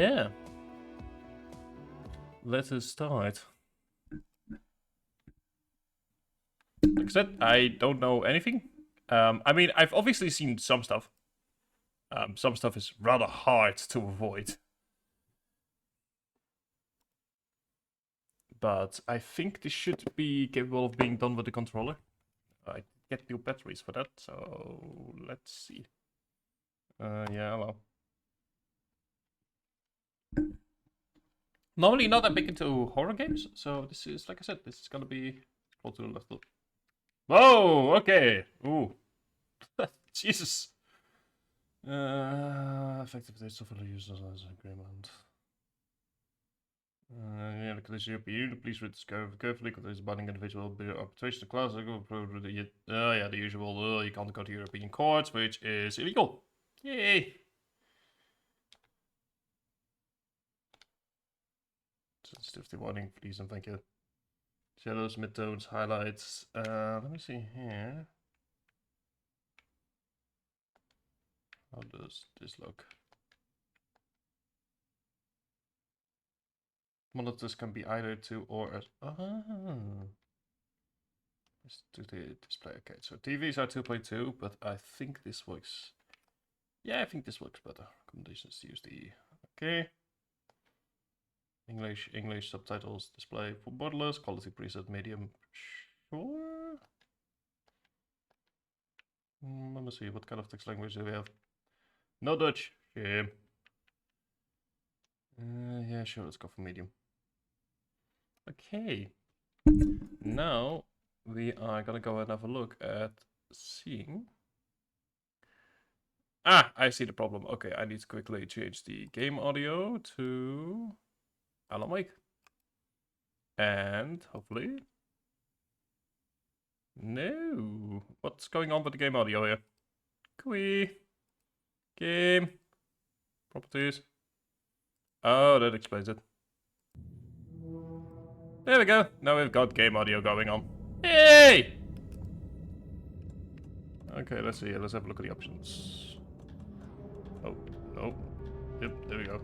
Yeah. Let us start. Like I said, I don't know anything. I mean, I've obviously seen some stuff. Some stuff is rather hard to avoid. But I think this should be capable of being done with the controller. I get new batteries for that, so let's see. Yeah, well. Normally not that big into horror games, so this is, like I said, this is gonna be... Scroll to the left. Whoa, okay. Ooh. Jesus. Effective dates of the users as agreement. Yeah, the collision CPU, the police would discover carefully because there's banning individual arbitration class. Yeah, the usual. You can't go to European courts, which is illegal. Yay! Sensitivity warning, please and thank you. Shadows, midtones, highlights. Let me see here. How does this look? Monitors can be either 2 or as... Let's do the display. Okay, so TVs are 2.2, but I think this works. Yeah, I think this works better. Recommendations to use the... Okay. English subtitles, display for borderless, quality preset medium. Sure. Let me see, what kind of text language do we have? No Dutch. Shame. Yeah, sure, let's go for medium. Okay. Now we are gonna go and have a look at seeing. Ah, I see the problem. Okay, I need to quickly change the game audio to Alan Wake. And hopefully... No. What's going on with the game audio here? Kui. Game. Properties. Oh, that explains it. There we go. Now we've got game audio going on. Yay! Okay, let's see. Let's have a look at the options. Oh, no. Yep, there we go.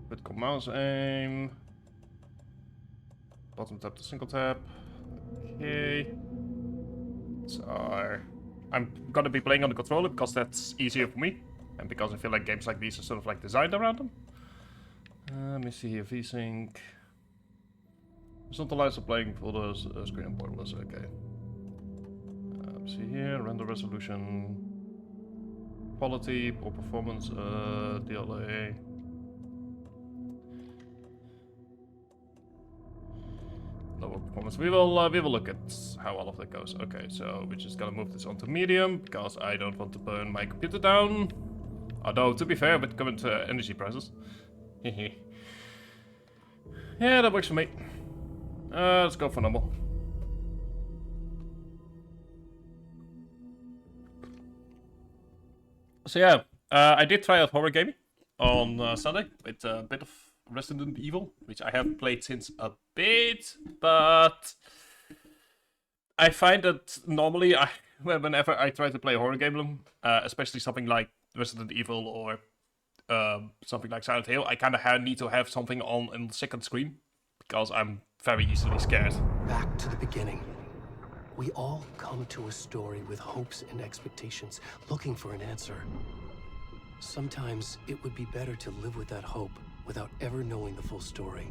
Vertical mouse aim. Bottom tap to single tap. Okay. So I'm gonna be playing on the controller because that's easier for me. And because I feel like games like these are sort of like designed around them. Let me see here. VSync. It's not the lights are playing for the screen borderless. Okay. Let's see here. Render resolution. Quality or performance. DLA. Lower performance. We will look at how all of that goes. Okay, so we're just gonna move this onto medium because I don't want to burn my computer down. Although to be fair, with current energy prices, yeah, that works for me. Let's go for normal. So yeah, I did try out horror gaming on Sunday with a bit of Resident Evil, which I haven't played since a bit, but I find that normally whenever I try to play a horror game, especially something like Resident Evil or something like Silent Hill, I kind of need to have something on the second screen because I'm very easily scared. Back to the beginning. We all come to a story with hopes and expectations, looking for an answer. Sometimes it would be better to live with that hope without ever knowing the full story.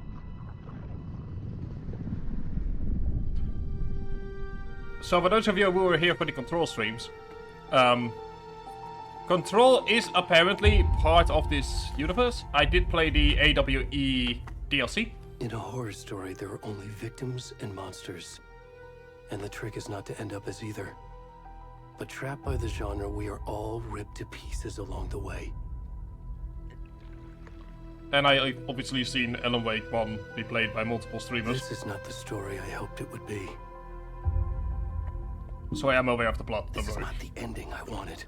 So for those of you who are here for the Control streams, Control is apparently part of this universe. I did play the AWE DLC. In a horror story, there are only victims and monsters. And the trick is not to end up as either. But trapped by the genre, we are all ripped to pieces along the way. And I obviously seen Alan Wake 1 be played by multiple streamers. This is not the story I hoped it would be. So I am aware of the plot. This is not the ending I wanted.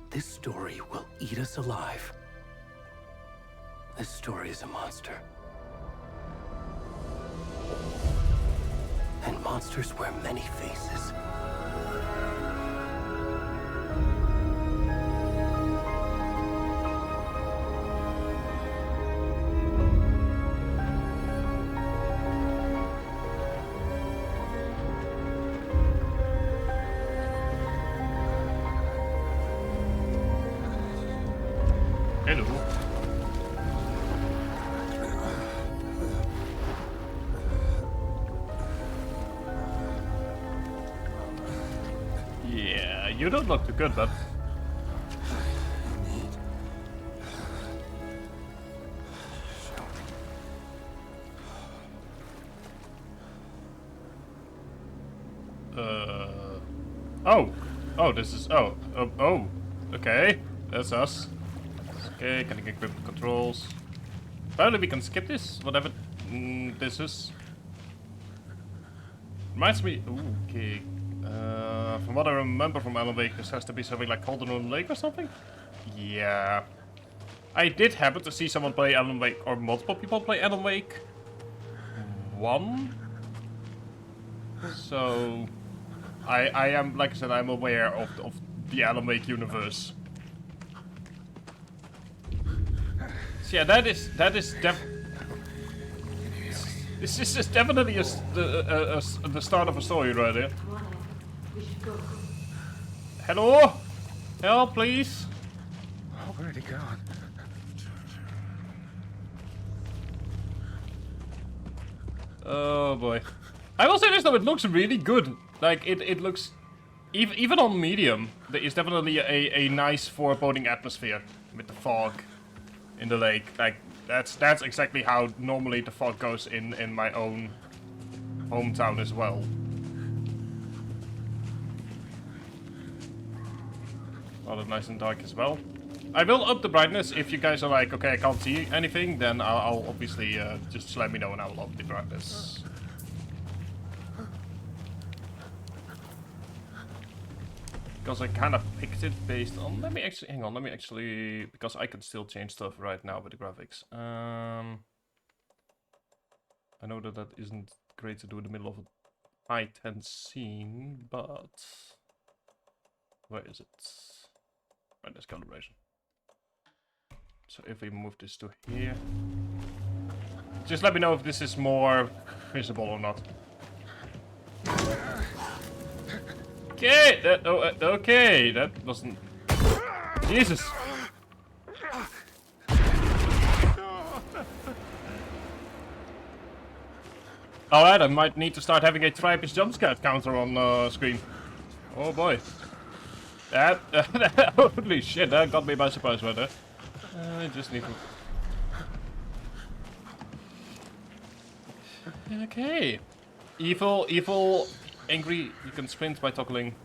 This story will eat us alive. This story is a monster. And monsters wear many faces. Hello. Yeah, you don't look too good, bud. Oh. Oh, this is... Oh. Oh. Okay. That's us. Okay, can I get grip controls? Apparently we can skip this, whatever this is. Reminds me... Ooh, okay. From what I remember from Alan Wake, this has to be something like Cauldron Lake or something? Yeah. I did happen to see someone play Alan Wake, or multiple people play Alan Wake 1. So... I am, like I said, I'm aware of the Alan Wake universe. So yeah, this is definitely the start of a story right here. Hello? Help, please? Oh, where'd he gone? Oh boy. I will say this though, it looks really good. Like, it looks... Even on medium, there is definitely a nice foreboding atmosphere with the fog in the lake. Like, that's exactly how normally the fog goes in my own hometown as well. Well, it's nice and dark as well. I will up the brightness if you guys are like, okay, I can't see anything, then I'll obviously just let me know and I will up the brightness. Because I kind of picked it based on... Let me actually... Hang on, let me actually... Because I can still change stuff right now with the graphics. I know that isn't great to do in the middle of a high tense scene, but... Where is it? Right, there's calibration. So if we move this to here... Just let me know if this is more visible or not. Okay, okay, that wasn't... Jesus! Alright, I might need to start having a Tribe's jumpscare counter on screen. Oh boy. That... holy shit, that got me by surprise right there. I just need to... Okay. Evil... Angry, you can sprint by toggling.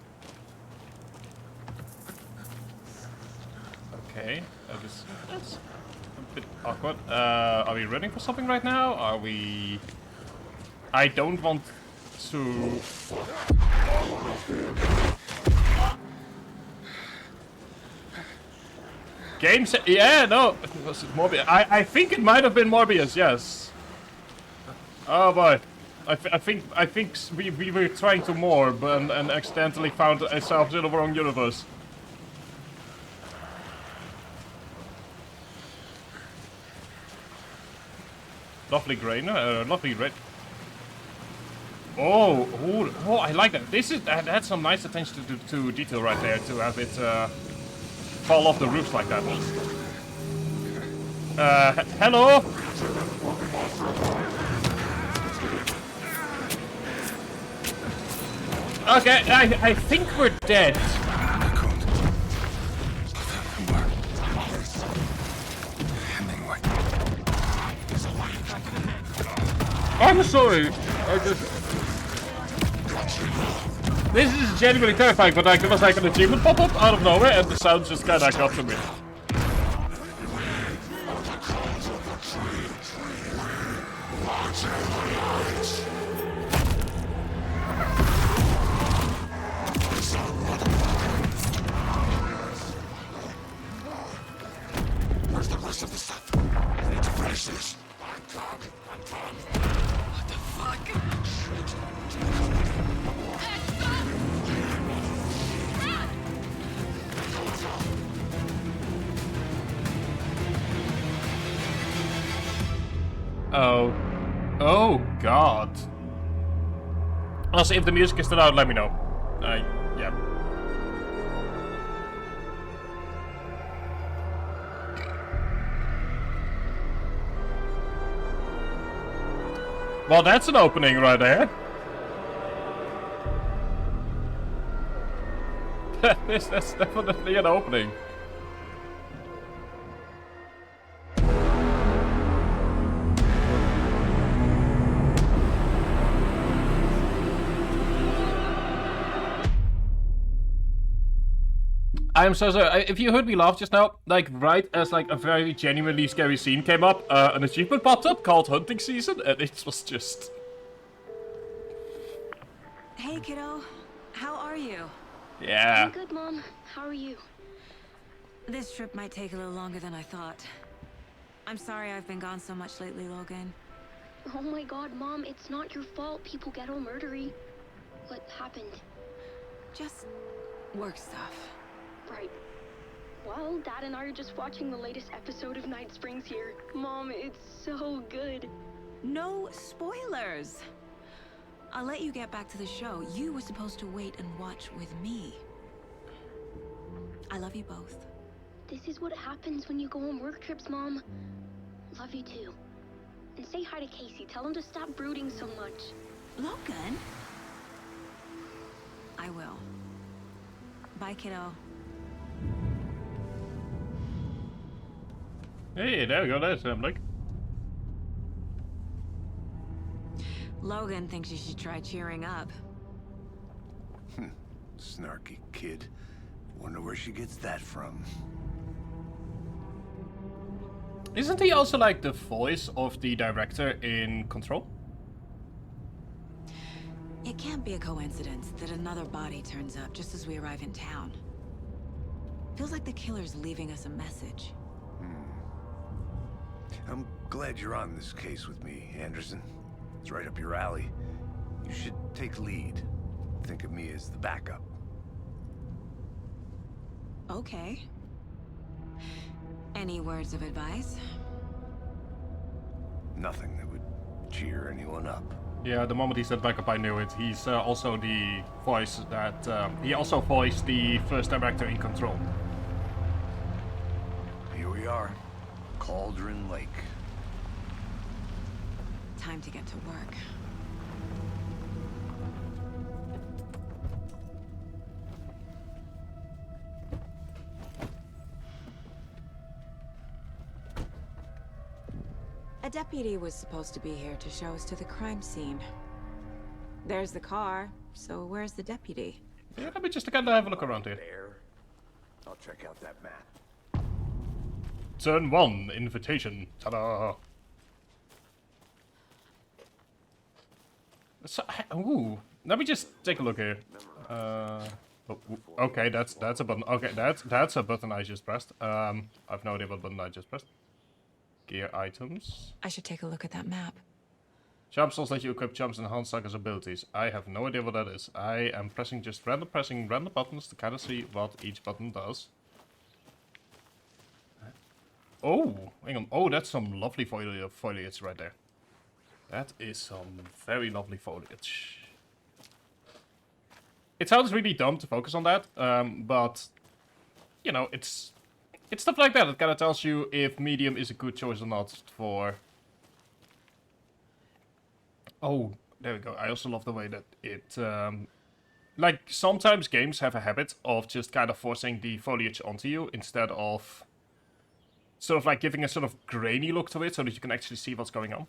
Okay, that's a bit awkward. Are we running for something right now? Are we... I don't want to... Game set... Yeah, no! Was it Morbius? I think it might have been Morbius, yes. Oh boy. I think we were trying to morb and accidentally found ourselves in the wrong universe. Lovely grain, lovely red. Oh, I like that. That had some nice attention to detail right there to have it fall off the roof like that. Hello. Okay, I think we're dead. I'm sorry. This is genuinely terrifying, but like there was like an achievement pop up out of nowhere, and the sound just kind of got to me. Where's the rest of the stuff? I need to finish this. What the fuck? Oh. Oh, God. Also, if the music is still out, let me know. Yeah. Well, that's an opening right there. That's definitely an opening. I'm so sorry. If you heard me laugh just now, like right as like a very genuinely scary scene came up, an achievement popped up called Hunting Season, and it was just... Hey, kiddo. How are you? Yeah. I'm good, Mom. How are you? This trip might take a little longer than I thought. I'm sorry I've been gone so much lately, Logan. Oh my god, Mom, it's not your fault people get all murdery. What happened? Just work stuff. Right. Well, Dad and I are just watching the latest episode of Night Springs here. Mom, it's so good. No spoilers! I'll let you get back to the show. You were supposed to wait and watch with me. I love you both. This is what happens when you go on work trips, Mom. Love you too. And say hi to Casey. Tell him to stop brooding so much. Logan? I will. Bye, kiddo. Hey, there we go. There's like. Logan thinks you should try cheering up. Snarky kid. Wonder where she gets that from. Isn't he also like the voice of the director in Control? It can't be a coincidence that another body turns up just as we arrive in town. Feels like the killer's leaving us a message. I'm glad you're on this case with me, Anderson. It's right up your alley. You should take lead. Think of me as the backup. Okay. Any words of advice? Nothing that would cheer anyone up. Yeah, the moment he said backup, I knew it. He's also the voice that... he also voiced the first director in Control. Here we are. Cauldron Lake. Time to get to work. A deputy was supposed to be here to show us to the crime scene. There's the car, so where's the deputy? Yeah, let me just kind of have a look around here. There. I'll check out that map. Turn 1, invitation. Ta-da! So, ooh, let me just take a look here. Okay, that's a button. Okay, that's a button I just pressed. I've no idea what button I just pressed. Gear items. I should take a look at that map. Jump cells let you equip jumps and hand suckers abilities. I have no idea what that is. I am pressing random buttons to kind of see what each button does. Oh, hang on. Oh, that's some lovely foliage right there. That is some very lovely foliage. It sounds really dumb to focus on that, but you know, it's stuff like that. It kind of tells you if medium is a good choice or not for. Oh, there we go. I also love the way that it, like sometimes games have a habit of just kind of forcing the foliage onto you instead of sort of like giving a sort of grainy look to it so that you can actually see what's going on.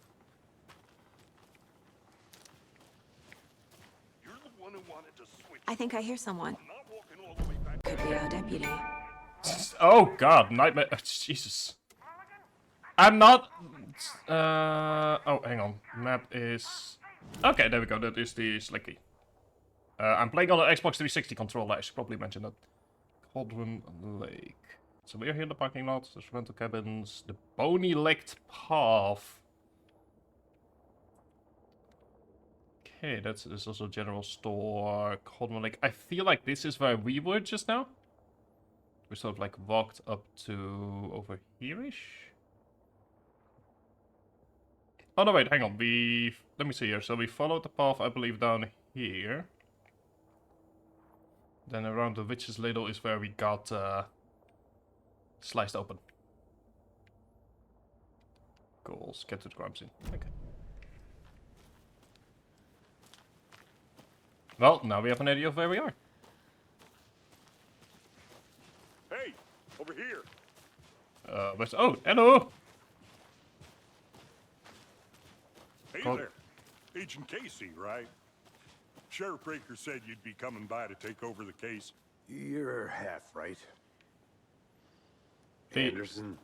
You're the one who wanted to switch. I think I hear someone. I'm not walking all the way back. Could be our deputy. Oh god, nightmare. Jesus. I'm not. Oh, hang on. Map is. Okay, there we go. That is the Slicky. I'm playing on an Xbox 360 controller. I should probably mention that. Cauldron Lake. So we're here in the parking lot. There's rental cabins. The bony-legged path. Okay, there's also a general store. Cauldron Lake. I feel like this is where we were just now. We sort of like walked up to over here-ish. Oh no, wait, hang on. Let me see here. So we followed the path, I believe, down here. Then around the witch's ladle is where we got sliced open. Goals. Get to the crime scene. Okay. Well, now we have an idea of where we are. Hey, over here. Oh, hello! Hey Call- there. Agent Casey, right? Sheriff Breaker said you'd be coming by to take over the case. You're half right. Please. Anderson.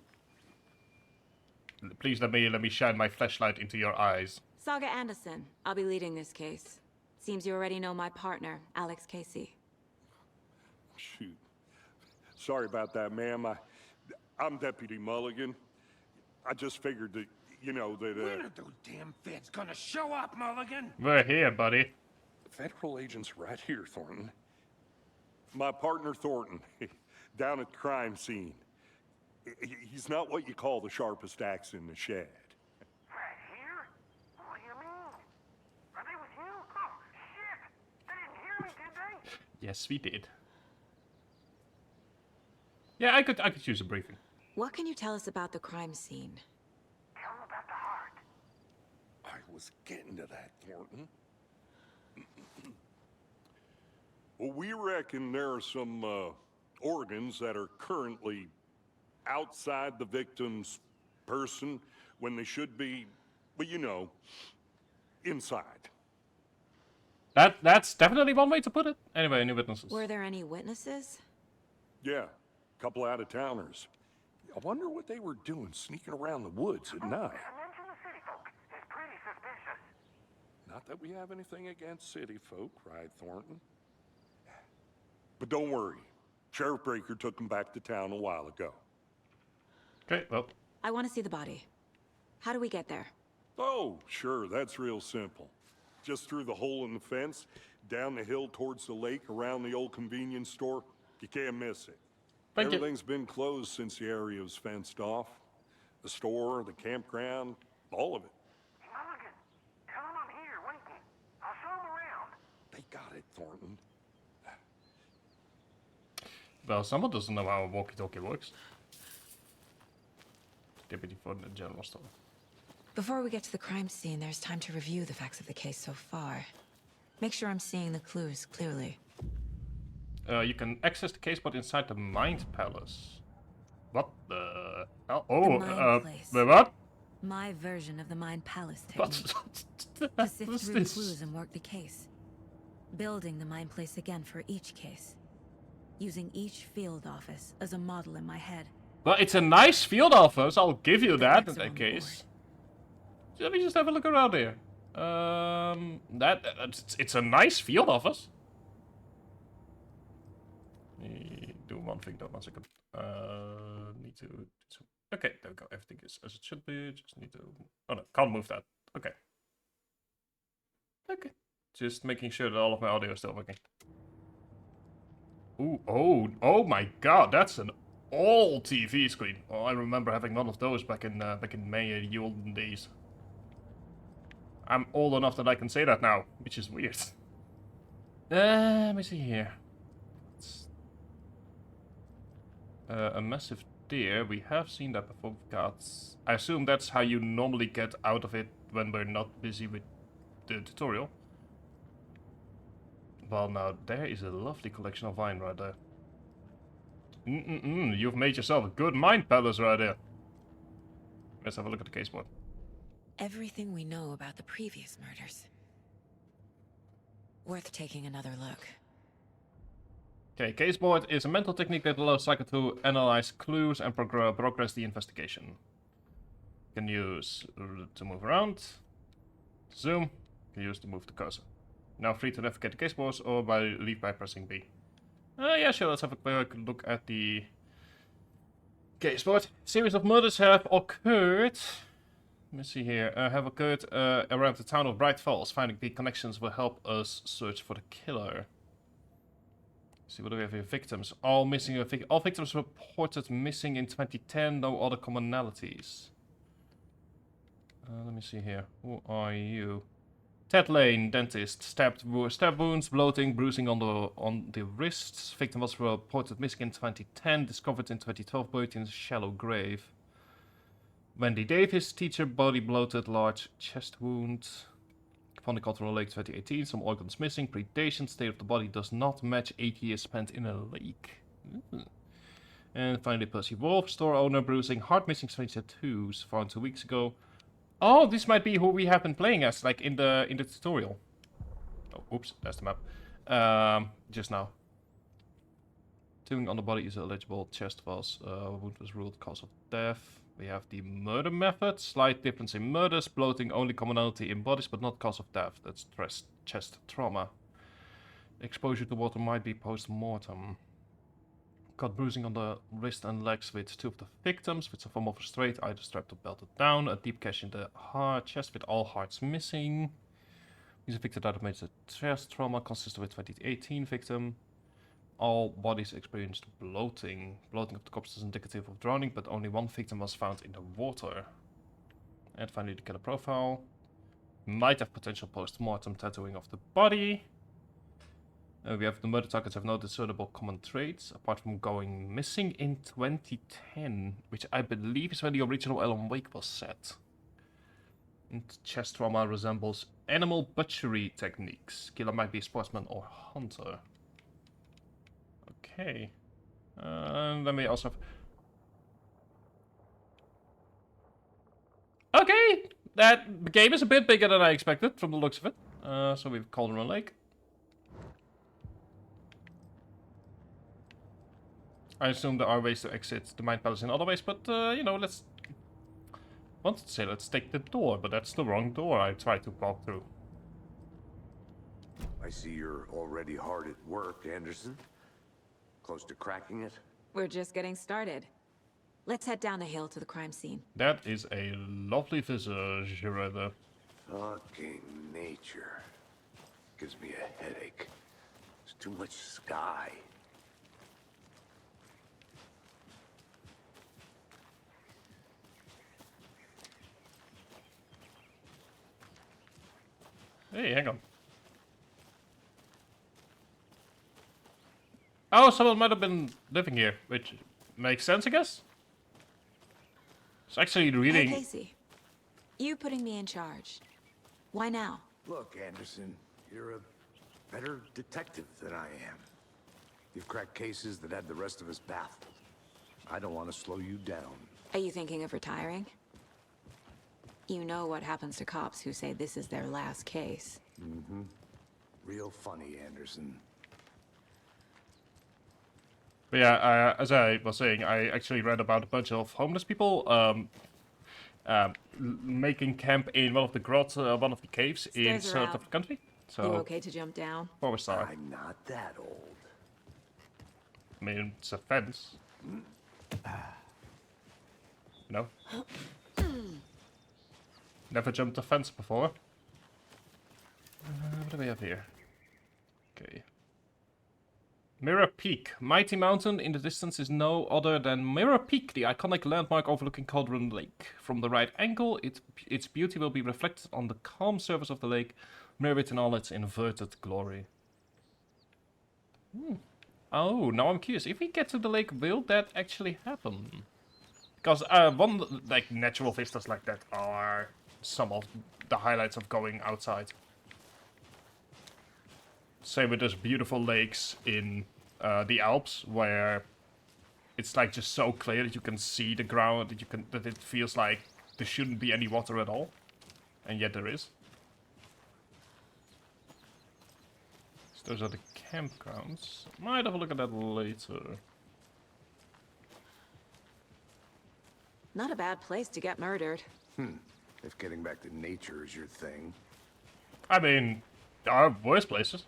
Please let me shine my flashlight into your eyes. Saga Anderson. I'll be leading this case. Seems you already know my partner, Alex Casey. Shoot. Sorry about that, ma'am. I'm Deputy Mulligan. I just figured that, you know, that, When are those damn feds gonna show up, Mulligan? We're here, buddy. federal agent's right here, Thornton. My partner, Thornton, down at the crime scene. He's not what you call the sharpest axe in the shed. Right here? What do you mean? Are they with you? Oh, shit! They didn't hear me, did they? Yes, we did. Yeah, I could use a briefing. What can you tell us about the crime scene? Tell them about the heart. I was getting to that, Thornton. Well, we reckon there are some organs that are currently outside the victim's person when they should be, well, you know, inside. That's definitely one way to put it. Anyway, any witnesses? Were there any witnesses? Yeah, a couple out-of-towners. I wonder what they were doing sneaking around the woods at night. Mention the city folk. It's pretty suspicious. Not that we have anything against city folk, right, Thornton? But don't worry. Sheriff Breaker took them back to town a while ago. Okay, well, I want to see the body. How do we get there? Oh, sure, that's real simple. Just through the hole in the fence, down the hill towards the lake, around the old convenience store. You can't miss it. Thank you. Everything's been closed since the area was fenced off. The store, the campground, all of it. Mulligan, tell them I'm here waiting. I'll show them around. They got it, Thornton. well, someone doesn't know how a walkie-talkie works. Deputy for the general store. Before we get to the crime scene, there's time to review the facts of the case so far. Make sure I'm seeing the clues clearly. You can access the caseboard inside the Mind Palace. What the hell? The Oh, Mind Place. wait, what? My version of the Mind Palace What? technique. To sift What's through the this? clues and work the case. Building the Mind Place again for each case. Using each field office as a model in my head. Well, it's a nice field office. I'll give you that in facts are that on the case. Let me just have a look around here. It's a nice field office. Do one thing though, 1 second. Need to. Okay, there we go. Everything is as it should be. Just need to. Oh no, can't move that. Okay. Okay. Just making sure that all of my audio is still working. Ooh, oh my God, that's an old TV screen. Oh, I remember having one of those back in May, the olden days. I'm old enough that I can say that now, which is weird. Let me see here. A massive deer. We have seen that before. I assume that's how you normally get out of it when we're not busy with the tutorial. Well, now there is a lovely collection of wine right there. You've made yourself a good mind palace right there. Let's have a look at the caseboard. Everything we know about the previous murders. Worth taking another look. Okay, caseboard is a mental technique that allows Psycho to analyze clues and progress the investigation. You can use to move around, zoom, you can use to move the cursor. Now free to navigate the caseboards or leave by pressing B. Yeah, sure, let's have a quick look at the caseboard. Series of murders have occurred. Let me see here. Have occurred around the town of Bright Falls. Finding the connections will help us search for the killer. See what do we have here? Victims. All victims reported missing in 2010. No other commonalities. Let me see here. Who are you? Ted Lane, dentist. Stab wounds, bloating, bruising on the wrists. Victim was reported missing in 2010. Discovered in 2012, buried in a shallow grave. Wendy Davis, teacher, body bloated, large chest wound. Upon the Cauldron Lake 2018, some organs missing. Predation state of the body does not match 8 years spent in a lake. And finally, Percy Wolf, store owner, bruising, heart missing, strange tattoos, found 2 weeks ago. Oh, this might be who we have been playing as, like in the tutorial. Oh, oops, that's the map. Just now. Tuning on the body is illegible. Chest was wound was ruled cause of death. We have the murder method. Slight difference in murders. Bloating only commonality in bodies, but not cause of death. That's chest trauma. Exposure to water might be post-mortem. Got bruising on the wrist and legs with 2 of the victims, with some form of restraint, either strapped or belted down. A deep gash in the heart, chest with all hearts missing. These victim that made the chest trauma consists of a 2018 victim. All bodies experienced bloating. Bloating of the corpse is indicative of drowning, but only 1 victim was found in the water. And finally the killer profile. Might have potential post-mortem tattooing of the body. We have the murder targets have no discernible common traits, apart from going missing in 2010, which I believe is when the original Alan Wake was set. And chest trauma resembles animal butchery techniques. Killer might be a sportsman or hunter. Okay. Then we also have... Okay! That game is a bit bigger than I expected, from the looks of it. So we have Cauldron Lake. I assume there are ways to exit the Mind Palace in other ways, but, you know, let's... I wanted to say let's take the door, but that's the wrong door I tried to walk through. I see you're already hard at work, Anderson. Close to cracking it? We're just getting started. Let's head down the hill to the crime scene. That is a lovely visage, rather. Fucking nature. Gives me a headache. There's too much sky. Hey, hang on. Oh, someone might have been living here, which makes sense, I guess. It's actually reading... Hey, Casey. You putting me in charge. Why now? Look, Anderson, you're a better detective than I am. You've cracked cases that had the rest of us baffled. I don't want to slow you down. Are you thinking of retiring? You know what happens to cops who say this is their last case. Mm-hmm. Real funny, Anderson. But yeah, as I was saying, I actually read about a bunch of homeless people making camp in one of the grots, one of the caves in south of the country. So, you okay to jump down? 4-star. I'm not that old. I mean, it's a fence. No? Never jumped a fence before. What do we have here? Okay. Mirror Peak. Mighty mountain in the distance is no other than Mirror Peak, the iconic landmark overlooking Cauldron Lake. From the right angle, its beauty will be reflected on the calm surface of the lake, mirrored in all its inverted glory. Oh, now I'm curious. If we get to the lake, will that actually happen? Because one, like, natural vistas like that are some of the highlights of going outside. Same with those beautiful lakes in the Alps, where it's like just so clear that you can see the ground, that it feels like there shouldn't be any water at all, and yet there is. So those are the campgrounds. Might have a look at that later. Not a bad place to get murdered. If getting back to nature is your thing. I mean, there are worse places.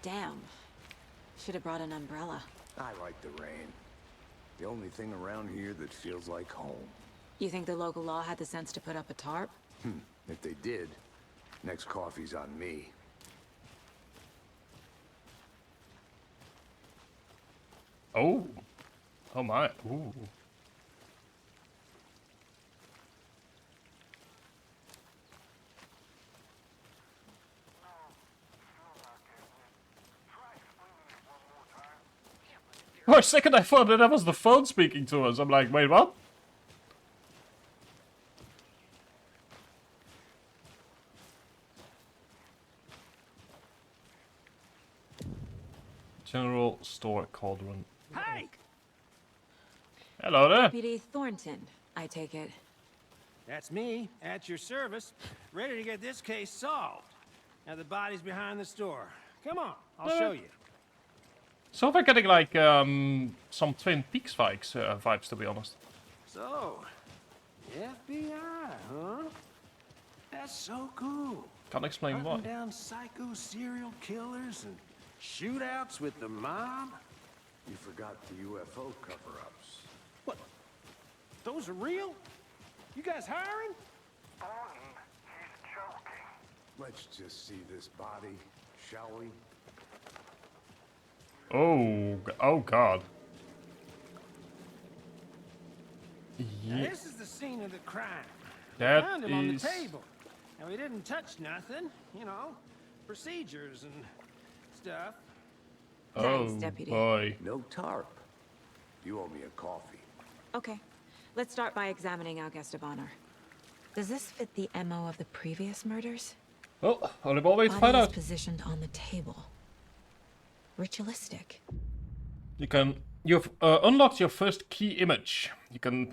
Damn. Should have brought an umbrella. I like the rain. The only thing around here that feels like home. You think the local law had the sense to put up a tarp? If they did, next coffee's on me. Oh. Oh my. Ooh. For a second I thought that was the phone speaking to us. I'm like, wait, what? store Cauldron Hey! Lake. Hello there. Deputy Thornton, I take it. That's me, at your service, ready to get this case solved. Now the body's behind the store. Come on, I'll show you. So we're getting like some Twin Peaks vibes, to be honest. So, FBI, huh? That's so cool. Can't explain why. Hunting down psycho serial killers and shootouts with the mob. You forgot the UFO cover-ups. What? Those are real? You guys hiring? Thornton, he's joking. Let's just see this body, shall we? Oh God. Now, Yeah, this is the scene of the crime. that Found him on the is. table. And we didn't touch nothing, you know, procedures and stuff. Thanks, Oh Deputy. boy. No tarp. You owe me a coffee. Okay, let's start by examining our guest of honor. Does this fit the MO of the previous murders? Well, only one way to Body find is out. positioned on the table. Ritualistic. You've unlocked your first key image. You can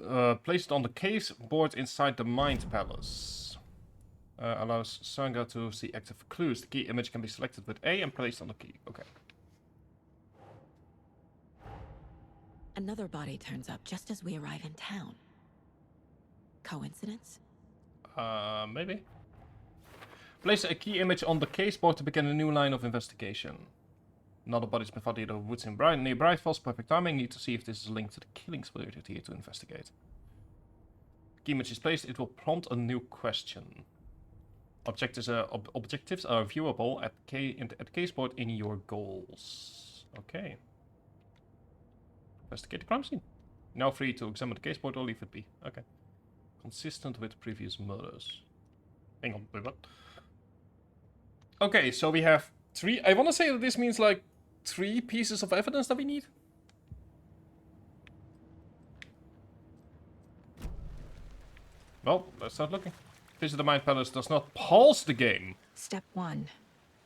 place it on the case board inside the Mind Palace. Allows Sangha to see active clues. The key image can be selected with A and placed on the key. Okay. Another body turns up just as we arrive in town. Coincidence? Maybe. Place a key image on the case board to begin a new line of investigation. Another body's been found in the woods near Bright Falls. Perfect timing. Need to see if this is linked to the killings we're here to investigate. Key image is placed. It will prompt a new question. Objectives are viewable at the case board in your goals. Okay. Investigate the crime scene. Now free to examine the case board or leave it be. Okay. Consistent with previous murders. Hang on, wait, what? Okay, so we have 3. I want to say that this means like 3 pieces of evidence that we need. Well, let's start looking. Visit the Mind Palace does not pause the game. Step 1.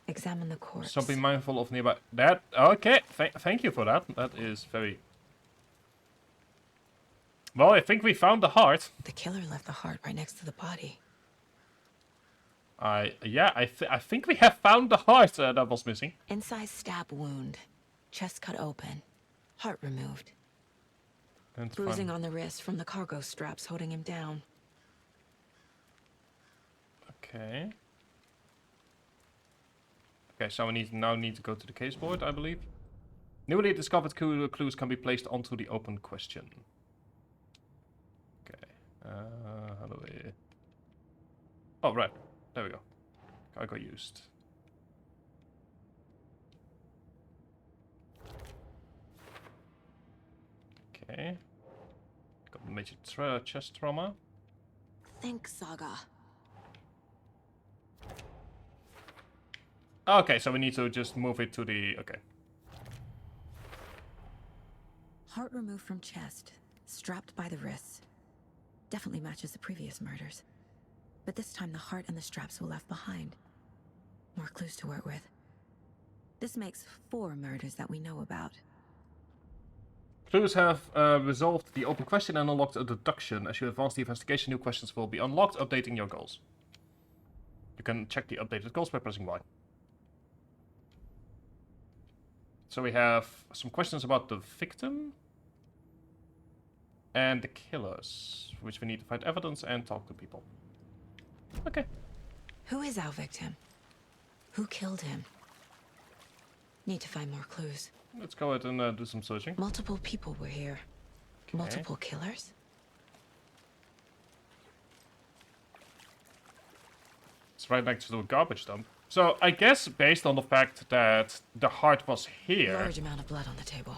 Examine the corpse. So be mindful of nearby. That okay? Thank you for that. That is very. Well, I think we found the heart. The killer left the heart right next to the body. I think we have found the heart that was missing. Inside stab wound. Chest cut open. Heart removed. And Bruising fine. on the wrist from the cargo straps holding him down. Okay. Okay, so we now need to go to the case board, I believe. Newly discovered clues can be placed onto the open question. Okay. How do we... Oh, right. There we go. Cargo used. Okay. Got major chest trauma. Think, Saga. Okay, so we need to just move it to the... Okay. Heart removed from chest. Strapped by the wrists. Definitely matches the previous murders. But this time the heart and the straps were left behind. More clues to work with. This makes 4 murders that we know about. Clues have resolved the open question and unlocked a deduction. As you advance the investigation, new questions will be unlocked, updating your goals. You can check the updated goals by pressing Y. So we have some questions about the victim and the killers, for which we need to find evidence and talk to people. Okay. Who is our victim? Who killed him? Need to find more clues. Let's go ahead and do some searching. Multiple people were here. Okay. Multiple killers? It's right next to a garbage dump. So I guess based on the fact that the heart was here. Large amount of blood on the table.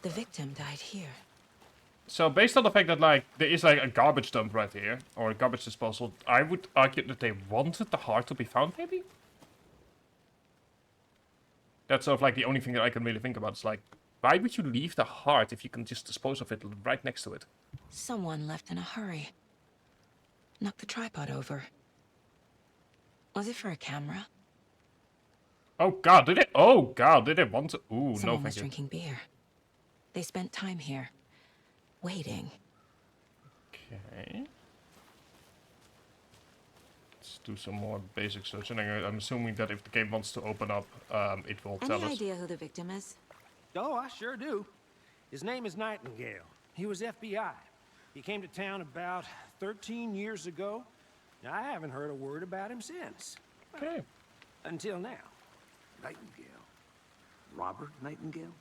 The victim died here. So based on the fact that like there is like a garbage dump right here, or a garbage disposal, I would argue that they wanted the heart to be found, maybe? That's sort of like the only thing that I can really think about. Is like, why would you leave the heart if you can just dispose of it right next to it? Someone left in a hurry. Knocked the tripod over. Was it for a camera? Oh god, did it? Oh god, did it want to? Ooh, Someone no, was thank you. drinking beer. They spent time here, waiting. Okay. Let's do some more basic searching. I'm assuming that if the game wants to open up, it will tell Any us. idea who the victim is? Oh, I sure do. His name is Nightingale. He was FBI. He came to town about 13 years ago. I haven't heard a word about him since. Okay. Until now. Nightingale. Robert Nightingale?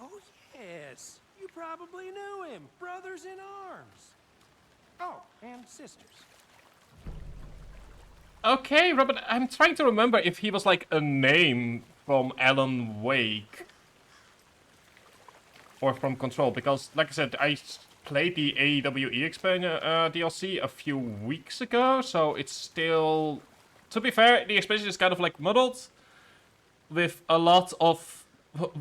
Oh, yes. You probably knew him. Brothers in arms. Oh, and sisters. Okay, Robert, I'm trying to remember if he was like a name from Alan Wake. Or from Control, because, like I said, I played the AEW DLC a few weeks ago, so it's still... To be fair, the expansion is kind of like muddled, with a lot of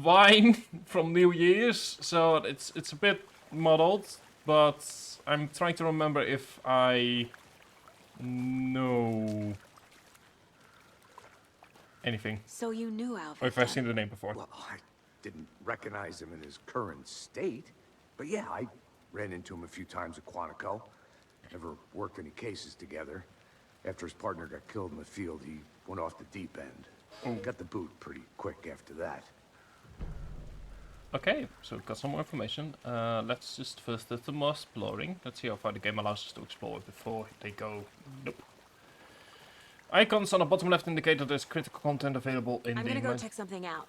wine from New Year's, so it's a bit muddled, but I'm trying to remember if I know anything, So you knew Alvin. or if I've seen the name before. Well, I didn't recognize him in his current state. But yeah, I ran into him a few times at Quantico. Never worked any cases together. After his partner got killed in the field, he went off the deep end. Got the boot pretty quick after that. Okay, so we've got some more information. Let's just first do some more exploring. Let's see how far the game allows us to explore before they go. Nope. Icons on the bottom left indicate that there's critical content available in I'm the gonna go mine. check something out.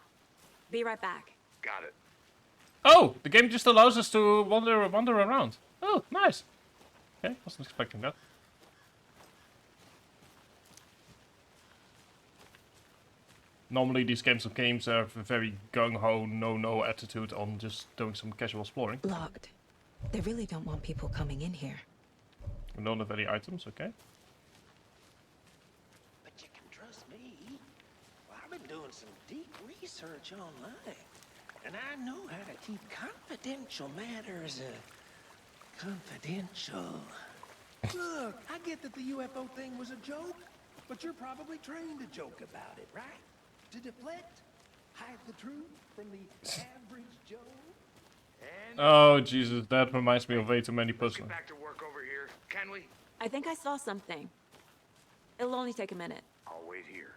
Be right back. Got it. Oh, the game just allows us to wander around. Oh, nice. Okay, wasn't expecting that. Normally these games have a very gung-ho, no attitude on just doing some casual exploring. Locked. They really don't want people coming in here. We don't have any items, okay. But you can trust me. Well, I've been doing some deep research online. And I know how to keep confidential matters, confidential. Look, I get that the UFO thing was a joke, but you're probably trained to joke about it, right? To deflect, hide the truth from the average Joe. And Oh, Jesus, that reminds me of way too many puzzles. Back to work over here, can we? I think I saw something. It'll only take a minute. I'll wait here.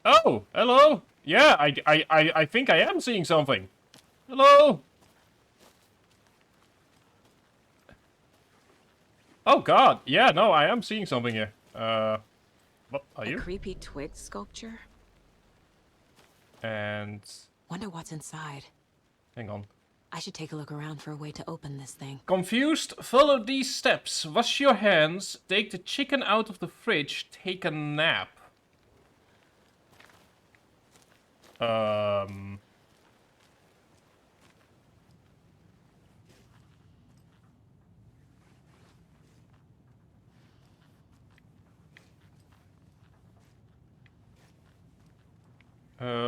Oh, hello. Yeah, I think I am seeing something. Hello. Oh God, yeah, no, I am seeing something here. What are A you? creepy twig sculpture? And Wonder what's inside. hang on. I should take a look around for a way to open this thing. Confused? Follow these steps. Wash your hands. Take the chicken out of the fridge. Take a nap.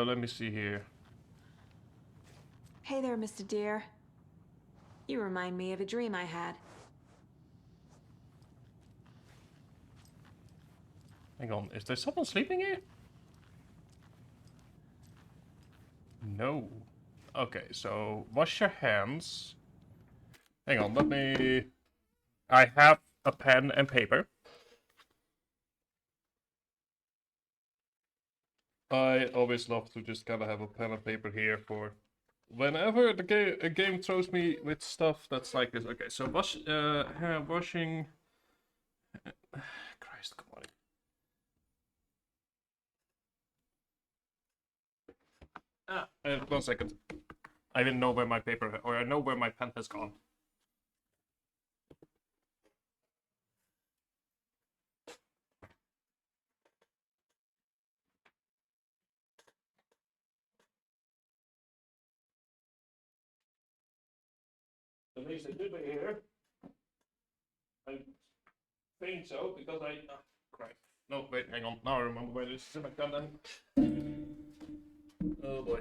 Let me see here. Hey there, Mr. Deer. You remind me of a dream I had. Hang on, is there someone sleeping here? No. Okay, so wash your hands. Hang on, let me... I have a pen and paper. I always love to just kind of have a pen and paper here for whenever a game throws me with stuff that's like this. Okay, so hair washing. Christ, come on. Ah, 1 second. I didn't know where my paper, or I know where my pen has gone. At least it should be here. I think so, because I... Oh, crap. No, wait, hang on. Now I remember where this is in my gun then. Oh boy.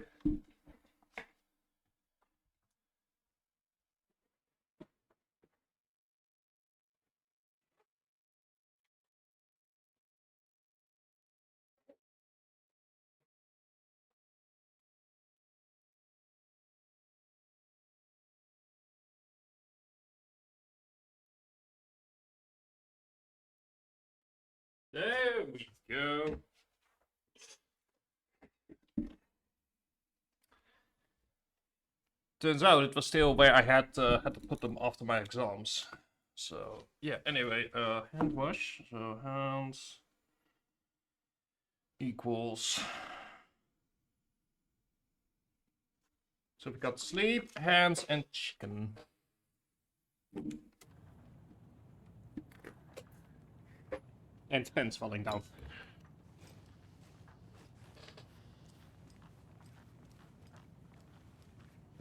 There we go. Turns out it was still where I had to put them after my exams. So yeah. Anyway, hand wash. So hands equals. So we got sleep, hands, and chicken. And pens falling down.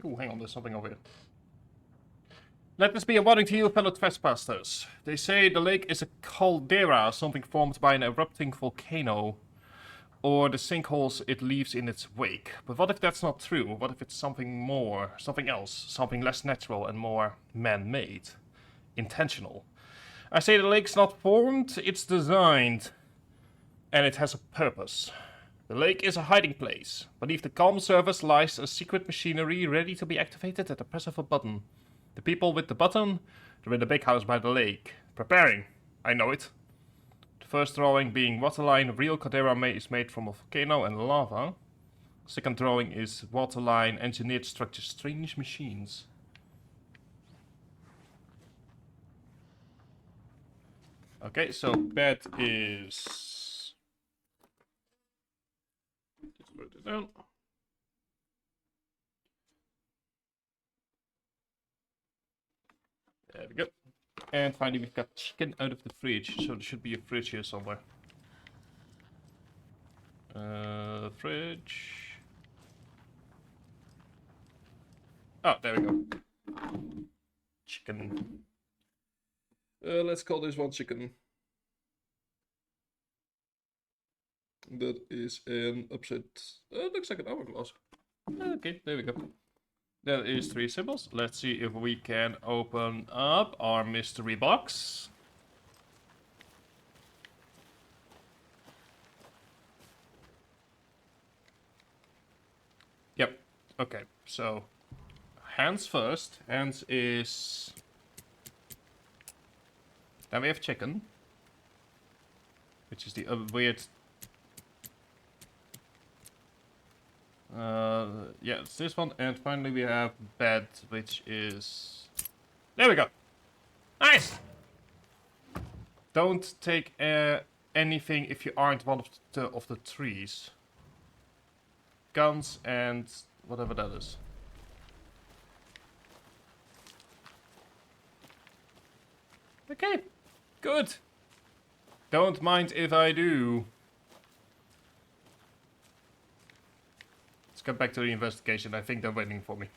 Oh, hang on, there's something over here. Let this be a warning to you, fellow trespassers. They say the lake is a caldera, something formed by an erupting volcano, or the sinkholes it leaves in its wake. But what if that's not true? What if it's something more, something else, something less natural and more man-made, intentional? I say the lake's not formed, it's designed, and it has a purpose. The lake is a hiding place. Beneath the calm surface lies a secret machinery ready to be activated at the press of a button. The people with the button, they're in the big house by the lake. Preparing. I know it. The first drawing being waterline, real caldera is made from a volcano and lava. Second drawing is waterline, engineered structure, strange machines. Okay, so bed is... Just put it down. There we go. And finally we've got chicken out of the fridge, so there should be a fridge here somewhere. Fridge. Oh, there we go. Chicken. Let's call this one chicken. That is an upset. Looks like an hourglass. Okay, there we go. That is 3 symbols. Let's see if we can open up our mystery box. Yep. Okay, so hands first. Hands is... Then we have chicken, which is the weird... yeah, it's this one. And finally we have bed, which is... There we go! Nice! Don't take anything if you aren't one of the trees. Guns and whatever that is. Okay, good. Don't mind if I do. Let's get back to the investigation. I think they're waiting for me.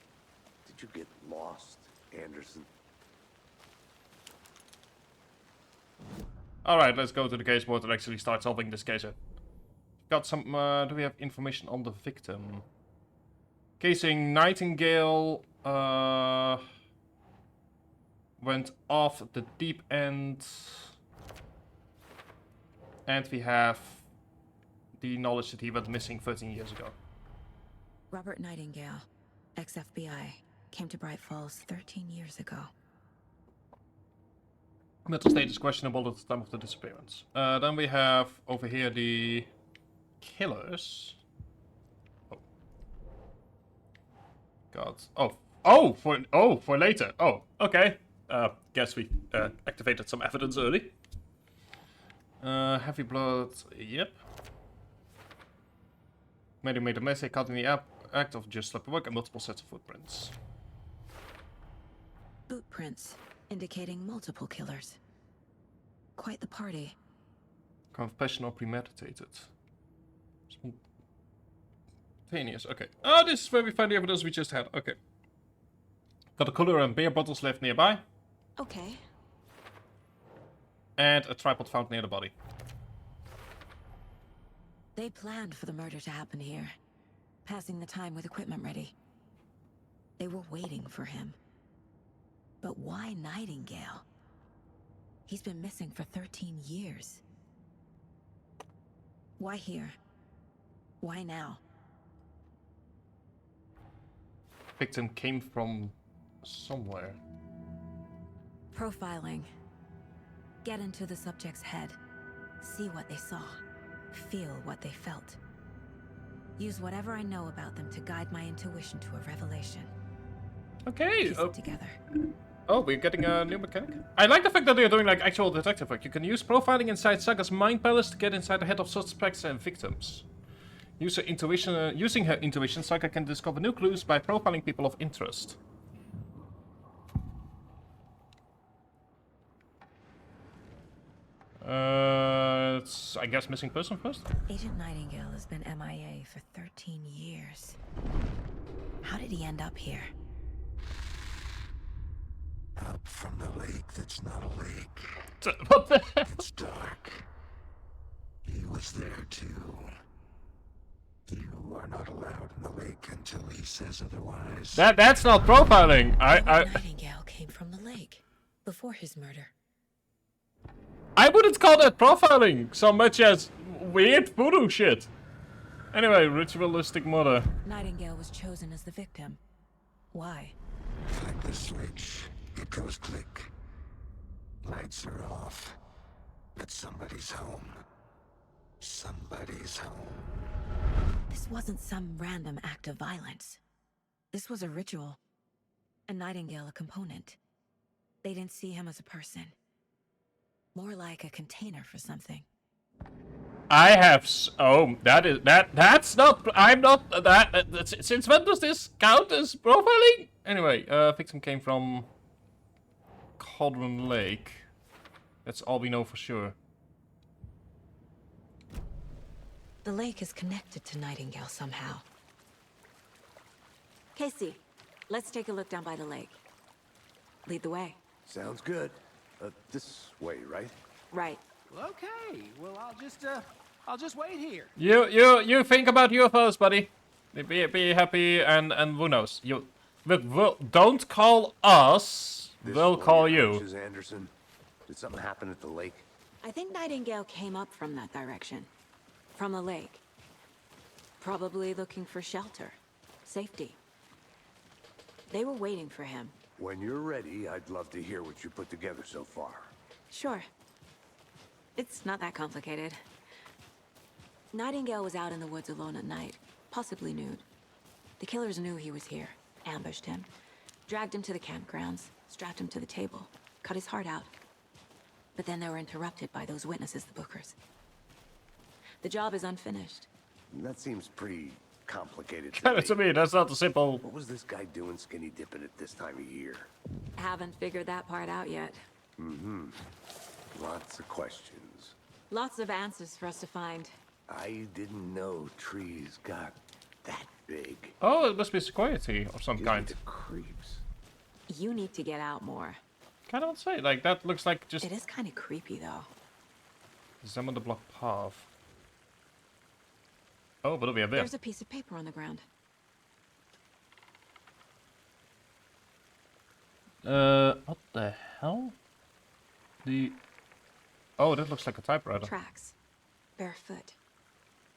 Did you get lost, Anderson? Alright, let's go to the case board and actually start solving this case. Got some, do we have information on the victim? Casing Nightingale, went off the deep end. And we have the knowledge that he went missing 13 years ago. Robert Nightingale, ex-FBI, came to Bright Falls 13 years ago. Mental state is questionable at the time of the disappearance. Then we have over here the killers. Oh. God. For later. Oh, okay. Guess we activated some evidence early. Heavy blood. Yep. Made a mistake caught in the act of just slap work and multiple sets of footprints. Boot prints, indicating multiple killers. Quite the party. Confession or premeditated. Spontaneous. Okay. Oh, this is where we find the evidence we just had. Okay. Got a cooler and beer bottles left nearby. Okay. And a tripod found near the body. They planned for the murder to happen here, passing the time with equipment ready. They were waiting for him. But why Nightingale? He's been missing for 13 years. Why here? Why now? Victim came from somewhere. Profiling. Get into the subject's head. See what they saw. Feel what they felt. Use whatever I know about them to guide my intuition to a revelation. Okay. Piece it together. Oh, we're getting a new mechanic. I like the fact that they're doing like actual detective work. You can use profiling inside Saga's mind palace to get inside the head of suspects and victims. Using her intuition, Saga can discover new clues by profiling people of interest. It's, I guess, missing person first? Agent Nightingale has been MIA for 13 years. How did he end up here? Up from the lake that's not a lake. What the hell? It's dark. He was there too. You are not allowed in the lake until he says otherwise. That's not profiling. Nightingale came from the lake before his murder. I wouldn't call that profiling so much as weird voodoo shit. Anyway, ritualistic murder. Nightingale was chosen as the victim. Why? Like the switch, it goes click. Lights are off. But somebody's home. Somebody's home. This wasn't some random act of violence. This was a ritual. And Nightingale a component. They didn't see him as a person. More like a container for something. I have. Oh, that's not. I'm not. Since when does this count as profiling? Anyway, victim came from Cauldron Lake. That's all we know for sure. The lake is connected to Nightingale somehow. Casey, let's take a look down by the lake. Lead the way. Sounds good. This way, right? Right. Okay, well, I'll just wait here. You think about UFOs, buddy. Be happy and who knows? Don't call us. We'll call you. Mrs. Anderson, did something happen at the lake? I think Nightingale came up from that direction. From the lake. Probably looking for shelter. Safety. They were waiting for him. When you're ready, I'd love to hear what you put together so far. Sure. It's not that complicated. Nightingale was out in the woods alone at night, possibly nude. The killers knew he was here, ambushed him, dragged him to the campgrounds, strapped him to the table, cut his heart out. But then they were interrupted by those witnesses, the Bookers. The job is unfinished. That seems pretty complicated To me, that's not a simple. What was this guy doing skinny dipping at this time of year? Haven't figured that part out yet. Mm-hmm. Lots of questions. Lots of answers for us to find. I didn't know trees got that big. Oh, it must be security of some Gives kind. me the creeps. You need to get out more. Kind of want to say, like, that looks like just It is kind of creepy, though. examine the block path. Oh, what do we have there? There's a piece of paper on the ground. What the hell? Oh, that looks like a typewriter. Tracks. Barefoot.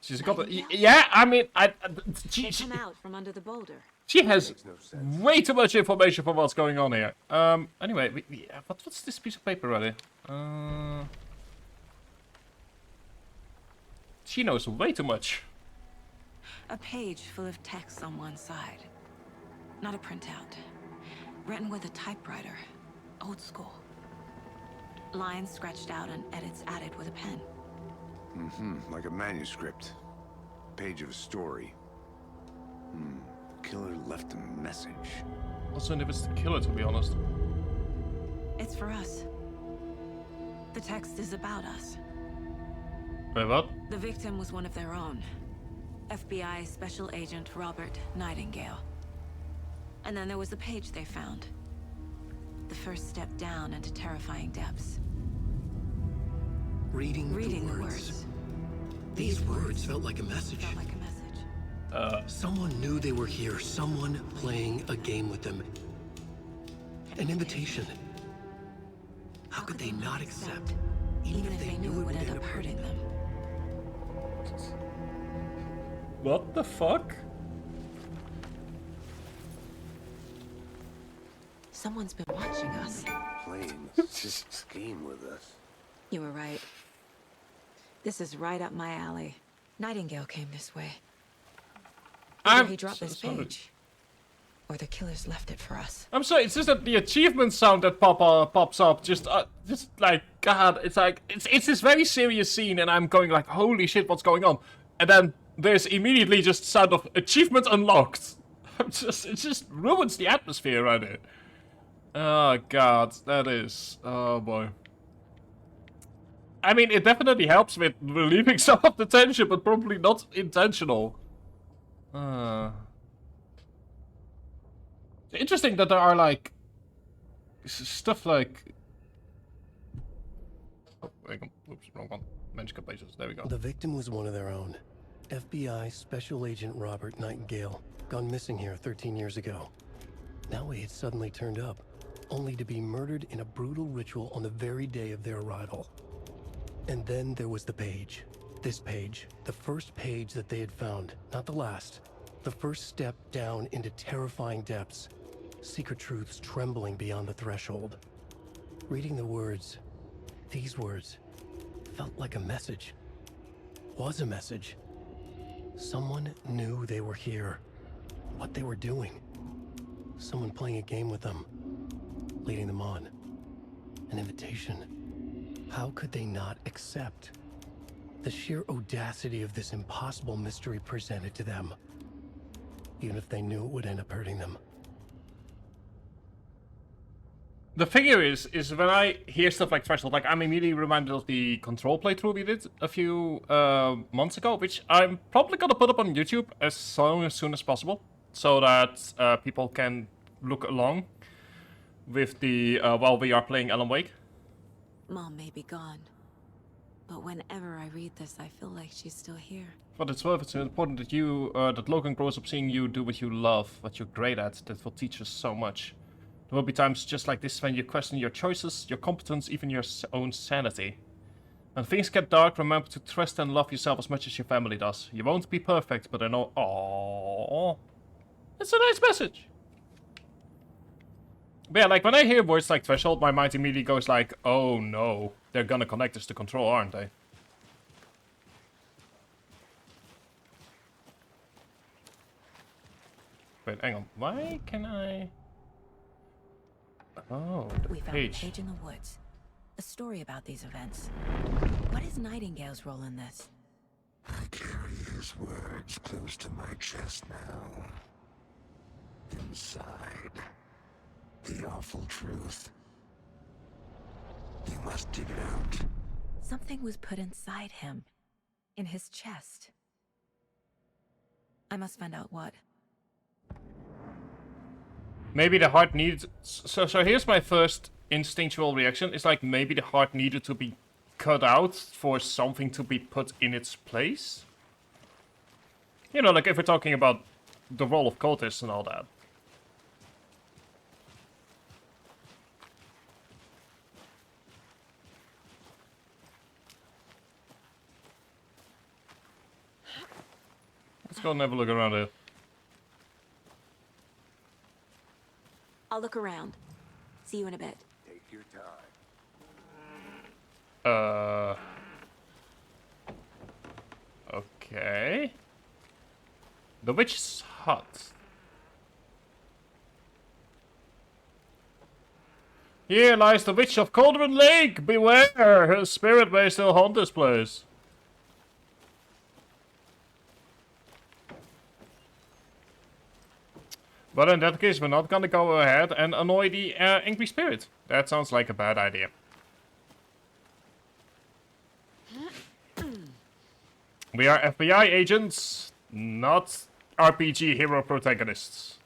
She's got the... Yeah, I mean, They come out from under the boulder. she has Makes no sense. way too much information for what's going on here. Anyway, what's this piece of paper right here? She knows way too much. A page full of text on one side. Not a printout. Written with a typewriter. Old school. Lines scratched out and edits added with a pen. Mm-hmm. Like a manuscript. Page of a story. Killer left a message. Also, if it's the killer, to be honest. It's for us. The text is about us. Wait, what? The victim was one of their own. FBI Special Agent Robert Nightingale. And then there was the page they found. The first step down into terrifying depths. Reading Reading the words. the These words felt like a message. Felt like a message. Someone knew they were here. Someone playing a game with them. An invitation. How could they not accept? Even if they knew it would end up hurting them. What the fuck? Someone's been watching us. Playing this game with us. You were right. This is right up my alley. Nightingale came this way. I'm Either he dropped so this sorry. page, or the killers left it for us. I'm sorry, it's just that the achievement sound that pops up just like, God, it's like, it's this very serious scene and I'm going like, holy shit, what's going on? And then there's immediately just sound of achievement unlocked. It just ruins the atmosphere around it. Oh God, that is, oh boy. I mean, it definitely helps with relieving some of the tension, but probably not intentional. Interesting that there are like stuff like. Oh, wait, oops, wrong one. Magical places. There we go. The victim was one of their own. FBI Special Agent Robert Nightingale, gone missing here 13 years ago. Now he had suddenly turned up, only to be murdered in a brutal ritual on the very day of their arrival. And then there was the page. This page, the first page that they had found, not the last. The first step down into terrifying depths. Secret truths trembling beyond the threshold. Reading the words, these words, felt like a message. Was a message. Someone knew they were here. What they were doing. Someone playing a game with them. Leading them on. An invitation. How could they not accept? The sheer audacity of this impossible mystery presented to them. Even if they knew it would end up hurting them. The thing here is when I hear stuff like Threshold, like I'm immediately reminded of the Control playthrough we did a few months ago, which I'm probably gonna put up on YouTube as soon as possible, so that people can look along with the while we are playing Alan Wake. Mom may be gone, but whenever I read this, I feel like she's still here. But it's worth it. It's important that that Logan grows up seeing you do what you love, what you're great at. That will teach us so much. There will be times just like this when you question your choices, your competence, even your own sanity. When things get dark, remember to trust and love yourself as much as your family does. You won't be perfect, but I know. Aww, it's a nice message. But yeah, like when I hear words like Threshold, my mind immediately goes like, "Oh no, they're gonna connect us to Control, aren't they?" Wait, hang on. Why can I? Oh, the We found page. a page in the woods. A story about these events. What is Nightingale's role in this? I carry his words close to my chest now. Inside, the awful truth. You must dig it out. Something was put inside him. In his chest. I must find out what. Maybe the heart needs. So here's my first instinctual reaction. It's like maybe the heart needed to be cut out for something to be put in its place. You know, like if we're talking about the role of cultists and all that. Let's go and have a look around it. I'll look around. See you in a bit. Take your time. Okay. The witch's hut. Here lies the witch of Cauldron Lake. Beware, her spirit may still haunt this place. But in that case, we're not gonna go ahead and annoy the angry spirit. That sounds like a bad idea. We are FBI agents, not RPG hero protagonists.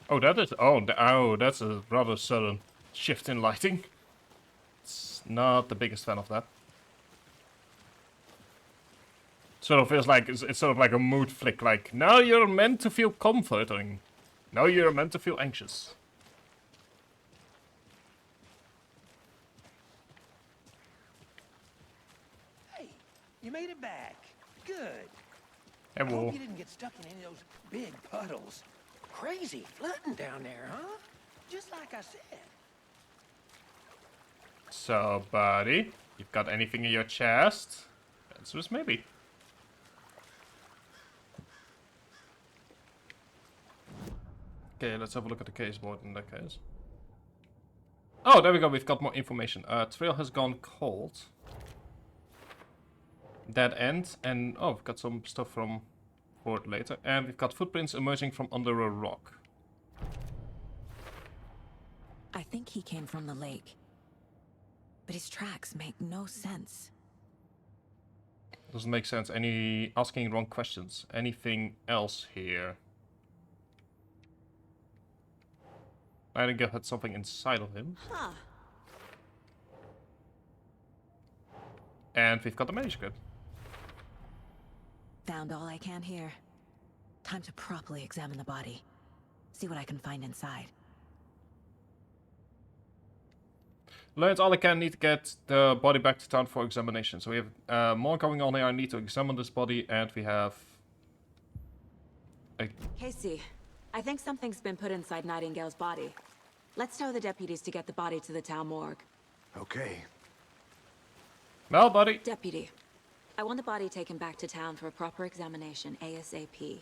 Oh, that is. Oh, that's a rather sudden shift in lighting. It's not the biggest fan of that. Sort of feels like it's sort of like a mood flick. Like now you're meant to feel comforting. Now you're meant to feel anxious. Hey, You made it back. Good. Hey, Hope whoa. you didn't get stuck in any of those big puddles. Crazy flooding down there, huh? Just like I said. So, buddy, you've got anything in your chest? Answer is maybe. Okay, let's have a look at the case board in that case. Oh, there we go. We've got more information. Trail has gone cold. Dead end. And, oh, we've got some stuff from Fort later. And we've got footprints emerging from under a rock. I think he came from the lake. But his tracks make no sense. Doesn't make sense. Asking wrong questions. Anything else here? Nightingale had something inside of him. Huh. And we've got the manuscript. Found all I can here. Time to properly examine the body. See what I can find inside. Learned all I can. Need to get the body back to town for examination. So we have more going on here. I need to examine this body, and we have... Casey, I think something's been put inside Nightingale's body. Let's tell the deputies to get the body to the town morgue. Okay. Well, buddy. Deputy, I want the body taken back to town for a proper examination, ASAP.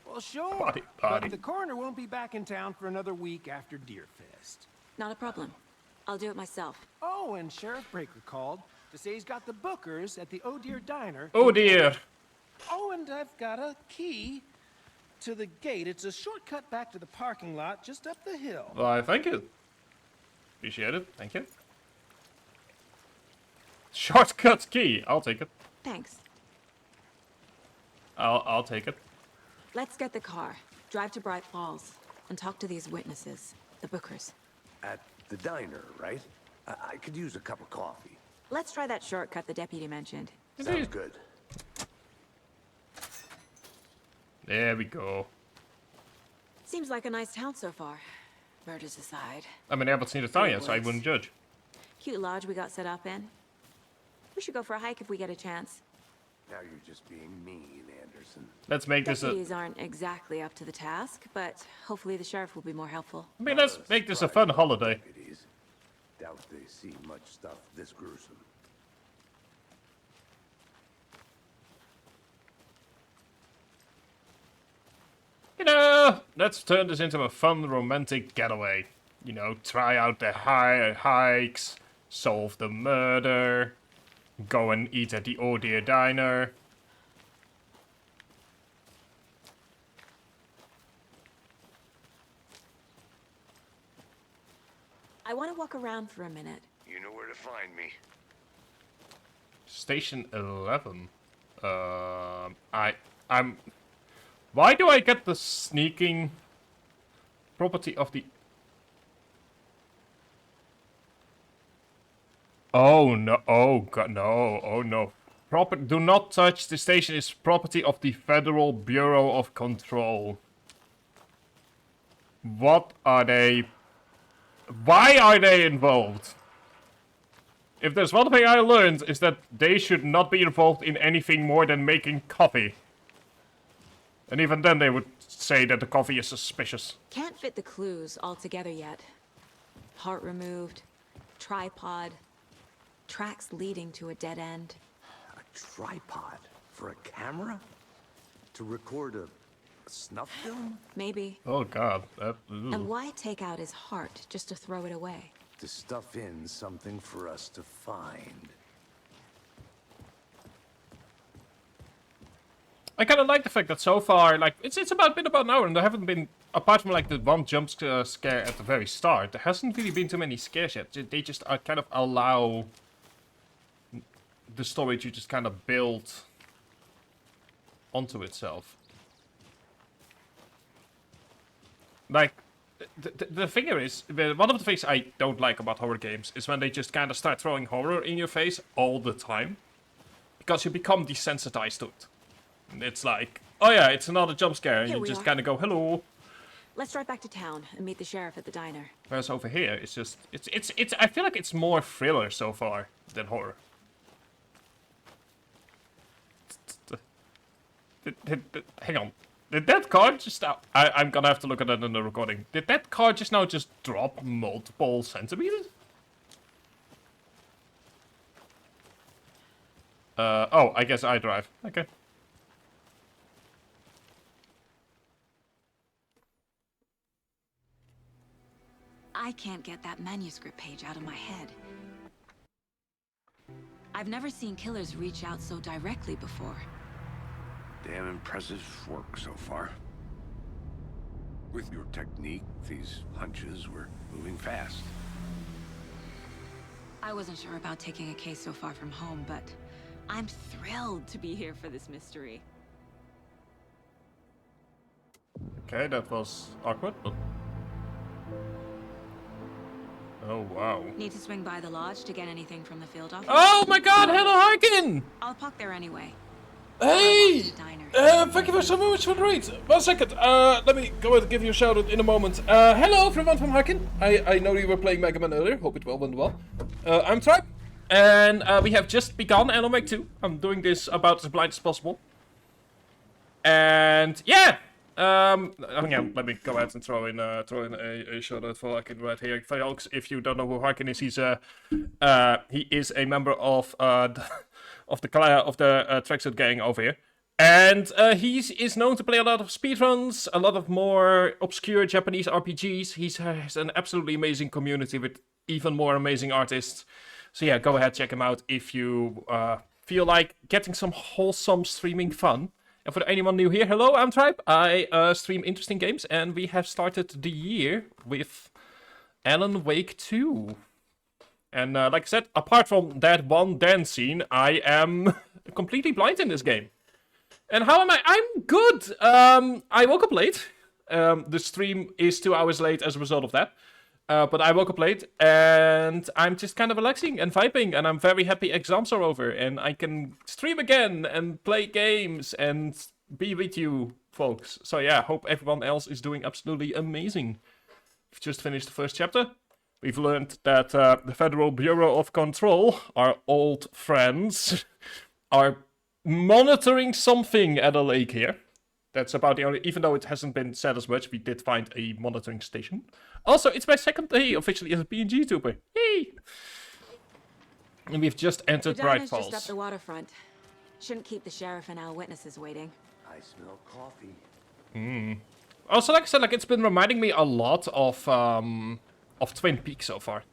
Well, sure. Body. But the coroner won't be back in town for another week after Deerfest. Not a problem. I'll do it myself. Oh, and Sheriff Breaker called to say he's got the bookers at the Oh Dear Diner. Oh dear. Oh, and I've got a key to the gate. It's a shortcut back to the parking lot just up the hill. Why, thank you. Appreciate it. Thank you. Shortcut key. I'll take it. Thanks. I'll take it. Let's get the car, drive to Bright Falls, and talk to these witnesses, the bookers. At the diner, right? I could use a cup of coffee. Let's try that shortcut the deputy mentioned. Sounds good. There we go. Seems like a nice town so far, murders aside. I mean, I haven't seen the town yet, so I wouldn't judge. Cute lodge we got set up in. We should go for a hike if we get a chance. Now you're just being mean, Anderson. Let's make this a... Deputies aren't exactly up to the task, but hopefully the sheriff will be more helpful. I mean, let's make this a fun holiday. Deputies. Doubt they see much stuff this gruesome. You know, let's turn this into a fun, romantic getaway. You know, try out the hikes, solve the murder, go and eat at the Oh Dear Diner. I want to walk around for a minute. You know where to find me. Station 11. I'm... Why do I get the sneaking property of the... Oh no, oh god, no, oh no. Do not touch, the station is property of the Federal Bureau of Control. What are they... Why are they involved? If there's one thing I learned, is that they should not be involved in anything more than making coffee. And even then they would say that the coffee is suspicious. Can't fit the clues all together yet. Heart removed, tripod, tracks leading to a dead end. A tripod for a camera? To record a snuff film? Maybe. Oh god. And why take out his heart just to throw it away? To stuff in something for us to find. I kind of like the fact that so far, like, it's about been about an hour, and there haven't been, apart from like the one jump scare at the very start, there hasn't really been too many scares yet. They just kind of allow the story to just kind of build onto itself. Like, the thing here is, one of the things I don't like about horror games is when they just kind of start throwing horror in your face all the time. Because you become desensitized to it. It's like, oh yeah, it's another jump scare, and Here you we just are. kind of go, hello. Let's drive back to town and meet the sheriff at the diner. Whereas over here, it's just, it's I feel like it's more thriller so far than horror. Hang on. Did that car just now... I'm gonna have to look at that in the recording. Did that car just now just drop multiple centimeters? Oh, I guess I drive. Okay. I can't get that manuscript page out of my head. I've never seen killers reach out so directly before. Damn impressive work so far. With your technique, these hunches were moving fast. I wasn't sure about taking a case so far from home, but I'm thrilled to be here for this mystery. Okay, that was awkward, but... Oh, wow. Need to swing by the lodge to get anything from the field office? Oh my god, hello Harkin! I'll park there anyway. Hey! Diner. Thank you so much for the raid. 1 second, let me go ahead and give you a shout out in a moment. Hello everyone from Harkin. I know you were playing Mega Man earlier, hope it went well. I'm Tribe, and we have just begun Alan Wake 2. I'm doing this about as blind as possible. And yeah! Again, let me go ahead and throw in a shout out for Harkin right here. Folks, if you don't know who Harkin is, he is a member of the Tracksuit gang over here. And he is known to play a lot of speedruns, a lot of more obscure Japanese RPGs. He has an absolutely amazing community with even more amazing artists. So yeah, go ahead, check him out if you feel like getting some wholesome streaming fun. And for anyone new here, hello, I'm Tribe. I stream interesting games, and we have started the year with Alan Wake 2. And like I said, apart from that one dance scene, I am completely blind in this game. And how am I? I'm good. I woke up late. The stream is 2 hours late as a result of that. But I woke up late, and I'm just kind of relaxing and vibing, and I'm very happy exams are over, and I can stream again and play games and be with you folks. So yeah, hope everyone else is doing absolutely amazing. We've just finished the first chapter. We've learned that the Federal Bureau of Control, our old friends, are monitoring something at a lake here. That's about the only... Even though it hasn't been said as much, we did find a monitoring station. Also, it's my second day officially as a PNG tuber. Yay! And we've just entered Bright Falls. Just up the waterfront. Shouldn't keep the sheriff and our witnesses waiting. I smell coffee. Also, like I said, it's been reminding me a lot of Twin Peaks so far.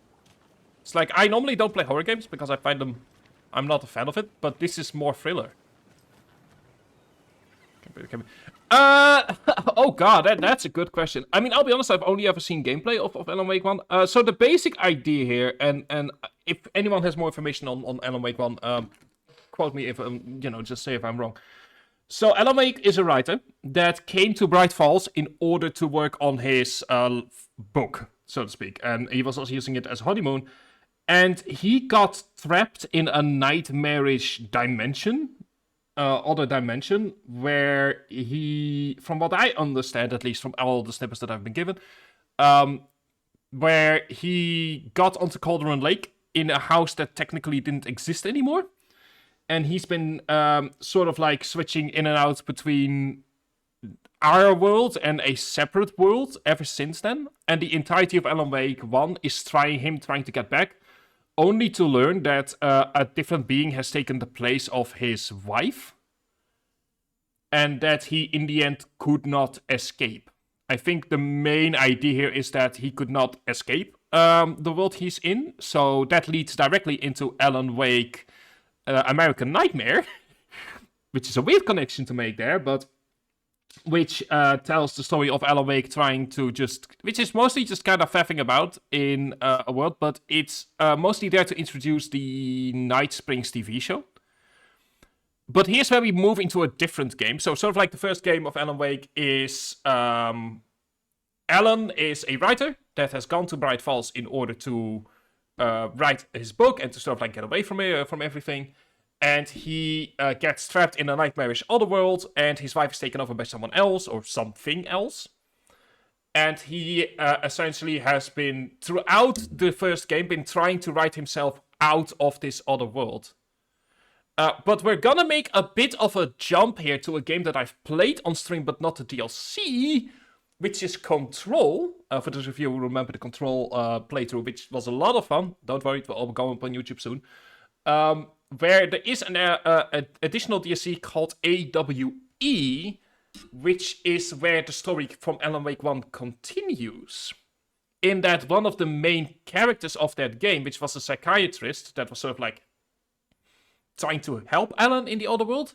It's like, I normally don't play horror games because I find them... I'm not a fan of it, but this is more thriller. Oh god, that's a good question. I mean, I'll be honest, I've only ever seen gameplay of Alan Wake 1. So the basic idea here, and if anyone has more information on Alan Wake 1, quote me if, just say if I'm wrong. So Alan Wake is a writer that came to Bright Falls in order to work on his book, so to speak. And he was also using it as a honeymoon. And he got trapped in a nightmarish dimension. Other dimension, where he, from what I understand, at least from all the snippets that I've been given, where he got onto Cauldron Lake in a house that technically didn't exist anymore. And he's been sort of like switching in and out between our world and a separate world ever since then. And the entirety of Alan Wake 1 is trying to get back, only to learn that a different being has taken the place of his wife. And that he, in the end, could not escape. I think the main idea here is that he could not escape the world he's in. So that leads directly into Alan Wake American Nightmare. Which is a weird connection to make there, but... which tells the story of Alan Wake trying to which is mostly just kind of faffing about in a world, but it's mostly there to introduce the Night Springs TV show. But here's where we move into a different game. So sort of like the first game of Alan Wake is... Alan is a writer that has gone to Bright Falls in order to write his book and to sort of like get away from everything. And he gets trapped in a nightmarish otherworld, and his wife is taken over by someone else, or something else. And he essentially has been, throughout the first game, been trying to write himself out of this other world. But we're gonna make a bit of a jump here to a game that I've played on stream, but not the DLC, which is Control. For those of you who remember the Control playthrough, which was a lot of fun. Don't worry, it will all go up on YouTube soon. Where there is an additional DLC called AWE, which is where the story from Alan Wake 1 continues. In that one of the main characters of that game, which was a psychiatrist that was sort of like trying to help Alan in the other world,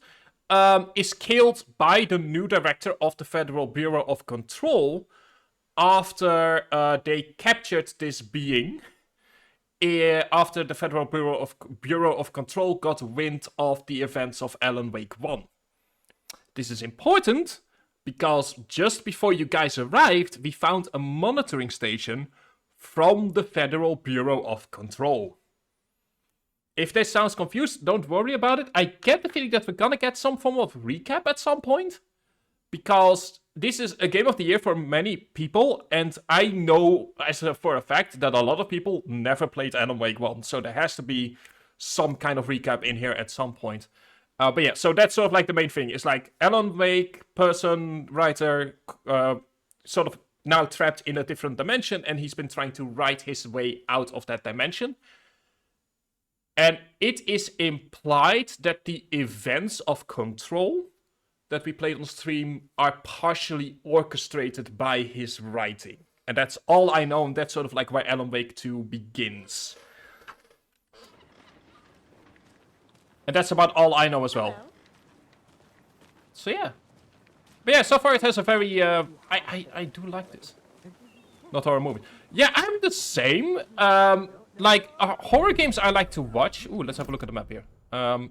is killed by the new director of the Federal Bureau of Control after they captured this being. After the Federal Bureau of Control got wind of the events of Alan Wake 1. This is important because just before you guys arrived, we found a monitoring station from the Federal Bureau of Control. If this sounds confused, don't worry about it. I get the feeling that we're gonna get some form of recap at some point, because this is a game of the year for many people, and I know for a fact that a lot of people never played Alan Wake 1, so there has to be some kind of recap in here at some point. But yeah, so that's sort of like the main thing. It's like Alan Wake, person, writer, sort of now trapped in a different dimension, and he's been trying to write his way out of that dimension. And it is implied that the events of Control that we played on stream are partially orchestrated by his writing. And that's all I know, and that's sort of like where Alan Wake 2 begins. And that's about all I know as well. So yeah. But yeah, so far it has a very... I do like this. Not horror movie. Yeah, I'm the same. Horror games I like to watch. Ooh, let's have a look at the map here. I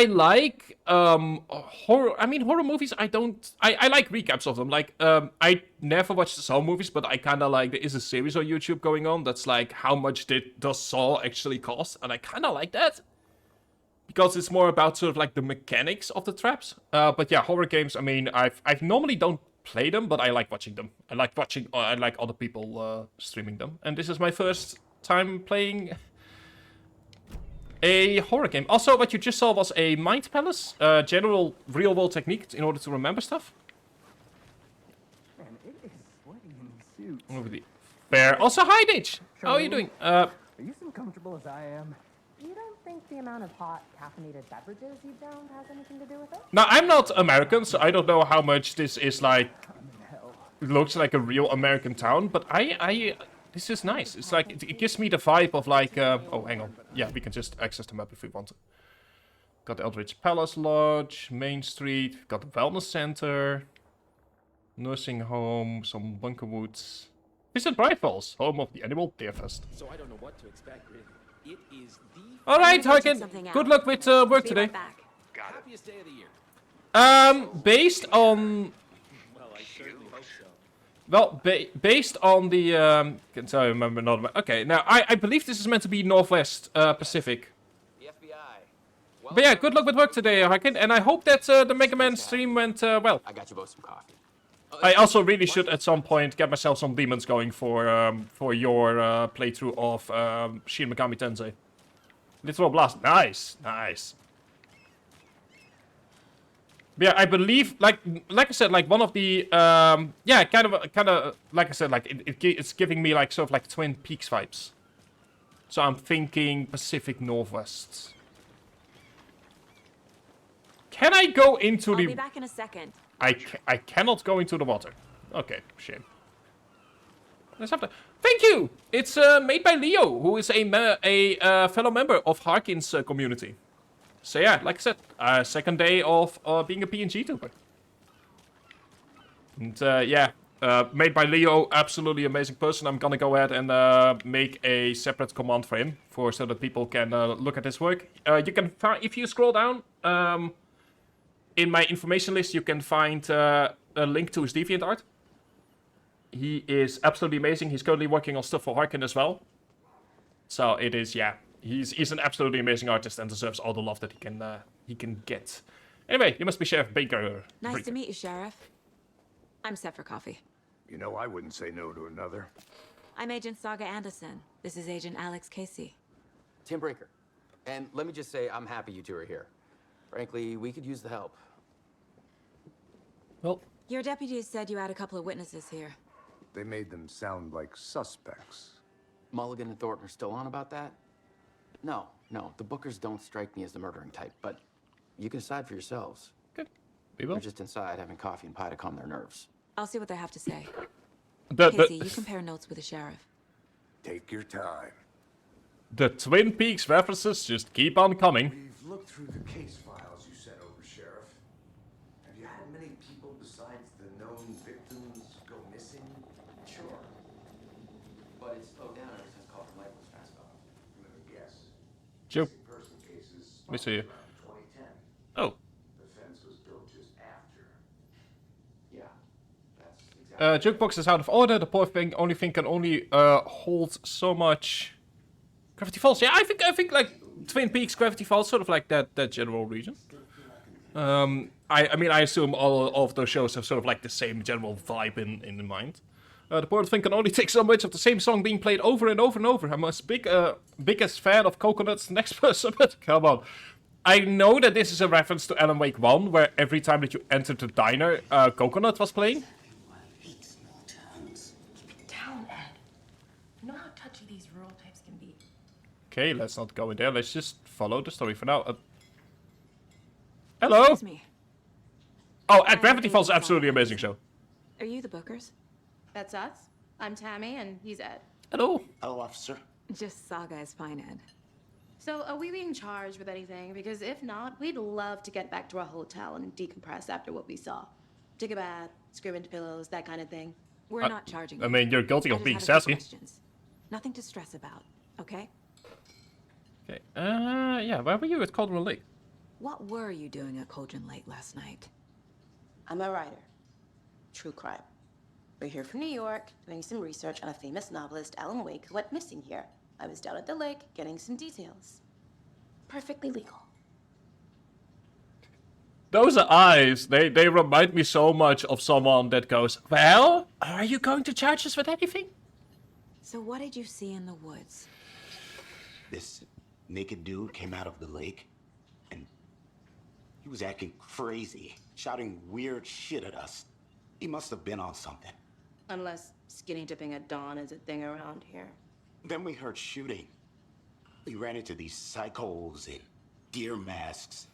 like horror. I mean, horror movies. I like recaps of them. Like, I never watched the Saw movies, but I kind of like there is a series on YouTube going on that's like how much does Saw actually cost, and I kind of like that because it's more about sort of like the mechanics of the traps. But yeah, horror games. I mean, I normally don't play them, but I like watching them. I like other people streaming them, and this is my first time playing a horror game. Also, what you just saw was a Mind Palace, general real-world technique in order to remember stuff. Man, it is sweaty in these suits. Over the fair. Also, hi, Ditch. How are you doing? Are you as comfortable as I am? You don't think the amount of hot, caffeinated beverages you downed has anything to do with it? Now, I'm not American, so I don't know how much this is like... looks like a real American town, but this is nice. It's like, it gives me the vibe of like... oh, hang on. Yeah, we can just access the map if we want to. Got the Eldridge Palace Lodge, Main Street, got the Wellness Center, Nursing Home, some bunker woods. Visit Bright Falls, home of the Animal Deer Fest. So I don't know what to expect, really. It is the... Alright, Harkin, good luck with work today. Happiest day of the year. Based on... Well, I certainly hope so. Well, based on the... can't I remember another... Okay, now, I believe this is meant to be Northwest Pacific. The FBI. But yeah, good luck with work today, Harkin, and I hope that the Mega Man stream went well. I got you both some coffee. I also really should at some point get myself some demons going for your playthrough of Shin Megami Tensei. Literal Blast, nice. But yeah, I believe, like I said, like one of the yeah, kind of like I said, like it's giving me like sort of like Twin Peaks vibes. So I'm thinking Pacific Northwest. Can I go into I'll the? be back in a second. I cannot go into the water. Okay, shame. Let's have to. Thank you. It's made by Leo, who is a fellow member of Harkin's community. So yeah, like I said, second day of being a PNG tuber. And yeah, made by Leo, absolutely amazing person. I'm gonna go ahead and make a separate command for him, so that people can look at his work. You can find, if you scroll down, in my information list, you can find a link to his DeviantArt. He is absolutely amazing. He's currently working on stuff for Harkin as well. So it is, yeah. He's an absolutely amazing artist and deserves all the love that he can get. Anyway, you must be Sheriff Baker. Nice to meet you, Sheriff. I'm set for coffee. You know, I wouldn't say no to another. I'm Agent Saga Anderson. This is Agent Alex Casey. Tim Breaker. And let me just say, I'm happy you two are here. Frankly, we could use the help. Well, Your deputies said you had a couple of witnesses here. They made them sound like suspects. Mulligan and Thornton are still on about that? No, the Bookers don't strike me as the murdering type, but you can decide for yourselves. Good. We will. They're just inside having coffee and pie to calm their nerves. I'll see what they have to say. The, Casey, you compare notes with the sheriff. Take your time. the Twin Peaks references just keep on coming. We've looked through the case files you sent over, Sheriff. Have you had many people besides the known victims go missing? Sure. But it's slowed down ever since Cauldron Lake was transferred. Let me guess. Joe. Missing person cases Let me see you. around 2010. Oh. The fence was built just after. Yeah. That's exactly. Jukebox is out of order. The poor thing can only hold so much. Gravity Falls. Yeah, I think like Twin Peaks, Gravity Falls, sort of like that general region. I mean, I assume all of those shows have sort of like the same general vibe in mind. The poor thing can only take so much of the same song being played over and over and over. I'm a biggest fan of Coconuts next person, but come on. I know that this is a reference to Alan Wake 1, where every time that you entered the diner, Coconut was playing. Down, Ed. You know how touchy these rural types can be. Okay, let's not go in there. Let's just follow the story for now. Hello? Excuse me. Oh, at Gravity Falls, absolutely amazing show. Are you the Bookers? That's us. I'm Tammy, and he's Ed. Hello. Hello, officer. Just Saga is fine, Ed. So, are we being charged with anything? Because if not, we'd love to get back to our hotel and decompress after what we saw. Take a bath, scream into pillows, that kind of thing. We're not charging I you. mean, you're guilty I of just being had a few sassy. questions. Nothing to stress about, okay? Okay. Yeah, where were you at Cauldron Lake? What were you doing at Cauldron Lake last night? I'm a writer. True crime. We're here from New York, doing some research on a famous novelist, Alan Wake, who went missing here. I was down at the lake, getting some details. Perfectly legal. Those eyes, they remind me so much of someone that goes, well, are you going to charge us with anything? So what did you see in the woods? This naked dude came out of the lake, and he was acting crazy, shouting weird shit at us. He must have been on something. Unless skinny dipping at dawn is a thing around here. Then we heard shooting. We ran into these psychos in deer masks.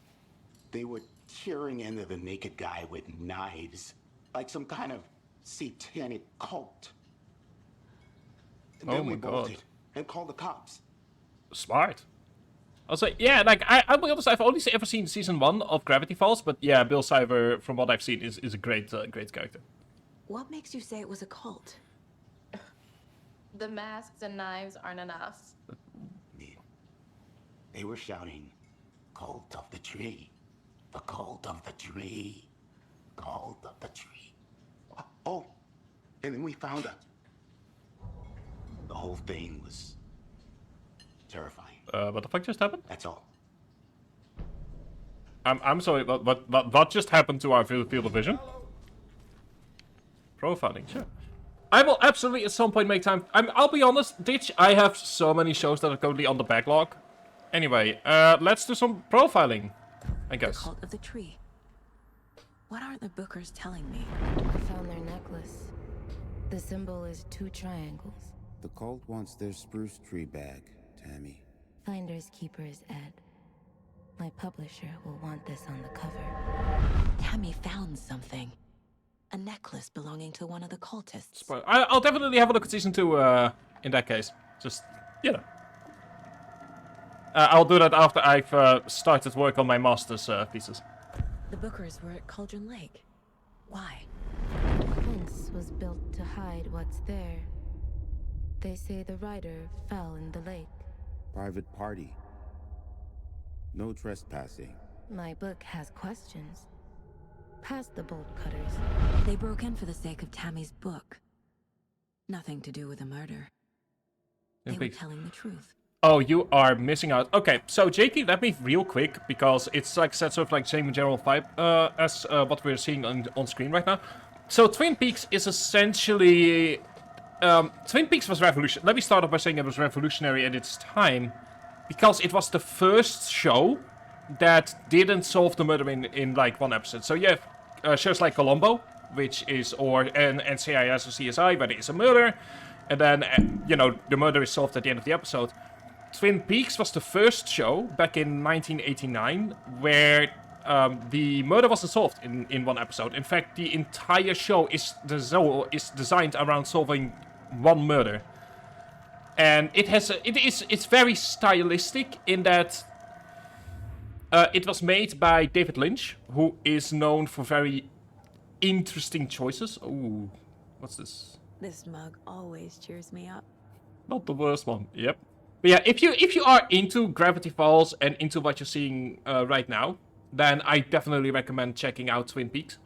They were tearing into the naked guy with knives, like some kind of satanic cult. And Oh then my we God. bolted and called the cops. Smart. I was like, yeah, like, I'll be honest, I've only ever seen season 1 of Gravity Falls, but yeah, Bill Cipher, from what I've seen, is a great character. What makes you say it was a cult? The masks and knives aren't enough. They were shouting, "Cult of the tree, the cult of the tree, cult of the tree." Oh, and then we found her. The whole thing was terrifying. What the fuck just happened? That's all. I'm sorry, what just happened to our field of vision? Profiling, sure. I will absolutely at some point make time. I'll be honest, Ditch, I have so many shows that are currently on the backlog. Anyway, let's do some profiling, I guess. The cult of the tree. What aren't the Bookers telling me? I found their necklace. The symbol is 2 triangles. The cult wants their spruce tree back, Tammy. Finders keepers, Ed. My publisher will want this on the cover. Tammy found something. A necklace belonging to one of the cultists. I'll definitely have a look at season 2 in that case. Just, you know. I'll do that after I've started work on my master's pieces. The Bookers were at Cauldron Lake. Why? The fence was built to hide what's there. They say the rider fell in the lake. Private party. No trespassing. My book has questions. Past the bolt cutters. They broke in for the sake of Tammy's book. Nothing to do with a murder. They were telling the truth. Oh, you are missing out. Okay, so Jakey, let me real quick, because it's like sort of like same general vibe as what we're seeing on screen right now. So Twin Peaks is essentially... Twin Peaks was revolutionary. Let me start off by saying it was revolutionary at its time. because it was the first show that didn't solve the murder in like one episode. So you have shows like Columbo, which is, or NCIS or CSI, where there is a murder, and then, you know, the murder is solved at the end of the episode. Twin Peaks was the first show, back in 1989, where the murder wasn't solved in one episode. In fact, the entire show is designed around solving one murder. And it's very stylistic in that it was made by David Lynch, who is known for very interesting choices. Ooh, what's this? This mug always cheers me up. Not the worst one. Yep. But yeah, if you are into Gravity Falls and into what you're seeing right now, then I definitely recommend checking out Twin Peaks.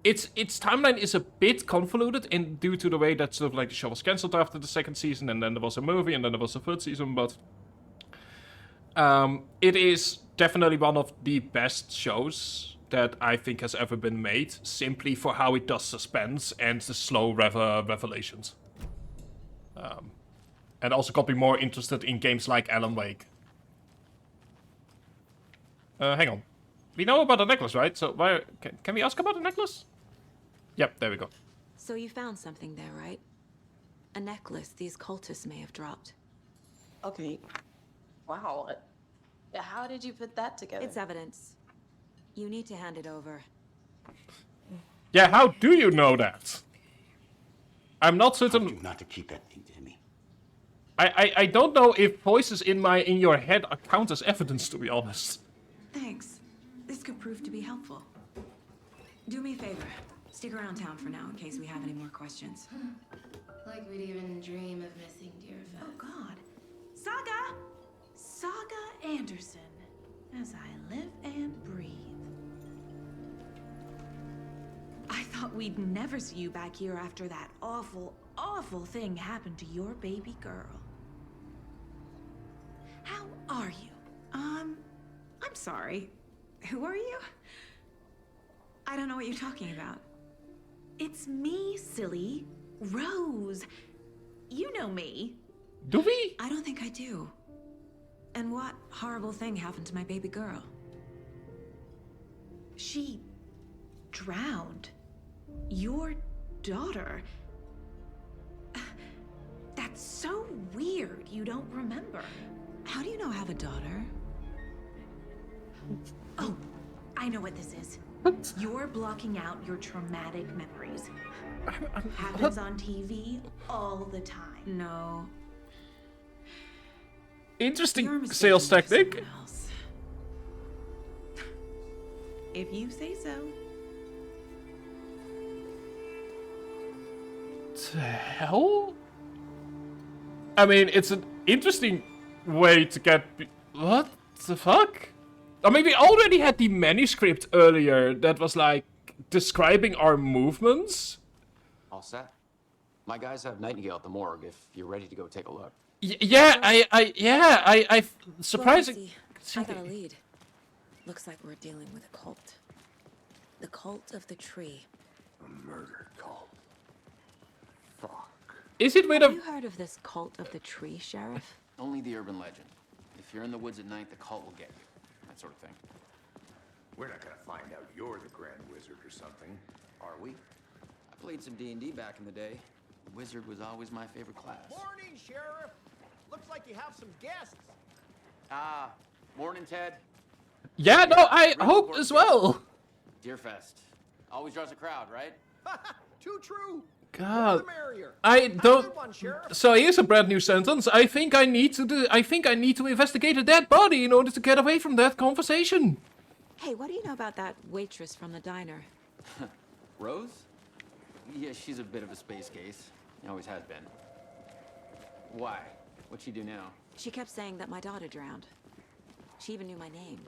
Its timeline is a bit convoluted due to the way that sort of like the show was cancelled after the second season, and then there was a movie, and then there was a third season. But it is definitely one of the best shows that I think has ever been made, simply for how it does suspense and the slow revelations. And also got me more interested in games like Alan Wake. Hang on. We know about the necklace, right? So why can we ask about the necklace? Yep, there we go. So you found something there, right? A necklace these cultists may have dropped. Okay. Wow. How did you put that together? It's evidence. You need to hand it over. Yeah, how do you know that? I'm not certain. Not to keep that thing to me. I don't know if voices in your head count as evidence, to be honest. Thanks. This could prove to be helpful. Do me a favor. Stick around town for now in case we have any more questions. Like we'd even dream of missing dear Fez. Oh God. Saga Anderson. As I live and breathe. I thought we'd never see you back here after that awful thing happened to your baby girl. How are you? I'm sorry. Who are you? I don't know what you're talking about. It's me, silly. Rose. You know me. Do we? I don't think I do. And what horrible thing happened to my baby girl? She drowned. Your daughter. That's so weird you don't remember. How do you know I have a daughter? Oh, I know what this is. You're blocking out your traumatic memories. Happens on TV all the time. No. Interesting sales tactic. If you say so. The hell? I mean, it's an interesting way to get... What the fuck? I mean, we already had the manuscript earlier that was like describing our movements. All set. My guys have Nightingale at the morgue if you're ready to go take a look. I surprising. I got a lead. Looks like we're dealing with a cult. The cult of the tree. A murder cult. Fuck. Is it with Have you heard of this cult of the tree, Sheriff? Only the urban legend. If you're in the woods at night, the cult will get you. That sort of thing. We're not gonna find out you're the Grand Wizard or something, are we? I played some D&D back in the day. Wizard was always my favorite class. Morning, Sheriff. Looks like you have some guests. Morning, Ted. Yeah, no, I hope as well. Deerfest. Always draws a crowd, right? Too true. God, The merrier. I don't. Good one, Sheriff. So here's a brand new sentence. I think I need to investigate a dead body in order to get away from that conversation. Hey, what do you know about that waitress from the diner? Rose? Yeah, she's a bit of a space case. Always has been. Why? What'd she do now? She kept saying that my daughter drowned. She even knew my name.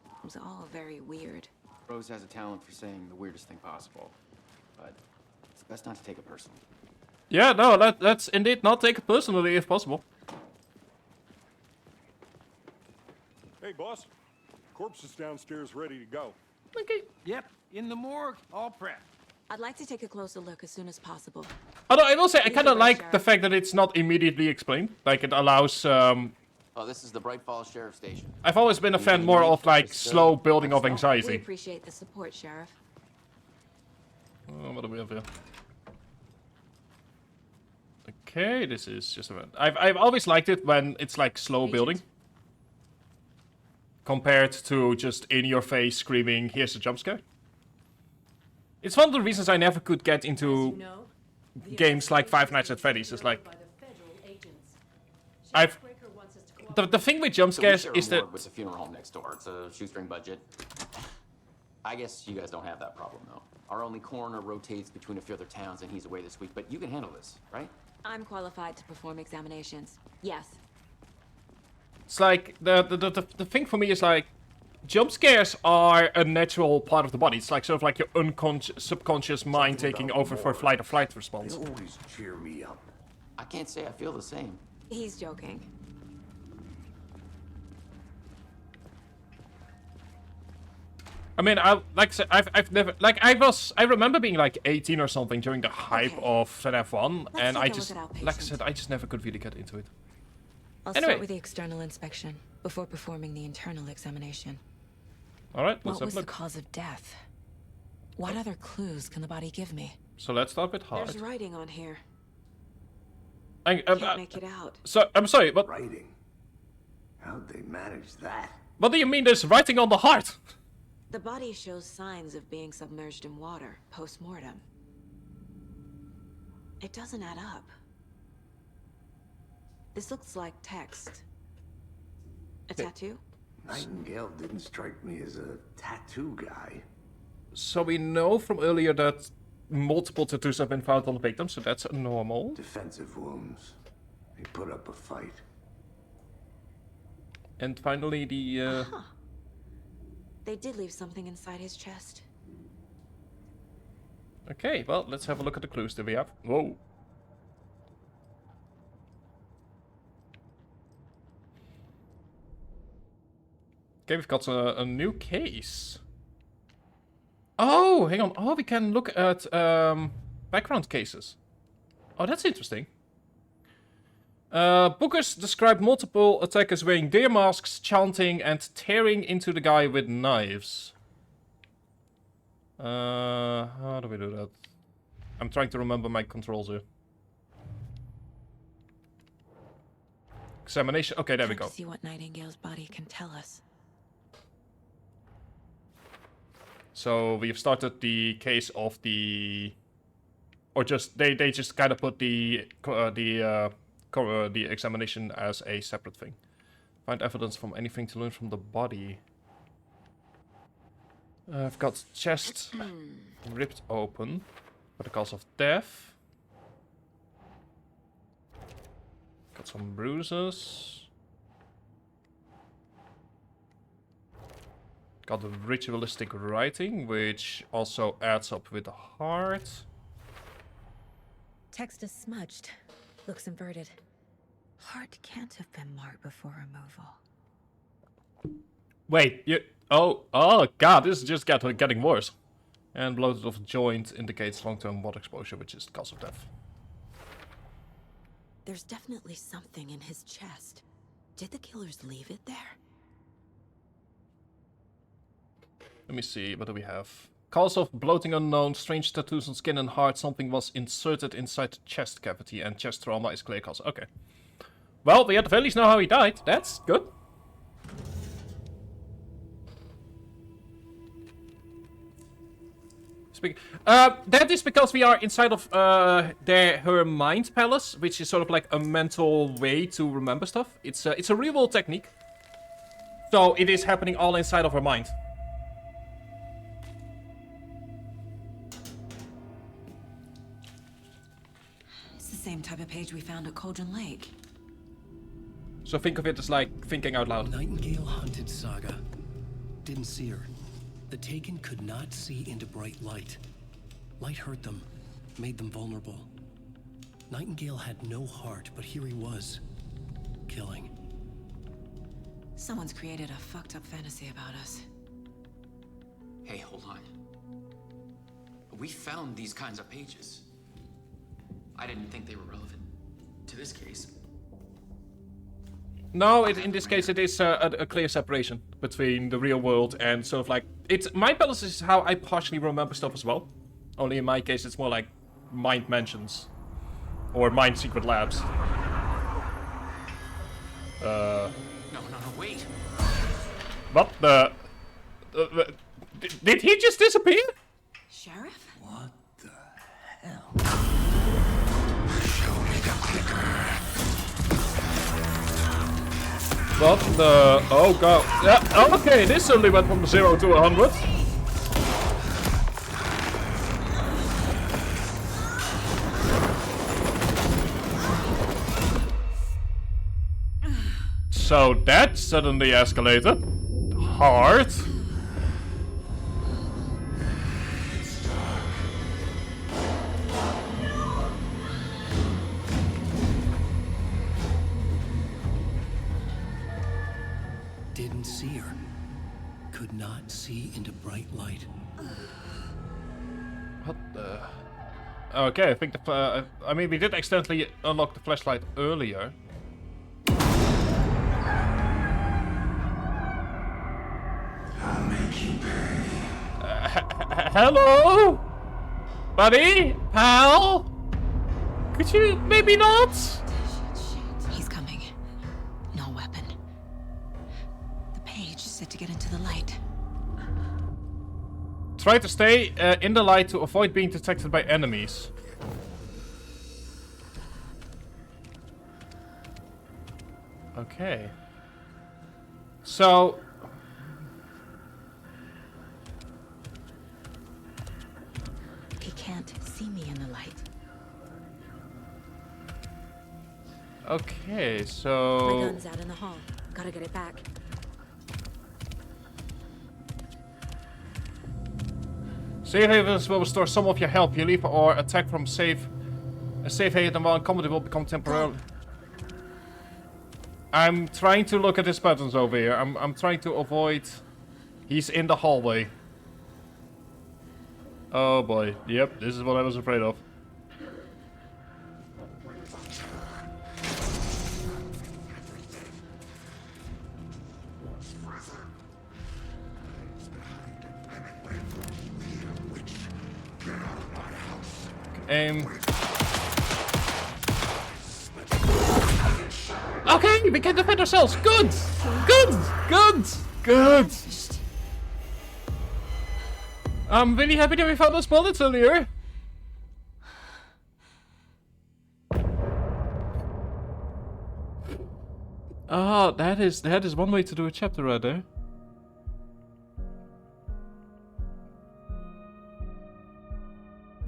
It was all very weird. Rose has a talent for saying the weirdest thing possible. But it's best not to take it personally. Yeah, no, let's indeed not take it personally if possible. Hey, boss. Corpse is downstairs ready to go. Okay. Yep, in the morgue, all prepped. I'd like to take a closer look as soon as possible. Although I will say, I kind of like the fact that it's not immediately explained. Like, it allows Oh, this is the Bright Falls Sheriff Station. I've always been a fan more of like slow building of We anxiety. appreciate the support, Sheriff. Oh, what do we have here? Okay, this is just a... I've always liked it when it's like slow building. Compared to just in your face screaming, here's a jump scare. It's one of the reasons I never could get into games like Five Nights at Freddy's. It's like... The thing with jump scares is that... It's a funeral home next door. It's a shoestring budget. I guess you guys don't have that problem, though. Our only coroner rotates between a few other towns, and he's away this week. But you can handle this, right? I'm qualified to perform examinations. Yes. It's like, the thing for me is like, jump scares are a natural part of the body. It's like sort of like your subconscious mind taking over for fight or flight response. They always cheer me up. I can't say I feel the same. He's joking. I mean, like I said, I've never, like, I remember being like 18 or something during the hype of FNAF 1, and I just, like I said, I just never could really get into it. I'll Anyway. start with the external inspection before performing the internal examination. Alright, let's What have a was the look. cause of death? What other clues can the body give me? So let's start with heart. There's writing on here. Can't make it out. So, I'm sorry, but... Writing? How'd they manage that? What do you mean there's writing on the heart? The body shows signs of being submerged in water post-mortem. It doesn't add up. This looks like text. A tattoo? Nightingale didn't strike me as a tattoo guy. So we know from earlier that multiple tattoos have been found on the victim, so that's normal. Defensive wounds. He put up a fight. And finally the... They did leave something inside his chest. Okay, well, let's have a look at the clues that we have. Whoa. Okay, we've got a new case. Oh, hang on. Oh, we can look at background cases. Oh, that's interesting. Bookers described multiple attackers wearing deer masks, chanting, and tearing into the guy with knives. How do we do that? I'm trying to remember my controls here. Examination. Okay, there we go. See what Nightingale's body can tell us. So we've started the case of the, or just they just kind of put the examination as a separate thing. Find evidence from anything to learn from the body. I've got chest ripped open for the cause of death. Got some bruises. Got the ritualistic writing, which also adds up with the heart. Text is smudged. Looks inverted. Heart can't have been marked before removal. Wait, you... Oh god, this is just getting worse. And bloated of joint indicates long-term water exposure, which is the cause of death. There's definitely something in his chest. Did the killers leave it there? Let me see, what do we have? Cause of bloating unknown, strange tattoos on skin and heart, something was inserted inside the chest cavity, and chest trauma is clear cause. Okay. Well, we at the very least know how he died. That's good. That is because we are inside of her mind palace, which is sort of like a mental way to remember stuff. It's a real world technique. So it is happening all inside of her mind. It's the same type of page we found at Cauldron Lake. So think of it as like thinking out loud. Nightingale hunted Saga. Didn't see her. The Taken could not see into bright light. Light hurt them, made them vulnerable. Nightingale had no heart, but here he was, killing. Someone's created a fucked up fantasy about us. Hey, hold on. We found these kinds of pages. I didn't think they were relevant to this case. No, in this case it is a clear separation between the real world and sort of like... Mind palace is how I partially remember stuff as well. Only in my case it's more like mind mansions. Or mind secret labs. No, wait. What the... Did he just disappear? Sheriff? What the hell? Show me the clicker. What the... Oh god. Yeah, okay, this suddenly went from 0 to 100. So that suddenly escalated. Hard. Didn't see her. Could not see into bright light. What the... Okay, I think the... I mean, we did accidentally unlock the flashlight earlier. I'll make you pay. Hello? Buddy? Pal? Could you maybe not? He's coming. No weapon. The page said to get into the light. Try to stay in the light to avoid being detected by enemies. Okay. So... He can't see me in the light. Okay, so... My gun's out in the hall. Gotta get it back. Safe havens will restore some of your health. You leave or attack from a safe haven while in combat will become temporarily. I'm trying to look at his buttons over here. I'm trying to avoid... He's in the hallway. Oh boy. Yep, this is what I was afraid of. Aim. Okay, we can defend ourselves. Good! Good! Good! Good! I'm really happy that we found those bullets earlier. Ah, that is one way to do a chapter right there.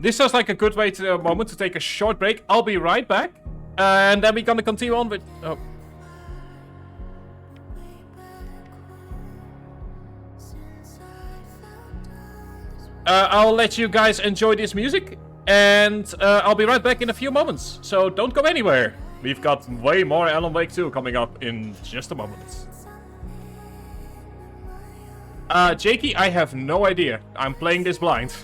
This sounds like a good way to moment to take a short break. I'll be right back, and then we're gonna continue on with. Oh. I'll let you guys enjoy this music, and I'll be right back in a few moments. So don't go anywhere. We've got way more Alan Wake 2 coming up in just a moment. Jakey, I have no idea. I'm playing this blind.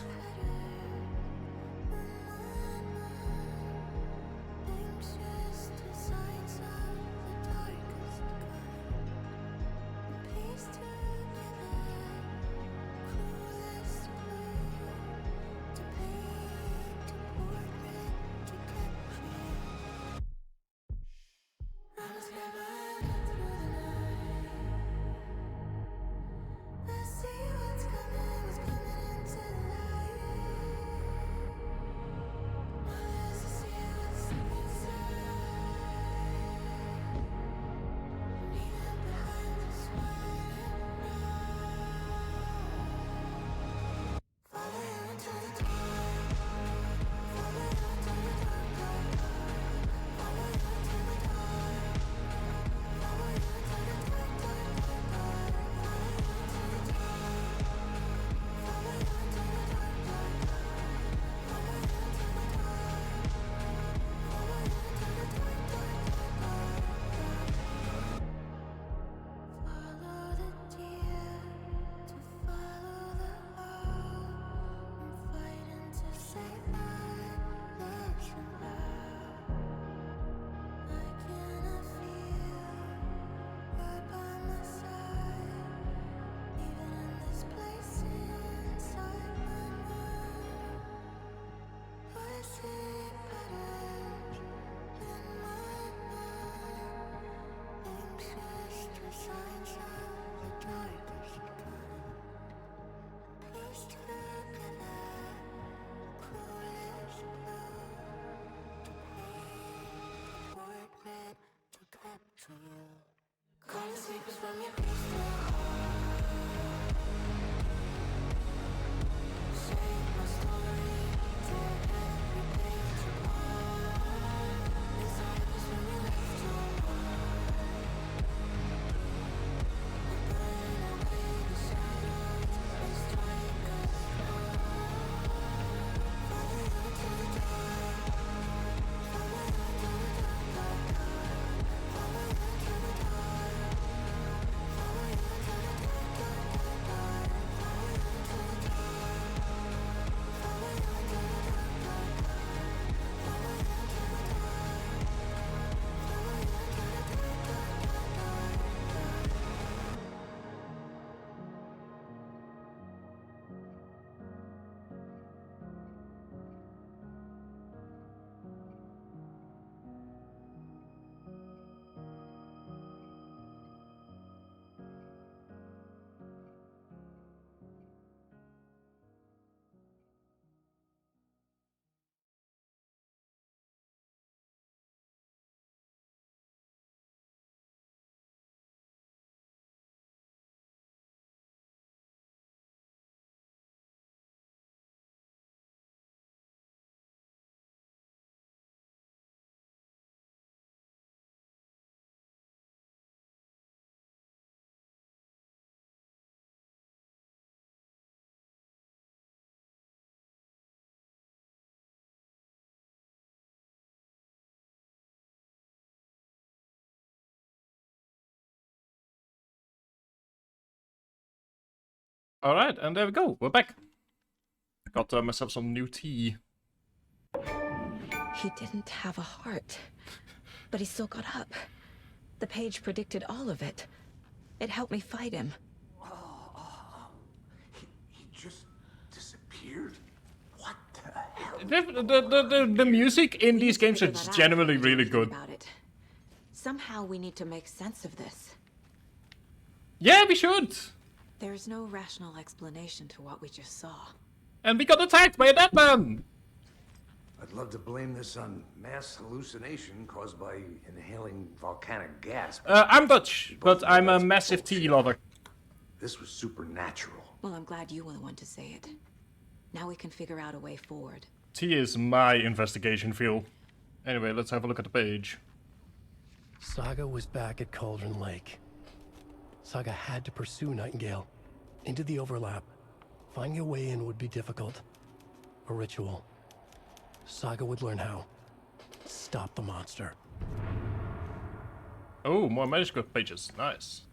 All right, and there we go. We're back. Got myself some new tea. He didn't have a heart, but he still got up. The page predicted all of it. It helped me fight him. He just disappeared? What the hell? The music in these games is generally really good. Somehow we need to make sense of this. Yeah, we should. There's no rational explanation to what we just saw. And we got attacked by a dead man. I'd love to blame this on mass hallucination caused by inhaling volcanic gas. I'm Dutch, but I'm a massive tea lover. This was supernatural. Well, I'm glad you were the one to say it. Now we can figure out a way forward. Tea is my investigation field. Anyway, let's have a look at the page. Saga was back at Cauldron Lake. Saga had to pursue Nightingale into the overlap. Finding a way in would be difficult. A ritual. Saga would learn how. Stop the monster. Oh, more manuscript pages. Nice.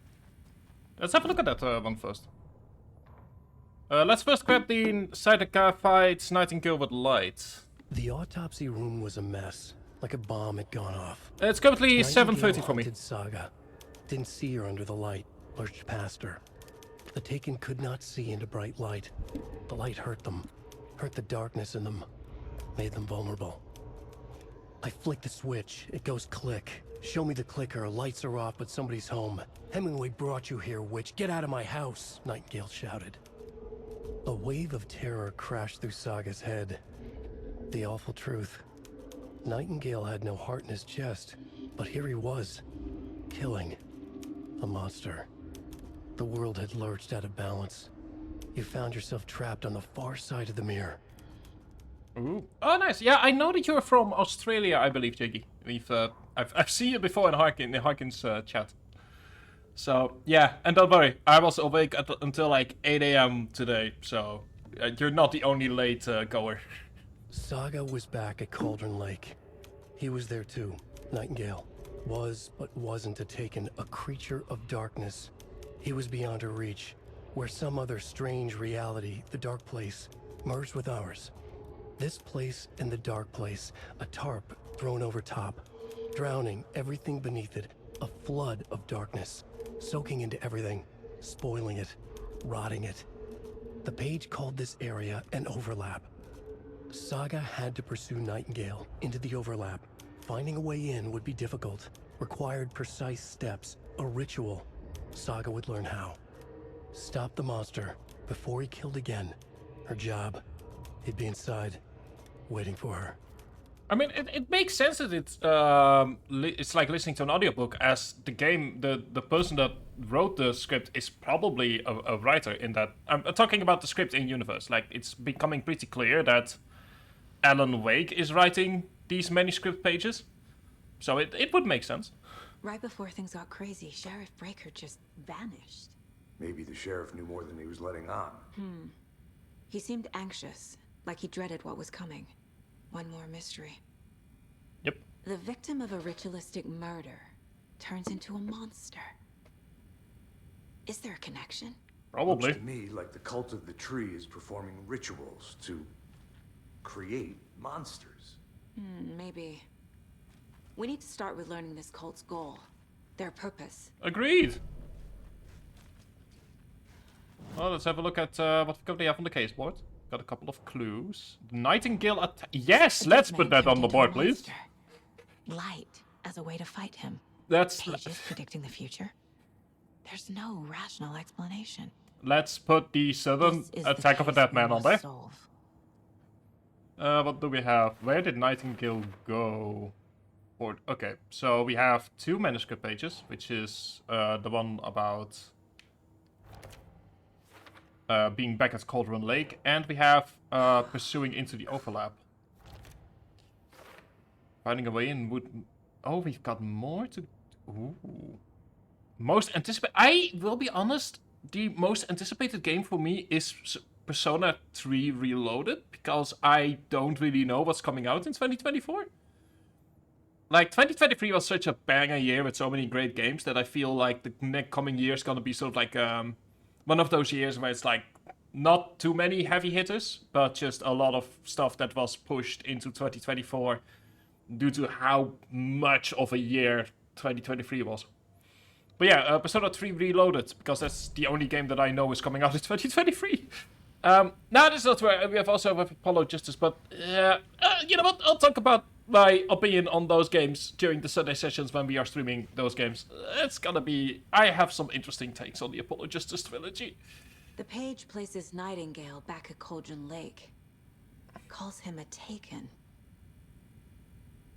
Let's have a look at that one first. Let's first grab the Saga fights Nightingale with light. The autopsy room was a mess, like a bomb had gone off. It's currently 7:30 for me. Saga didn't see her under the light, lurched past her. The Taken could not see into bright light. The light hurt them, hurt the darkness in them, made them vulnerable. I flick the switch, it goes click. Show me the clicker, lights are off, but somebody's home. Hemingway brought you here, witch. Get out of my house, Nightingale shouted. A wave of terror crashed through Saga's head. The awful truth. Nightingale had no heart in his chest, but here he was, killing a monster. The world had lurched out of balance. You found yourself trapped on the far side of the mirror. Ooh. Oh, nice. Yeah, I know that you're from Australia, I believe, Jiggy. I've seen you before in Harkin's chat. So, yeah, and don't worry, I was awake until like 8 AM today, so you're not the only late goer. Saga was back at Cauldron Lake. He was there too, Nightingale. Was, but wasn't a Taken, a creature of darkness. He was beyond her reach, where some other strange reality, the dark place, merged with ours. This place and the dark place, a tarp thrown over top, drowning everything beneath it, a flood of darkness, soaking into everything, spoiling it, rotting it. The page called this area an overlap. Saga had to pursue Nightingale into the overlap. Finding a way in would be difficult, required precise steps, a ritual. Saga would learn how. Stop the monster before he killed again. Her job, he'd be inside, waiting for her. I mean, it makes sense that it's like listening to an audiobook, as the game, the person that wrote the script is probably a writer in that. I'm talking about the script in universe. Like, it's becoming pretty clear that Alan Wake is writing these manuscript pages, so it would make sense. Right before things got crazy, Sheriff Breaker just vanished. Maybe the sheriff knew more than he was letting on. He seemed anxious, like he dreaded what was coming. One more mystery. Yep. The victim of a ritualistic murder turns into a monster. Is there a connection? Probably. Looks to me like the cult of the tree is performing rituals to create monsters. Maybe. We need to start with learning this cult's goal, their purpose. Agreed. Well, let's have a look at what we currently have on the case board. Got a couple of clues. Nightingale yes, let's put that on the board, please. Light as a way to fight him. That's pages predicting the future. There's no rational explanation. Let's put the sudden attack of a dead man on there. What do we have? Where did Nightingale go? Okay, so we have 2 manuscript pages, which is the one about being back at Cauldron Lake, and we have pursuing into the overlap. Finding a way in would... Oh, we've got more to... Ooh. Most anticipated... I will be honest, the most anticipated game for me is Persona 3 Reloaded, because I don't really know what's coming out in 2024. Like, 2023 was such a banger year with so many great games that I feel like the next coming year is gonna be sort of like one of those years where it's like not too many heavy hitters, but just a lot of stuff that was pushed into 2024 due to how much of a year 2023 was. But yeah, Persona 3 Reloaded, because that's the only game that I know is coming out in 2023. Now, this is not where we have also have Apollo Justice, but you know what? I'll talk about my opinion on those games during the Sunday sessions when we are streaming those games. It's gonna be... I have some interesting takes on the Apollo Justice trilogy. The page places Nightingale back at Cauldron Lake. Calls him a Taken.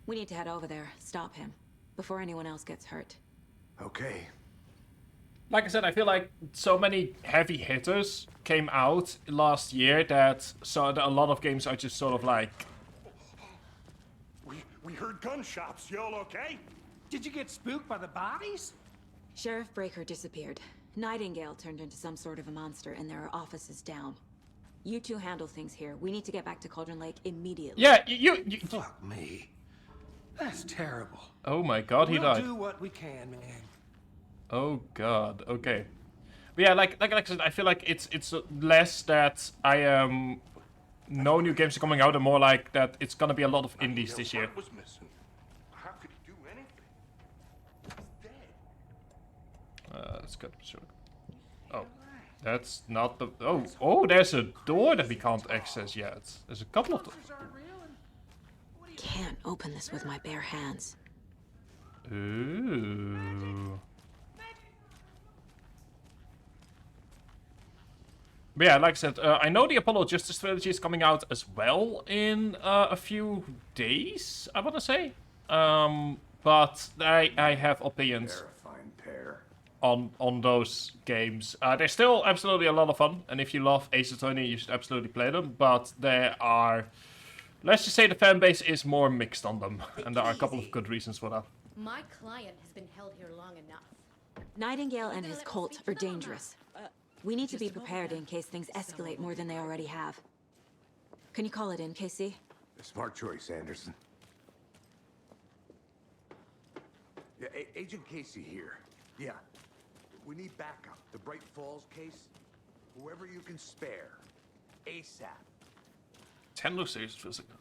We need to head over there, stop him, before anyone else gets hurt. Okay. Like I said, I feel like so many heavy hitters came out last year that a lot of games are just sort of like... We heard gunshots. Y'all okay? Did you get spooked by the bodies? Sheriff Breaker disappeared. Nightingale turned into some sort of a monster, and there are offices down. You two handle things here. We need to get back to Cauldron Lake immediately. Yeah, you... Fuck me. That's terrible. Oh my god, he died. We'll do what we can, man. Oh god, okay. But yeah, like I said, I feel like it's less that no new games are coming out, and more like that it's gonna be a lot of indies this year. Was missing. How could he do anything? He's dead. Let's go. Sure. Oh, that's not the... Oh, there's a door that we can't access yet. There's a couple of them. Can't open this with my bare hands. Ooh. But yeah, like I said, I know the Apollo Justice trilogy is coming out as well in a few days, I want to say. But I have opinions on those games. They're still absolutely a lot of fun, and if you love Ace Attorney, you should absolutely play them. But there are... Let's just say the fan base is more mixed on them, and there are a couple of good reasons for that. My client has been held here long enough. Nightingale and his cult are dangerous. We need to be prepared in case things escalate more than they already have. Can you call it in, Casey? A smart choice, Anderson. Yeah, Agent Casey here. Yeah. We need backup. The Bright Falls case. Whoever you can spare. ASAP. 10 Lucy's physical.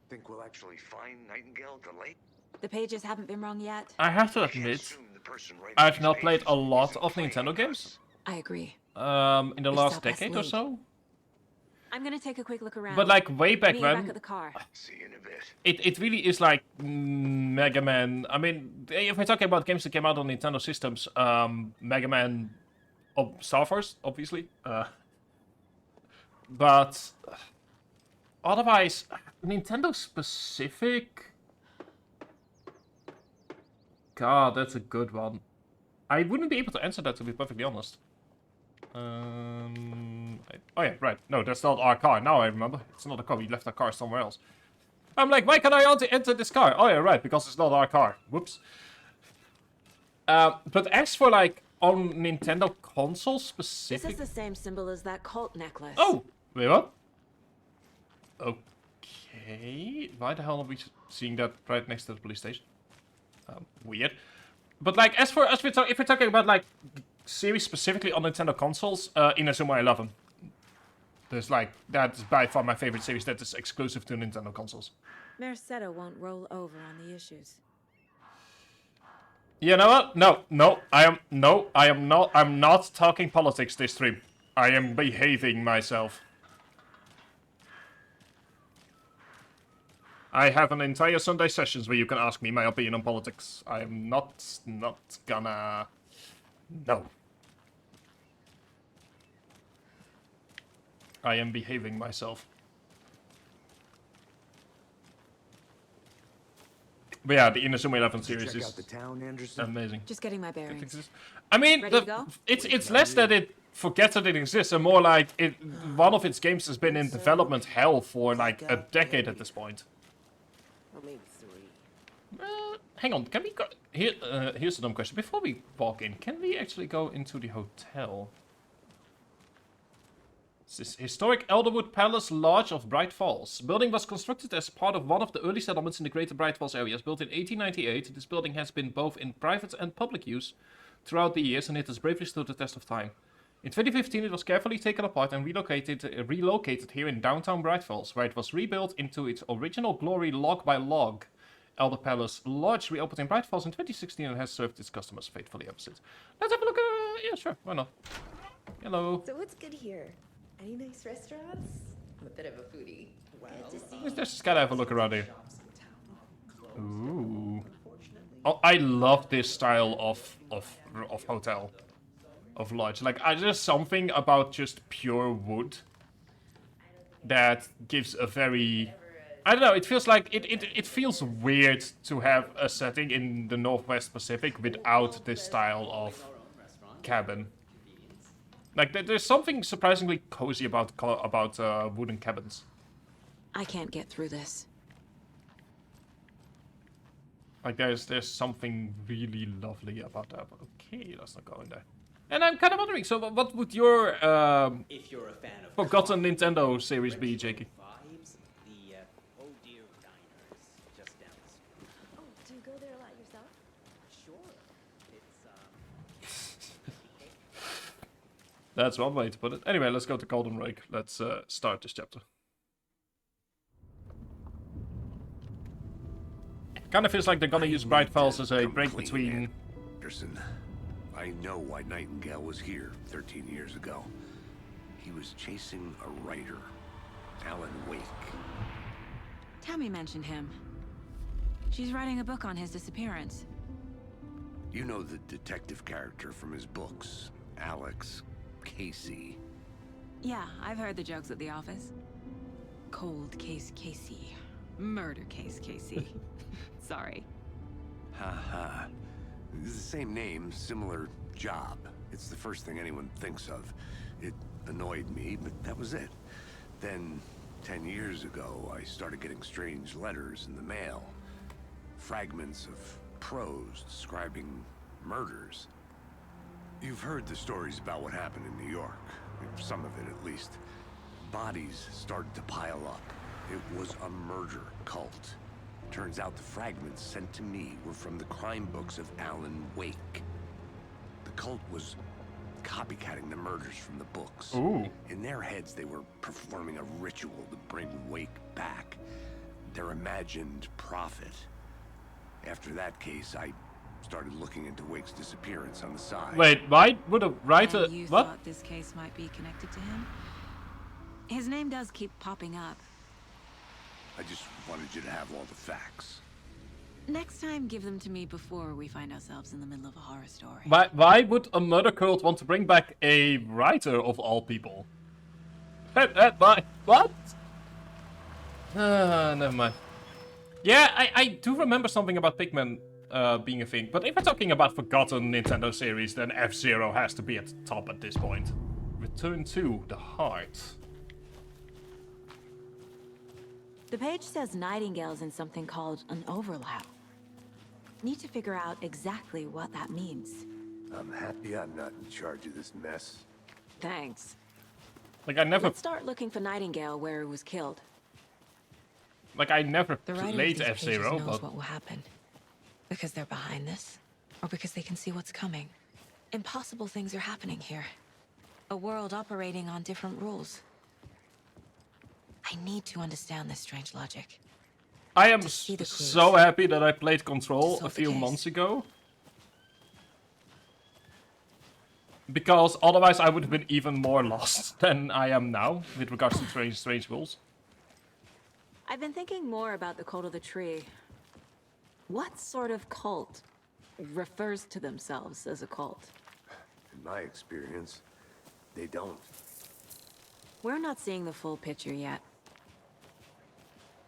Think we'll actually find Nightingale at the lake? The pages haven't been wrong yet. I have to admit, I've not played a lot of Nintendo games. I agree. In the last decade or so. I'm gonna take a quick look around. But like way back Meet you then, back at the car. See you in a bit. it really is like Mega Man. I mean, if we're talking about games that came out on Nintendo systems, Mega Man, Star Force, obviously. But otherwise, Nintendo specific. God, that's a good one. I wouldn't be able to answer that, to be perfectly honest. Oh yeah, right. No, that's not our car. Now I remember. It's not a car. We left our car somewhere else. I'm like, why can I enter this car? Oh yeah, right, because it's not our car. Whoops. But as for like on Nintendo console specific. This is the same symbol as that cult necklace. Oh, wait, what? Okay. Why the hell are we seeing that right next to the police station? Weird. But like, if we're talking about like series specifically on Nintendo consoles, Inazuma 11. There's like, that's by far my favorite series that is exclusive to Nintendo consoles. Mercedo won't roll over on the issues. You know what? No, I'm not talking politics this stream. I am behaving myself. I have an entire Sunday sessions where you can ask me my opinion on politics. I am not gonna... No. I am behaving myself. But yeah, the Inazuma 11 series is amazing. Just getting my bearings. I mean, Ready to go? it's less that it forgets that it exists, and more like one of its games has been in development hell for like a decade at this point. Hang on, can we go... here's a dumb question. Before we walk in, can we actually go into the hotel? It's this historic Elderwood Palace Lodge of Bright Falls. The building was constructed as part of one of the early settlements in the Greater Bright Falls areas. Built in 1898, this building has been both in private and public use throughout the years, and it has bravely stood the test of time. In 2015, it was carefully taken apart and relocated here in downtown Bright Falls, where it was rebuilt into its original glory log by log. Elder Palace Lodge reopened in Bright Falls in 2016 and has served its customers faithfully ever since. Let's have a look. Yeah, sure. Why not? Hello. So what's good here? Any nice restaurants? I'm a bit of a foodie. Well, Let's just gotta have a look around here. Ooh. Oh, I love this style of hotel, of lodge. Like, there's something about just pure wood that gives a very... I don't know, it feels like, it feels weird to have a setting in the Northwest Pacific without this style of cabin. Like, there's something surprisingly cozy about wooden cabins. I can't get through this. Like, there's something really lovely about that. But okay, let's not go in there. And I'm kind of wondering, so what would your if you're a fan of forgotten Nintendo series be, Jakey? vibes, the Oh Dear Diners just down the street. Oh, do you go there a lot yourself? Sure. It's That's one way to put it. Anyway, let's go to Cauldron Lake. Let's start this chapter. Kind of feels like they're gonna use Bright Falls as a break between... Anderson. I know why Nightingale was here 13 years ago. He was chasing a writer, Alan Wake. Tammy mentioned him. She's writing a book on his disappearance. You know the detective character from his books, Alex, Casey. Yeah, I've heard the jokes at the office. Cold case Casey. Murder case Casey. Sorry. Ha. It's the same name, similar job. It's the first thing anyone thinks of. It annoyed me, but that was it. Then, 10 years ago, I started getting strange letters in the mail. Fragments of prose describing murders. You've heard the stories about what happened in New York. Some of it, at least. Bodies started to pile up. It was a murder cult. Turns out the fragments sent to me were from the crime books of Alan Wake. The cult was copycatting the murders from the books. Ooh. In their heads, they were performing a ritual to bring Wake back. Their imagined prophet. After that case, I started looking into Wake's disappearance on the side. Wait, why would a writer... And you what? thought this case might be connected to him? His name does keep popping up. I just wanted you to have all the facts. Next time, give them to me before we find ourselves in the middle of a horror story. Why would a murder cult want to bring back a writer of all people? What? Never mind. Yeah, I do remember something about Pikmin being a thing, but if we're talking about forgotten Nintendo series, then F-Zero has to be at the top at this point. Return to the Heart. The page says Nightingale's in something called an overlap. Need to figure out exactly what that means. I'm happy I'm not in charge of this mess. Thanks. Like I never. Let's start looking for Nightingale where he was killed. Like I never The writer of played these F-Zero, pages knows but what will happen. Because they're behind this, or because they can see what's coming. Impossible things are happening here. A world operating on different rules. I need to understand this strange logic. I am so happy that I played Control a few months ago. Because otherwise I would have been even more lost than I am now with regards to strange rules. I've been thinking more about the cult of the tree. What sort of cult refers to themselves as a cult? In my experience, they don't. We're not seeing the full picture yet.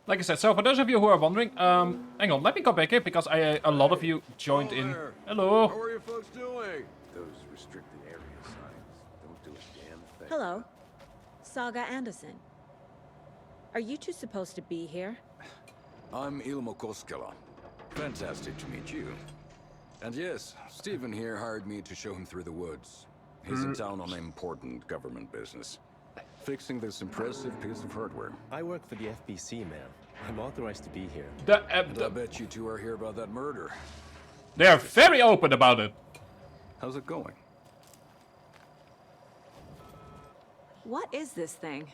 Like I said, so for those of you who are wondering, hang on, let me go back here because a lot of you joined in. Hello. How are you folks doing? Those restricted area signs don't do a damn thing. Hello. Saga Anderson. Are you two supposed to be here? I'm Ilmo Koskela. Fantastic to meet you. And yes, Stephen here hired me to show him through the woods. He's in town on important government business. Fixing this impressive piece of hardware. I work for the FBC, ma'am. I'm authorized to be here. And I bet you two are here about that murder. They are very open about it. How's it going? What is this thing?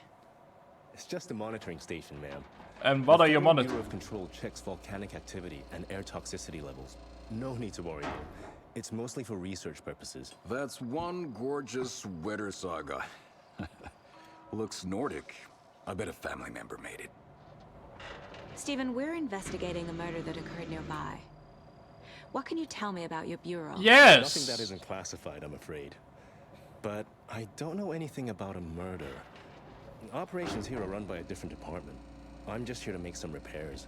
It's just a monitoring station, ma'am. And what are you monitoring? The Bureau of Control checks volcanic activity and air toxicity levels. No need to worry, though. It's mostly for research purposes. That's one gorgeous weather saga. Looks Nordic. I bet a family member made it. Stephen, we're investigating a murder that occurred nearby. What can you tell me about your bureau? Yes! Nothing that isn't classified, I'm afraid. But I don't know anything about a murder. Operations here are run by a different department. I'm just here to make some repairs.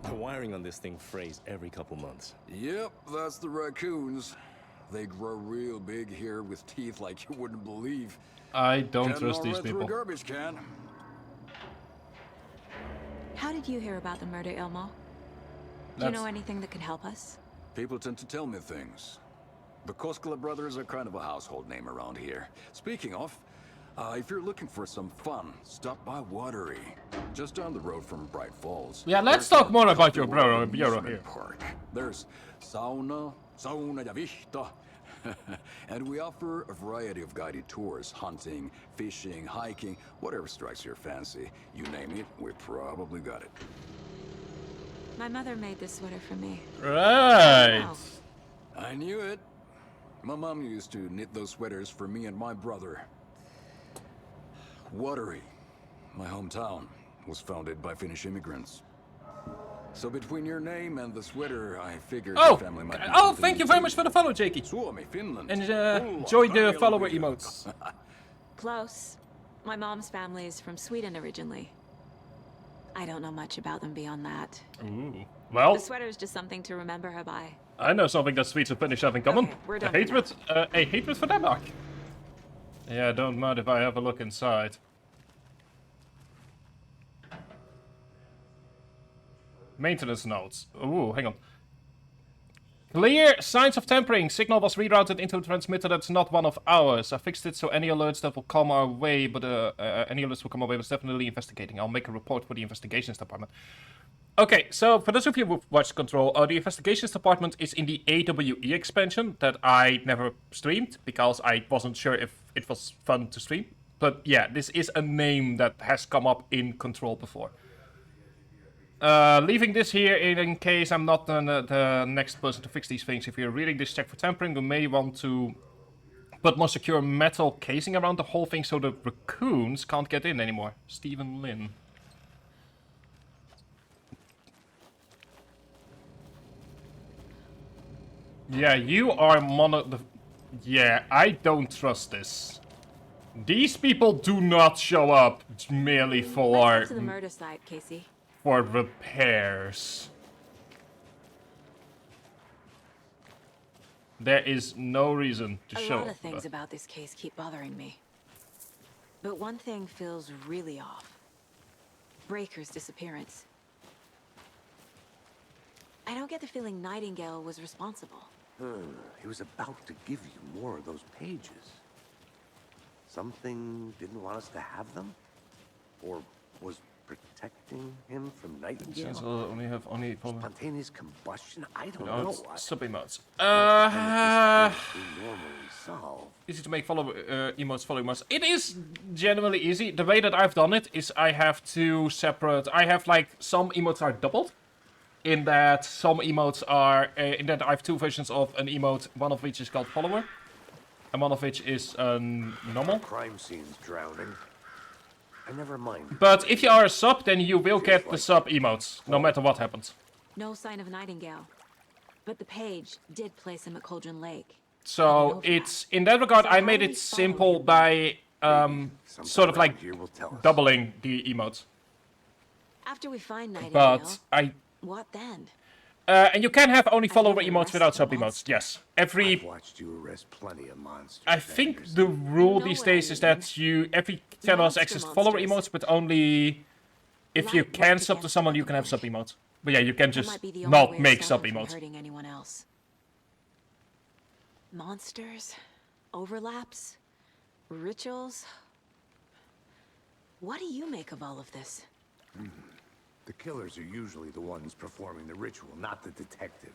The wiring on this thing frays every couple months. Yep, that's the raccoons. They grow real big here with teeth like you wouldn't believe. I don't Cannon trust all these right through people. a garbage can. How did you hear about the murder, Ilmo? Do you know anything that could help us? People tend to tell me things. The Koskela brothers are kind of a household name around here. Speaking of, if you're looking for some fun, stop by Watery. Just down the road from Bright Falls. Yeah, let's talk more about your bureau here. Park. There's sauna ja vihta. And we offer a variety of guided tours, hunting, fishing, hiking, whatever strikes your fancy. You name it, we probably got it. My mother made this sweater for me. Right. Wow. I knew it. My mom used to knit those sweaters for me and my brother. Watery, my hometown, was founded by Finnish immigrants. So between your name and the sweater, I figured the family might be thank you very much for the follow, Jakey. Suomi, Finland. And enjoy the follower emotes. Close. My mom's family is from Sweden originally. I don't know much about them beyond that. Ooh. Well, The sweater is just something to remember her by. I know something that Swedes and Finnish have in common. Okay, we're done a hatred for Denmark. Yeah, don't mind if I have a look inside. Maintenance notes. Ooh, hang on. Clear signs of tampering. Signal was rerouted into a transmitter that's not one of ours. I fixed it so any alerts that will come our way, but any alerts will come our way was definitely investigating. I'll make a report for the investigations department. Okay, so for those of you who've watched Control, the investigations department is in the AWE expansion that I never streamed because I wasn't sure if it was fun to stream. But yeah, this is a name that has come up in Control before. Leaving this here in case I'm not the next person to fix these things. If you're reading this check for tampering, we may want to but more secure metal casing around the whole thing so the raccoons can't get in anymore. Stephen Lin. Yeah, you are Yeah, I don't trust this. These people do not show up merely for To the murder site, Casey. for repairs. There is no reason to show A lot up. of things about this case keep bothering me. But one thing feels really off. Breaker's disappearance. I don't get the feeling Nightingale was responsible. He was about to give you more of those pages. Something didn't want us to have them? Or was protecting him from Nightingale? Since I'll only have spontaneous combustion? I don't no, know. sub-emotes. Normally solve. Easy to make emotes follow emotes. It is generally easy. The way that I've done it is I have two separate. I have like some emotes are doubled. In that some emotes are. In that I have two versions of an emote. One of which is called follower, and one of which is normal. Crime scene's drowning. I never mind. But if you are a sub, then you will get the sub emotes, no matter what happens. No sign of Nightingale. But the page did place him at Cauldron Lake. So it's in that regard, I made it simple by sort of like doubling the emotes. After we find Nightingale, But what then? and you can have only follower emotes without sub emotes. Yes, I've watched you arrest plenty of monsters. I think the rule these days is that every channel has access to follower emotes, but only if you can sub to someone, you can have sub emotes. But yeah, you can just not make sub emotes. Hurting anyone else. Monsters, overlaps, rituals. What do you make of all of this? The killers are usually the ones performing the ritual, not the detective.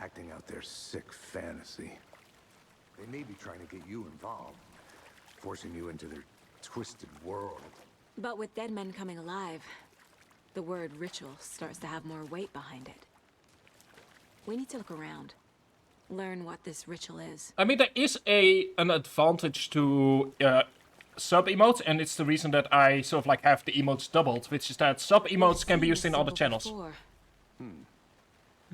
Acting out their sick fantasy. They may be trying to get you involved, forcing you into their twisted world. But with dead men coming alive, the word ritual starts to have more weight behind it. We need to look around. Learn what this ritual is. I mean, there is an advantage to sub-emotes, and it's the reason that I sort of like have the emotes doubled, which is that sub-emotes can be used in other channels.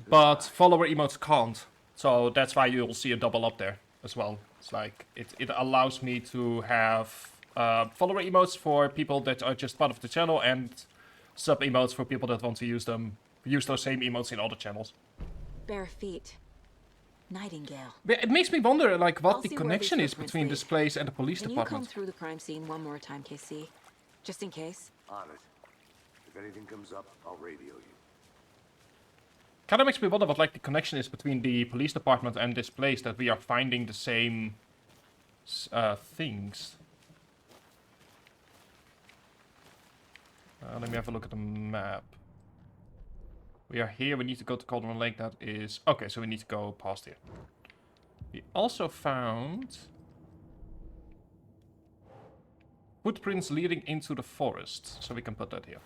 But follower emotes can't. So that's why you'll see a double up there as well. It's like, it allows me to have follower emotes for people that are just part of the channel, and sub-emotes for people that want to use those same emotes in other channels. Bare feet. Nightingale. But it makes me wonder, like, what the connection is between this place and the police department. Can you comb through the crime scene one more time, KC? Just in case? On it. If anything comes up, I'll radio you. Kind of makes me wonder what, like, the connection is between the police department and this place, that we are finding the same things. Let me have a look at the map. We are here, we need to go to Cauldron Lake, that is... Okay, so we need to go past here. We also found... footprints leading into the forest, so we can put that here.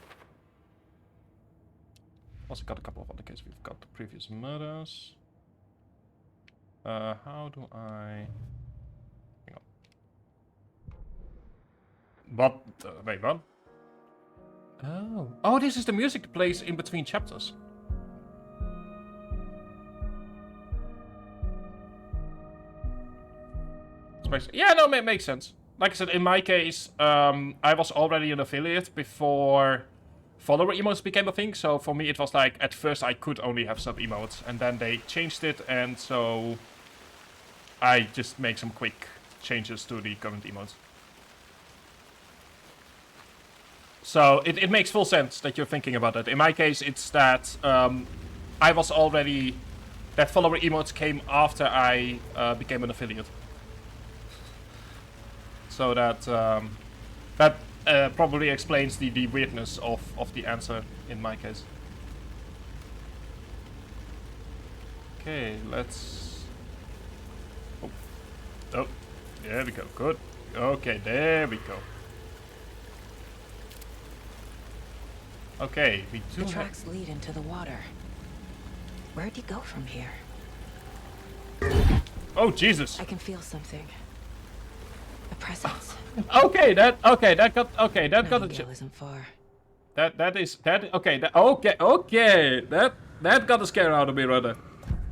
Also got a couple of other cases, we've got the previous murders. How do I... Hang on. What? Wait, what? Oh. Oh, this is the music that plays in between chapters. Yeah, no, it makes sense. Like I said, in my case, I was already an affiliate before follower emotes became a thing. So for me, it was like, at first I could only have sub emotes, and then they changed it, and so I just make some quick changes to the current emotes. So it makes full sense that you're thinking about that. In my case, it's that I was already... That follower emotes came after I became an affiliate. So that probably explains the weirdness of the answer in my case. Okay, let's... Oh, there we go. Good. Okay, there we go. Okay, we do The tracks lead into the water. Where'd you go from here? Oh Jesus! I can feel something. A presence. Okay, that got a Nightingale isn't far. that got a scare out of me, rather.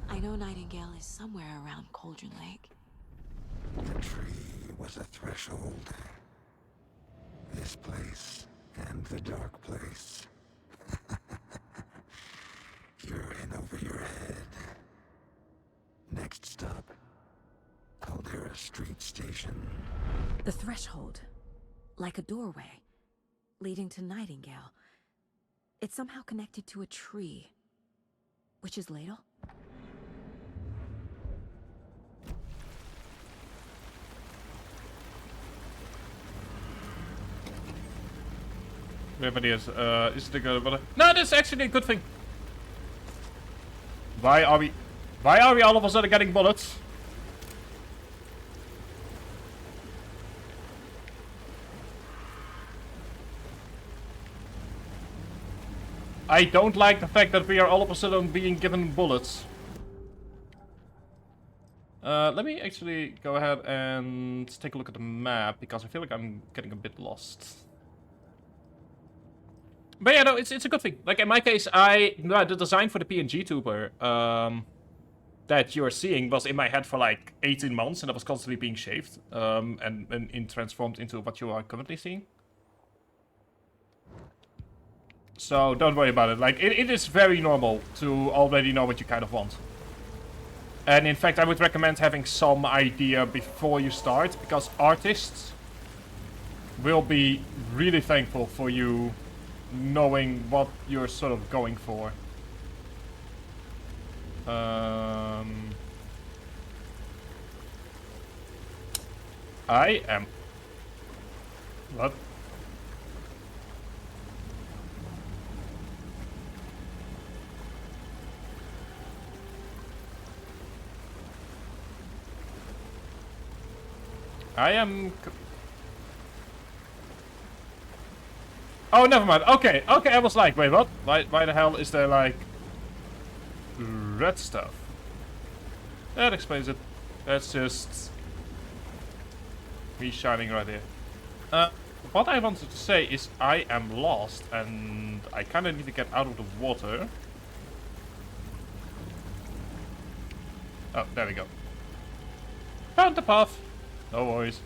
I know Nightingale is somewhere around Cauldron Lake. The tree was a threshold. This place and the dark place. You're in over your head. Next stop, Caldera Street Station. The threshold. Like a doorway. Leading to Nightingale. It's somehow connected to a tree. Witch's Ladle? We have ideas. Is it a good one? No, that's actually a good thing. Why are we all of a sudden getting bullets? I don't like the fact that we are all of a sudden being given bullets. Let me actually go ahead and take a look at the map, because I feel like I'm getting a bit lost. But yeah, no, it's a good thing. Like in my case, the design for the PNG tuber that you're seeing was in my head for like 18 months, and that was constantly being shaved and transformed into what you are currently seeing. So don't worry about it. Like it is very normal to already know what you kind of want. And in fact, I would recommend having some idea before you start, because artists will be really thankful for you knowing what you're sort of going for. I am... What? I am... Oh, never mind. Okay, I was like, wait, what? Why the hell is there, like, red stuff? That explains it. That's just me shining right here. What I wanted to say is I am lost, and I kind of need to get out of the water. Oh, there we go. Found the path. No worries.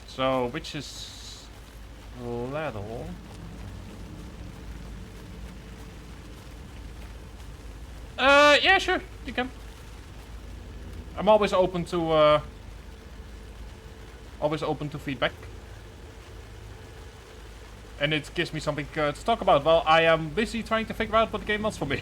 So, which is Ladle? Yeah, sure, you can. I'm always open to feedback. And it gives me something to talk about while I am busy trying to figure out what the game wants from me.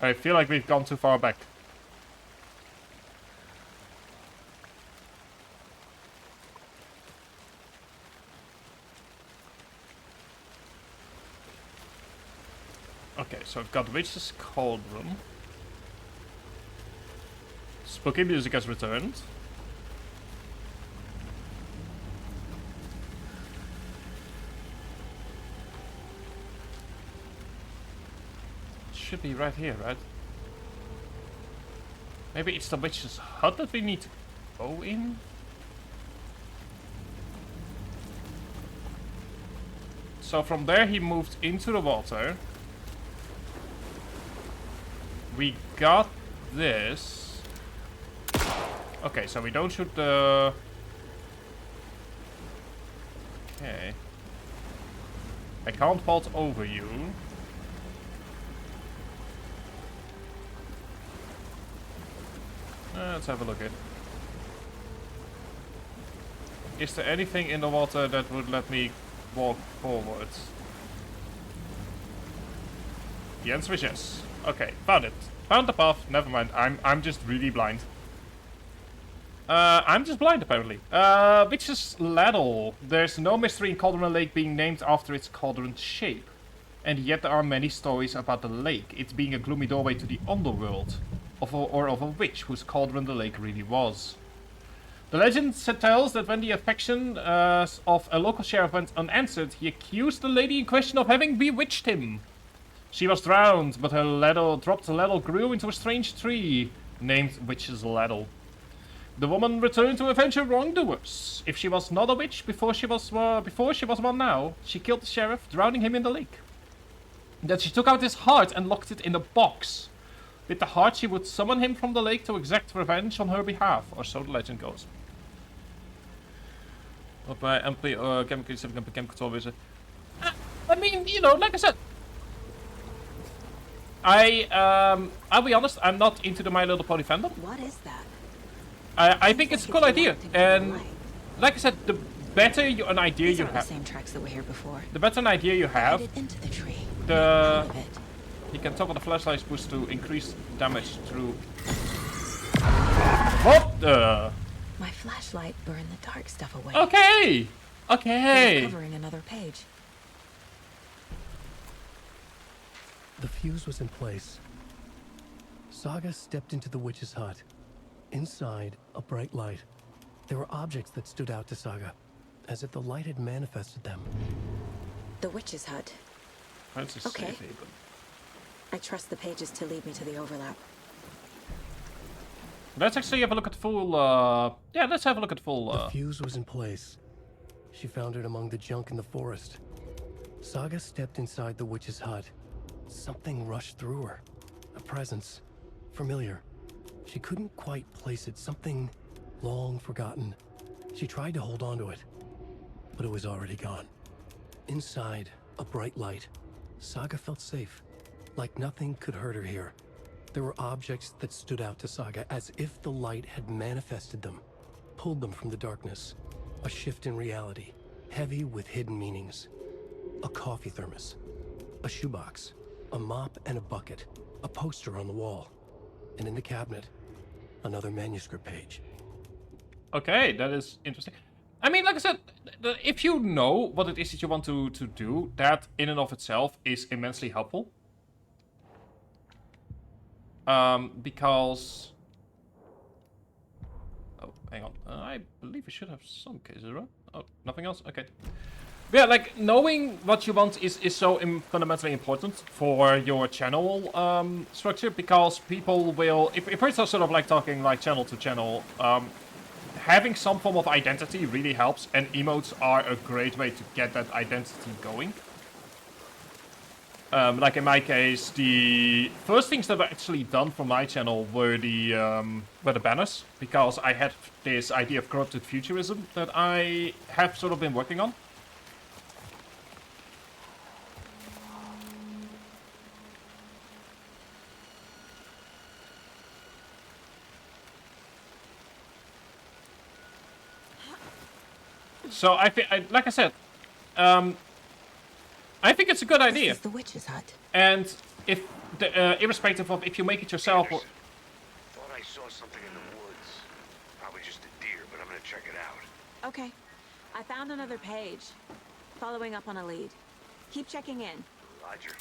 I feel like we've gone too far back. Okay, so I've got Witch's Cauldron. Spooky music has returned. Should be right here, right? Maybe it's the witch's hut that we need to go in? So from there he moved into the water. We got this. Okay, so we don't shoot the... Okay. I can't vault over you. Let's have a look at. Is there anything in the water that would let me walk forwards? The answer is yes. Okay, found it. Found the path. Never mind. I'm just really blind. I'm just blind apparently. Witch's Ladle. There's no mystery in Cauldron Lake being named after its cauldron shape. And yet there are many stories about the lake. It being a gloomy doorway to the underworld. of a witch whose Cauldron Lake really was. The legend tells that when the affection of a local sheriff went unanswered, he accused the lady in question of having bewitched him. She was drowned, but her dropped ladle grew into a strange tree, named Witch's Ladle. The woman returned to avenge her wrongdoers. If she was not a witch before she was one now, she killed the sheriff, drowning him in the lake. Then she took out his heart and locked it in a box. With the heart, she would summon him from the lake to exact revenge on her behalf, or so the legend goes. I mean, you know, like I said, I'll be honest, I'm not into the My Little Pony fandom. What is that? I think it's a cool idea, and like I said, the better an idea you have, the same tracks that were here before. The better an idea you have, into the tree. You can toggle the flashlight boost to increase damage through. What the? My flashlight burned the dark stuff away. Okay. Okay. Covering another page. The fuse was in place. Saga stepped into the witch's hut. Inside, a bright light. There were objects that stood out to Saga, as if the light had manifested them. The witch's hut. Okay. I trust the pages to lead me to the overlap. Let's actually have a look at full, yeah, let's have a look at full, The fuse was in place. She found it among the junk in the forest. Saga stepped inside the witch's hut. Something rushed through her. A presence. Familiar. She couldn't quite place it. Something long forgotten. She tried to hold on to it, but it was already gone. Inside, a bright light. Saga felt safe, like nothing could hurt her here. There were objects that stood out to Saga as if the light had manifested them, pulled them from the darkness. A shift in reality, heavy with hidden meanings. A coffee thermos, a shoebox, a mop and a bucket, a poster on the wall, and in the cabinet, another manuscript page. Okay, that is interesting. I mean, like I said, if you know what it is that you want to do, that in and of itself is immensely helpful. Because... Oh, hang on. I believe we should have some cases, right? Oh, nothing else? Okay. Yeah, like, knowing what you want is so fundamentally important for your channel structure, because people will... If we're sort of like talking like channel to channel, having some form of identity really helps, and emotes are a great way to get that identity going. Like in my case, the first things that were actually done for my channel were the banners, because I had this idea of corrupted futurism that I have sort of been working on. So like I said, I think it's a good idea. This is the witch's hut. And if irrespective of if you make it yourself or... Thought I saw something in the woods. Probably just a deer, but I'm gonna check it out. Okay. I found another page. Following up on a lead. Keep checking in. Roger.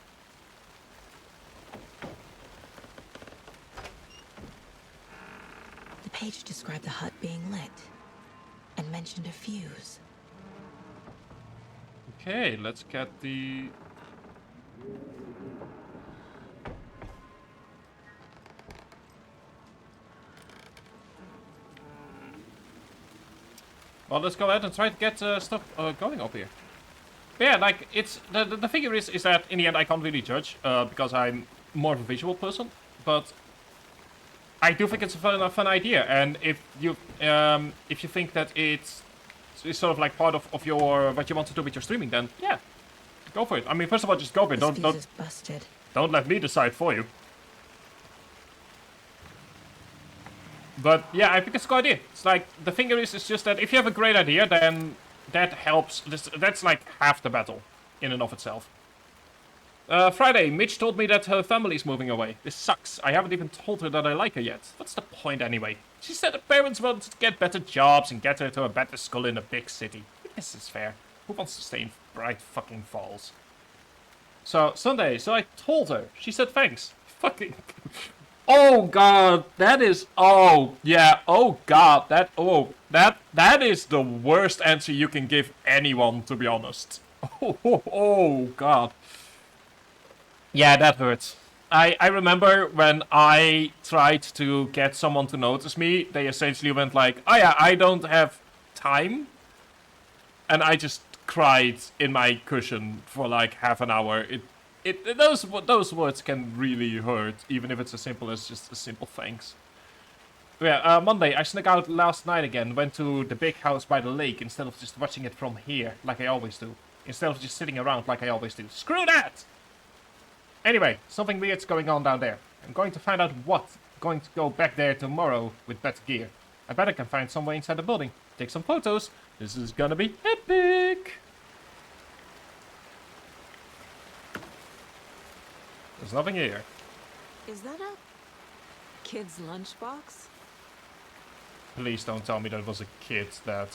The page described the hut being lit and mentioned a fuse. Okay, let's get the... Well, let's go ahead and try to get stuff going up here. But yeah, like, it's... The figure is that, in the end, I can't really judge, because I'm more of a visual person, but... I do think it's a fun idea, and if you think that it's sort of like part of your what you want to do with your streaming, then yeah, go for it. I mean, first of all, just go for it. Don't let me decide for you. But yeah, I think it's a good idea. It's like the thing is just that if you have a great idea, then that helps. That's like half the battle in and of itself. Friday, Mitch told me that her family's moving away. This sucks. I haven't even told her that I like her yet. What's the point anyway? She said her parents wanted to get better jobs and get her to a better school in a big city. This is fair. Who wants to stay in Bright fucking Falls? So, Sunday, so I told her. She said thanks. Fucking... Oh god, that is, oh yeah, oh god, that is the worst answer you can give anyone, to be honest. Oh god. Yeah, that hurts. I remember when I tried to get someone to notice me, they essentially went like, oh yeah, I don't have time. And I just cried in my cushion for like half an hour. Those words can really hurt, even if it's as simple as just a simple thanks. Yeah, Monday, I snuck out last night again, went to the big house by the lake instead of just watching it from here, like I always do. Instead of just sitting around like I always do. Screw that! Anyway, something weird's going on down there. I'm going to find out what. Going to go back there tomorrow with better gear. I bet I can find some way inside the building. Take some photos. This is gonna be epic! There's nothing here. Is that a kid's lunchbox? Please don't tell me that was a kid that...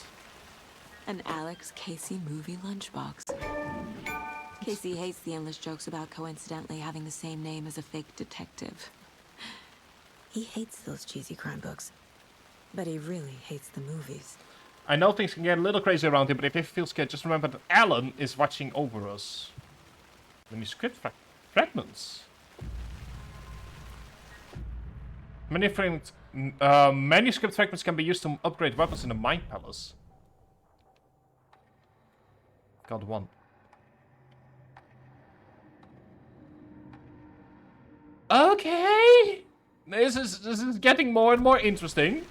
An Alex Casey movie lunchbox. Casey hates the endless jokes about coincidentally having the same name as a fake detective. He hates those cheesy crime books, but he really hates the movies. I know things can get a little crazy around here, but if you feel scared, just remember that Alan is watching over us. Manuscript fragments. Manuscript fragments can be used to upgrade weapons in the Mind Palace. Got one. Okay! This is getting more and more interesting.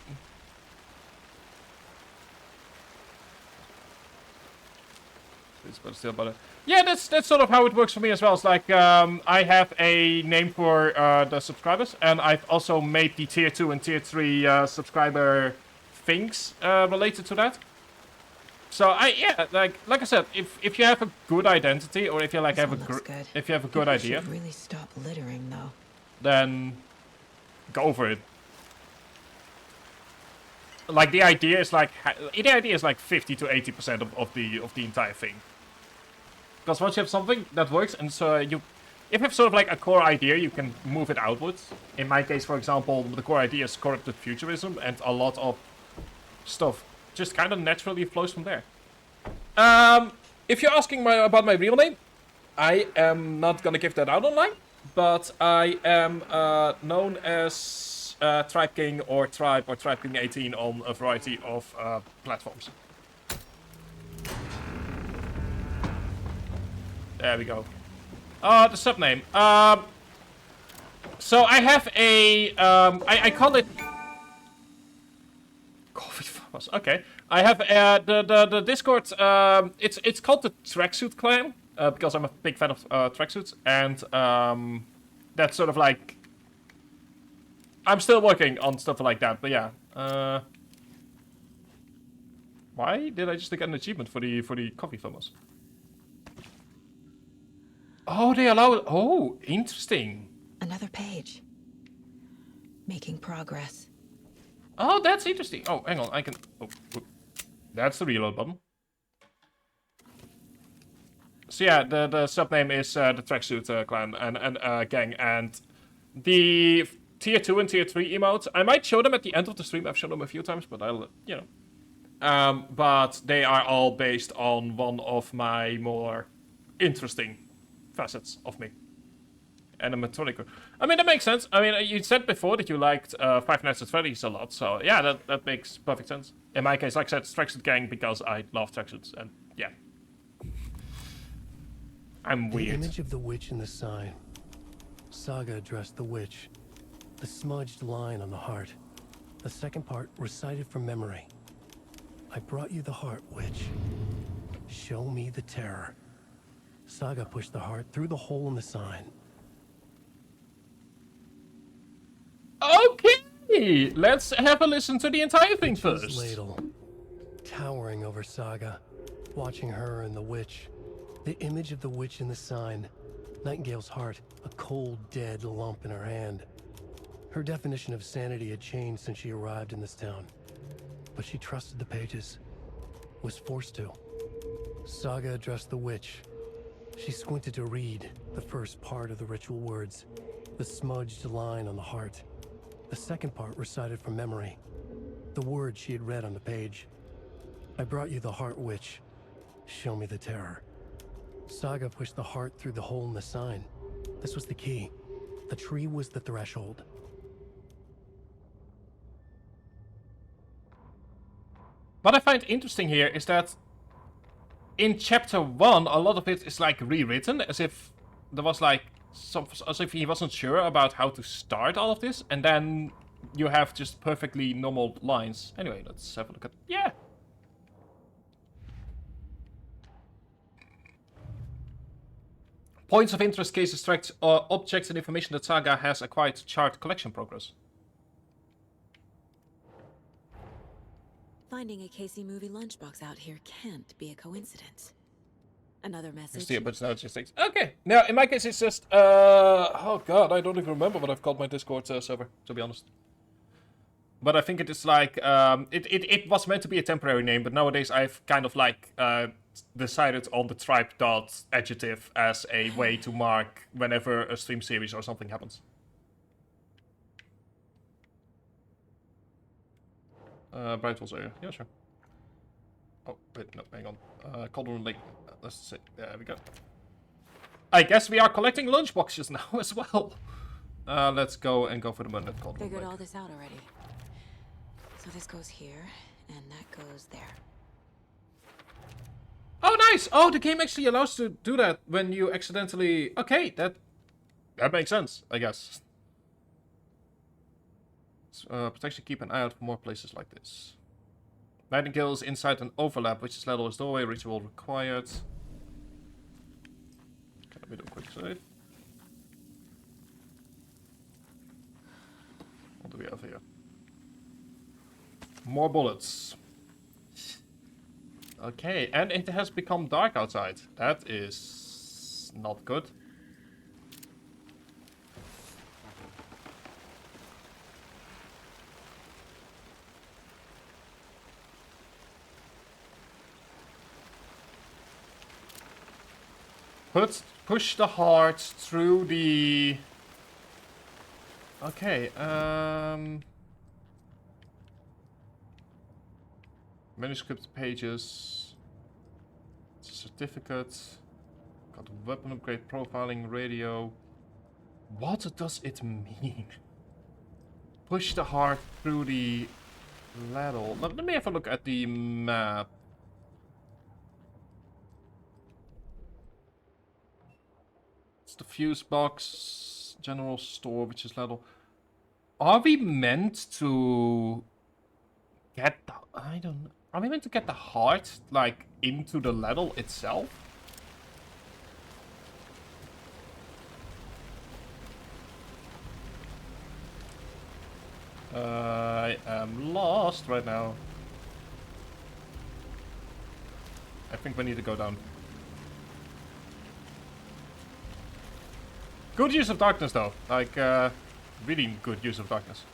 But still, yeah, that's sort of how it works for me as well. It's like I have a name for the subscribers, and I've also made the tier 2 and tier 3 subscriber things related to that. So yeah, like I said, if you have a good identity, or if you like have a good idea, should really stop littering though. Then go for it. Like the idea is like 50 to 80% of the entire thing. Because once you have something that works, and so if you have sort of like a core idea, you can move it outwards. In my case, for example, the core idea is corrupted futurism, and a lot of stuff just kind of naturally flows from there. If you're asking about my real name, I am not gonna give that out online, but I am known as Tribe King or Tribe King 18 on a variety of platforms. There we go. The subname. So I have a I call it Coffee Farmers. Okay. I have the Discord. It's called the Tracksuit Clan because I'm a big fan of tracksuits, and that's sort of like I'm still working on stuff like that. But yeah. Why did I just get an achievement for the Coffee Farmers? Oh, they allow it. Oh, interesting. Another page. Making progress. Oh, that's interesting. Oh, hang on. I can... Oh, that's the reload button. So yeah, the subname is the Tracksuit Clan and gang. And the tier 2 and tier 3 emotes, I might show them at the end of the stream. I've shown them a few times, but I'll, you know. But they are all based on one of my more interesting facets of me. Animatronic. I mean, that makes sense. I mean, you said before that you liked Five Nights at Freddy's a lot, so yeah, that makes perfect sense. In my case, like I said, Tracksuit Gang because I love tracksuits, and yeah. I'm weird. The image of the witch in the sign. Saga addressed the witch. The smudged line on the heart. The second part recited from memory. I brought you the heart, witch. Show me the terror. Saga pushed the heart through the hole in the sign. Okay, let's have a listen to the entire thing first. Ladle, towering over Saga, watching her and the witch. The image of the witch in the sign. Nightingale's heart, a cold, dead lump in her hand. Her definition of sanity had changed since she arrived in this town. But she trusted the pages. Was forced to. Saga addressed the witch. She squinted to read the first part of the ritual words. The smudged line on the heart. The second part recited from memory, the words she had read on the page. I brought you the Heart Witch. Show me the terror. Saga pushed the heart through the hole in the sign. This was the key. The tree was the threshold. What I find interesting here is that in chapter 1, a lot of it is like rewritten, as if there was like as if he wasn't sure about how to start all of this, and then you have just perfectly normal lines. Anyway, let's have a look at... Yeah! Points of interest cases tracked objects and information that Saga has acquired to chart collection progress. Finding a Casey movie lunchbox out here can't be a coincidence. Another message. See, but now it's just things. Okay. Now, in my case, it's just oh god, I don't even remember what I've called my Discord server, to be honest. But I think it is like it was meant to be a temporary name, but nowadays I've kind of like decided on the tribe dot adjective as a way to mark whenever a stream series or something happens. Brightwell's area. Yeah, sure. Oh, wait, no, hang on. Cauldron Lake. Let's see. There we go. I guess we are collecting lunchboxes now as well. Let's go for the one at Cauldron Lake. Figured all this out already. So this goes here, and that goes there. Oh, nice! Oh, the game actually allows you to do that when you accidentally... Okay, that makes sense, I guess. Potentially keep an eye out for more places like this. Nightingale is inside an overlap, which is level is doorway, ritual required. Can we do a quick save? What do we have here? More bullets. Okay, and it has become dark outside. That is not good. Push the heart through the... Okay, manuscript pages. Certificate. Got a weapon upgrade, profiling, radio. What does it mean? Push the heart through the ladle. Let me have a look at the map. The fuse box, general store, which is level. Are we meant to get the... I don't know. Are we meant to get the heart, like, into the ladle itself? I am lost right now. I think we need to go down. Good use of darkness, though. Like, really good use of darkness.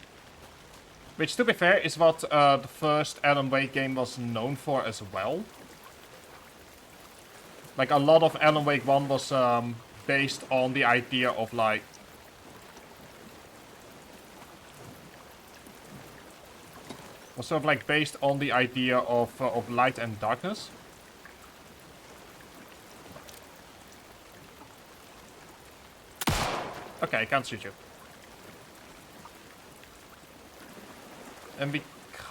Which, to be fair, is what the first Alan Wake game was known for as well. Like, a lot of Alan Wake 1 was based on the idea of, like... was sort of, like, based on the idea of light and darkness. Okay, I can't shoot you. And we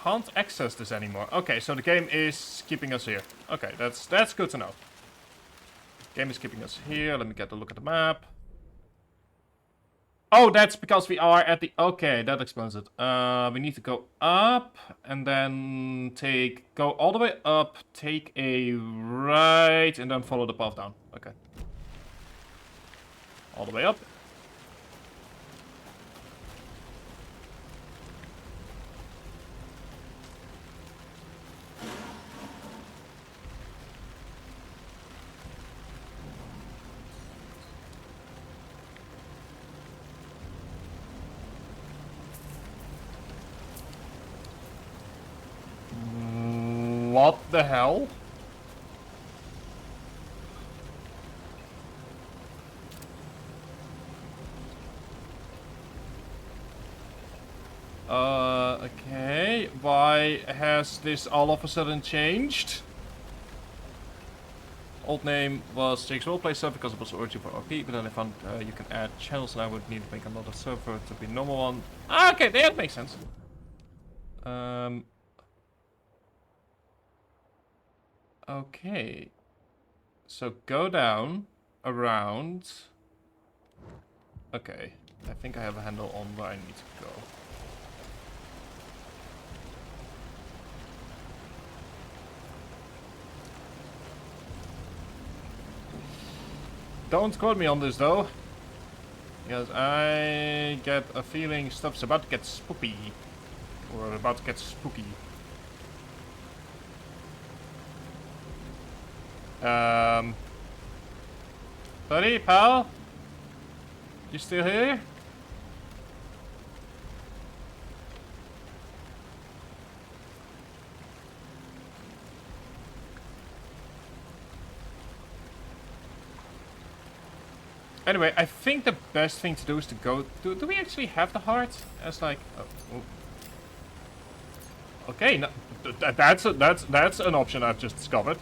can't access this anymore. Okay, so the game is keeping us here. Okay, that's good to know. Game is keeping us here. Let me get a look at the map. Oh, that's because we are at the... Okay, that explains it. We need to go up and then go all the way up, take a right, and then follow the path down. Okay. All the way up. What the hell? Okay. Why has this all of a sudden changed? Old name was Jake's Roleplay server because it was originally for RP, but then I found you can add channels and I would need to make another server to be normal one. Ah, okay, that makes sense. Okay. So go down, around. Okay, I think I have a handle on where I need to go. Don't quote me on this though, because I get a feeling stuff's about to get spooky, or about to get spooky. Buddy, pal, you still here? Anyway, I think the best thing to do is to go... Do we actually have the heart? As like... Oh. Okay, no, that's an option I've just discovered.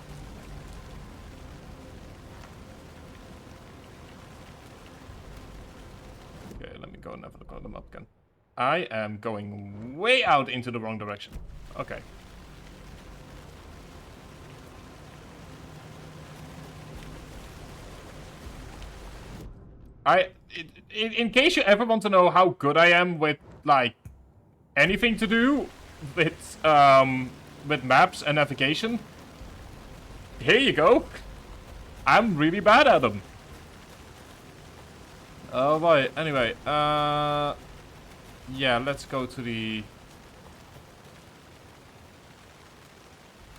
Okay, let me go and have a look on the map again. I am going way out into the wrong direction. Okay. In case you ever want to know how good I am with, like, anything to do with maps and navigation, here you go. I'm really bad at them. Oh boy, anyway, yeah, let's go to the...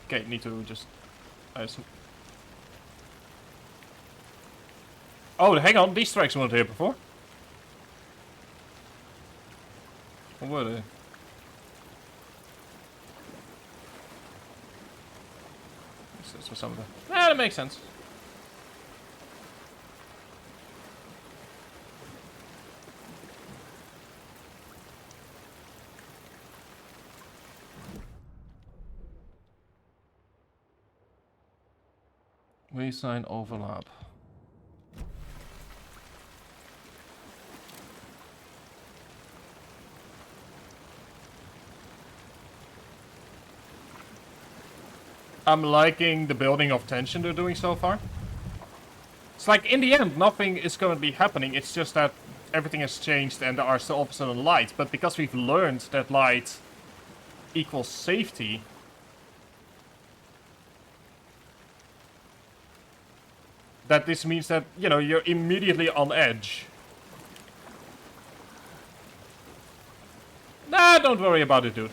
Okay, need to just... Oh, hang on, these tracks weren't here before. Or were they? This was some of the... Ah, that makes sense. Wayside overlap. I'm liking the building of tension they're doing so far. It's like, in the end, nothing is going to be happening. It's just that everything has changed and there are still opposite on light. But because we've learned that light equals safety... that this means that, you know, you're immediately on edge. Nah, don't worry about it, dude.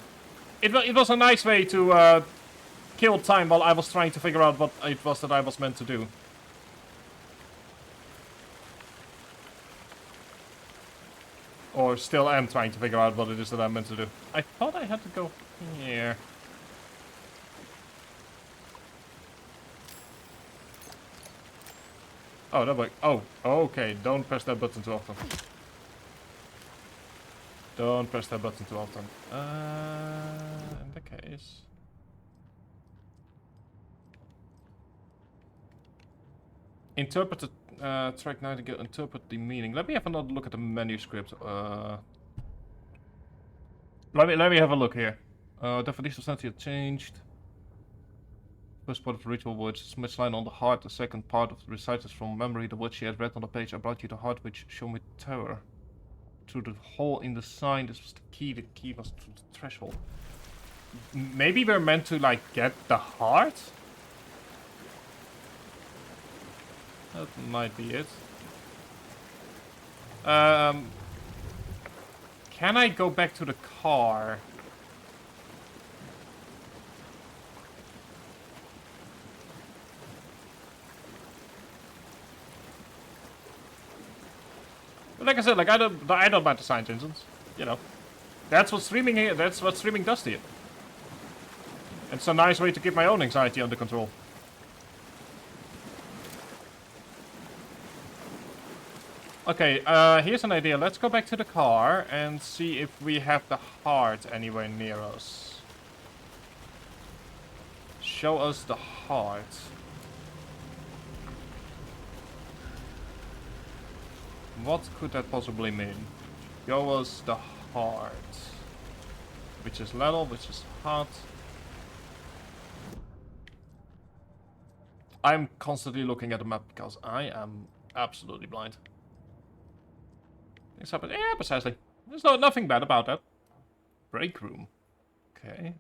It was a nice way to kill time while I was trying to figure out what it was that I was meant to do. Or still am trying to figure out what it is that I'm meant to do. I thought I had to go here. Oh, that way. Oh, okay. Don't press that button too often. Don't press that button too often. In that case... Interpret the track Nightingale, interpret the meaning. Let me have another look at the manuscript. Let me have a look here. Definition of sanity changed. First part of the ritual words, smudge line on the heart. The second part of the reciters from memory. The words she had read on the page. I brought you the heart which shone with terror. Through the hole in the sign, this was the key. The key was through the threshold. Maybe we're meant to, like, get the heart? That might be it. Can I go back to the car? But like I said, like I don't mind the science engines. You know, that's what streaming does to you. It's a nice way to keep my own anxiety under control. Okay, here's an idea. Let's go back to the car and see if we have the heart anywhere near us. Show us the heart. What could that possibly mean? Show us the heart. Which is level, which is hot. I'm constantly looking at the map because I am absolutely blind. Things happen. Yeah, precisely. There's nothing bad about that. Break room. Okay.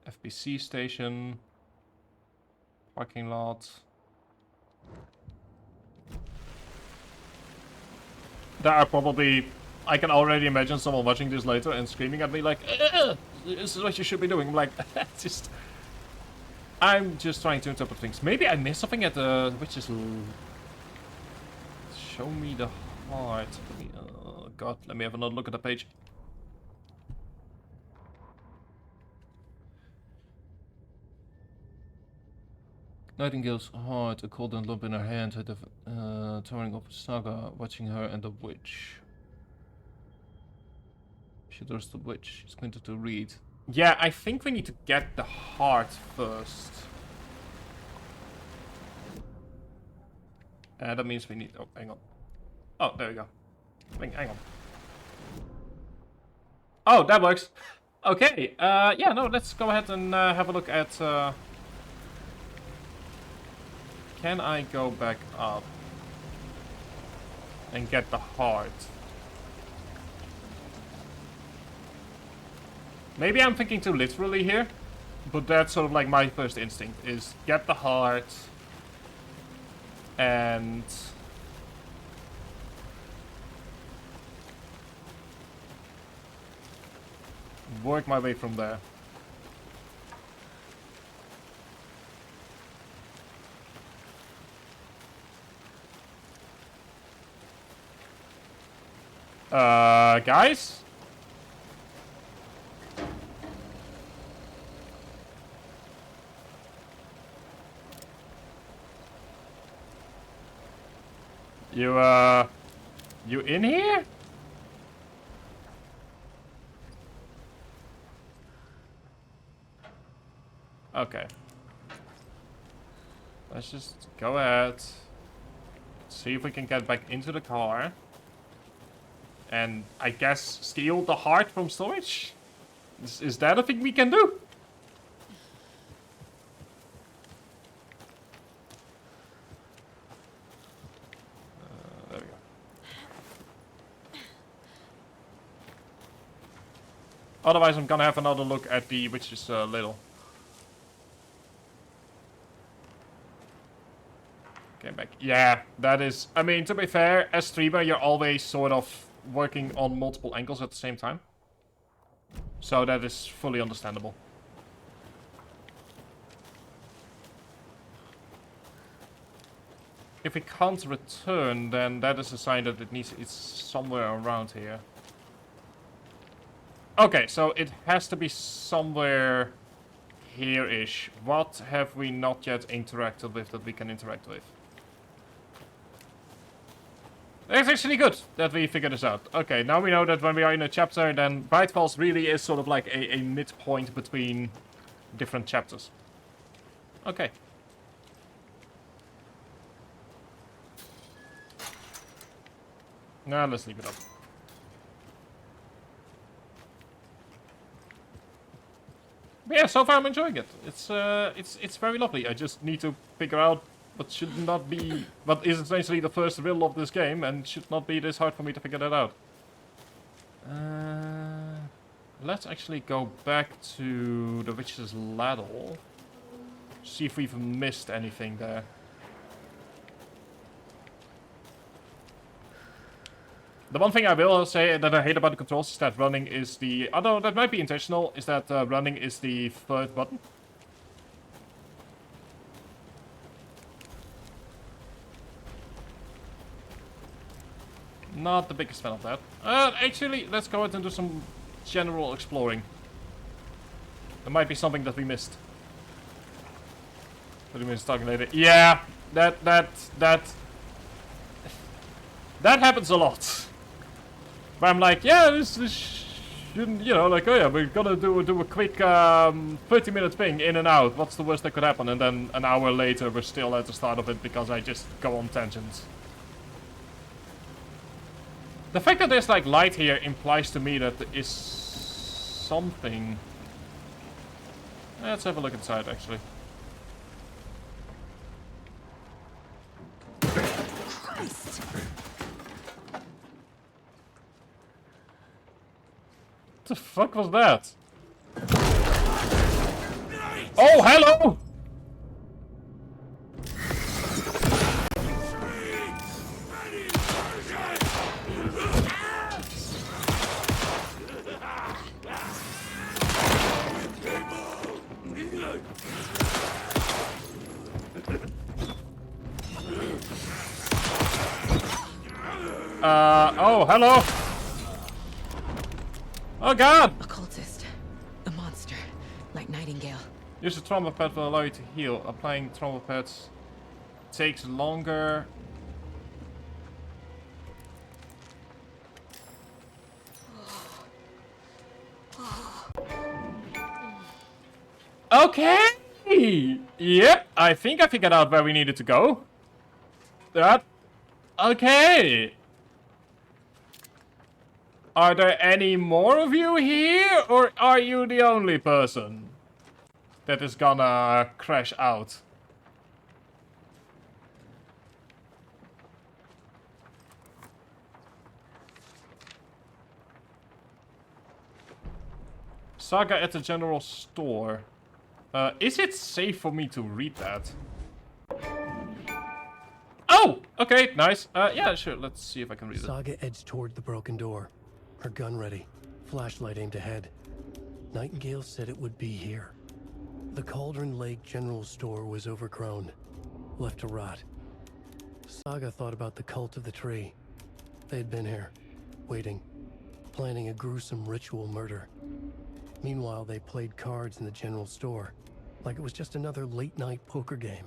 FBC station. Parking lot. There are probably... I can already imagine someone watching this later and screaming at me like, this is what you should be doing. I'm like, I'm just trying to interpret things. Maybe I missed something at the... Which is... Show me the heart. Oh god, let me have another look at the page. Nightingale's heart, a cold and lump in her hand, had the towering of Saga watching her and the witch. She adores the witch. She's going to read. Yeah, I think we need to get the heart first. That means we need... Oh, hang on. Oh, there we go. Hang on. Oh, that works. Okay, yeah, no, let's go ahead and have a look at... Can I go back up and get the heart? Maybe I'm thinking too literally here, but that's sort of like my first instinct, is get the heart and work my way from there. Guys? You in here? Okay. Let's just go ahead. See if we can get back into the car. And I guess steal the heart from storage? Is that a thing we can do? There we go. Otherwise I'm gonna have another look at the witch's ladle. Okay, back. Yeah, that is... I mean, to be fair, as streamer you're always sort of working on multiple angles at the same time. So that is fully understandable. If we can't return, then that is a sign that it's somewhere around here. Okay, so it has to be somewhere here-ish. What have we not yet interacted with that we can interact with? It's actually good that we figured this out. Okay, now we know that when we are in a chapter, then Bright Falls really is sort of like a midpoint between different chapters. Okay. Now let's leave it up. But yeah, so far I'm enjoying it. It's very lovely. I just need to figure out what should not be, what is essentially the first riddle of this game, and should not be this hard for me to figure that out. Let's actually go back to the witch's ladle. See if we've missed anything there. The one thing I will say that I hate about the controls is that running is the... Although that might be intentional, is that running is the third button. Not the biggest fan of that. Actually, let's go ahead and do some general exploring. There might be something that we missed. 30 minutes talking later. Yeah, that... That happens a lot. Where I'm like, yeah, this shouldn't, you know, like, oh yeah, we're gonna do a quick 30-minute thing in and out. What's the worst that could happen? And then an hour later, we're still at the start of it because I just go on tangents. The fact that there's like light here implies to me that there is something. Let's have a look inside, actually. Christ! What the fuck was that? Oh, hello! Oh, hello! Oh god! A cultist. A monster. Like Nightingale. Use a trauma pad will allow you to heal. Applying trauma pads takes longer. Okay! Yep, I think I figured out where we needed to go. That. Okay. Are there any more of you here, or are you the only person that is gonna crash out? Saga at the general store. Is it safe for me to read that? Oh! Okay, nice. Yeah, sure. Let's see if I can read it. Saga edged toward the broken door, her gun ready, flashlight aimed ahead. Nightingale said it would be here. The Cauldron Lake general store was overgrown, left to rot. Saga thought about the cult of the tree. They had been here, waiting, planning a gruesome ritual murder. Meanwhile, they played cards in the general store, like it was just another late-night poker game.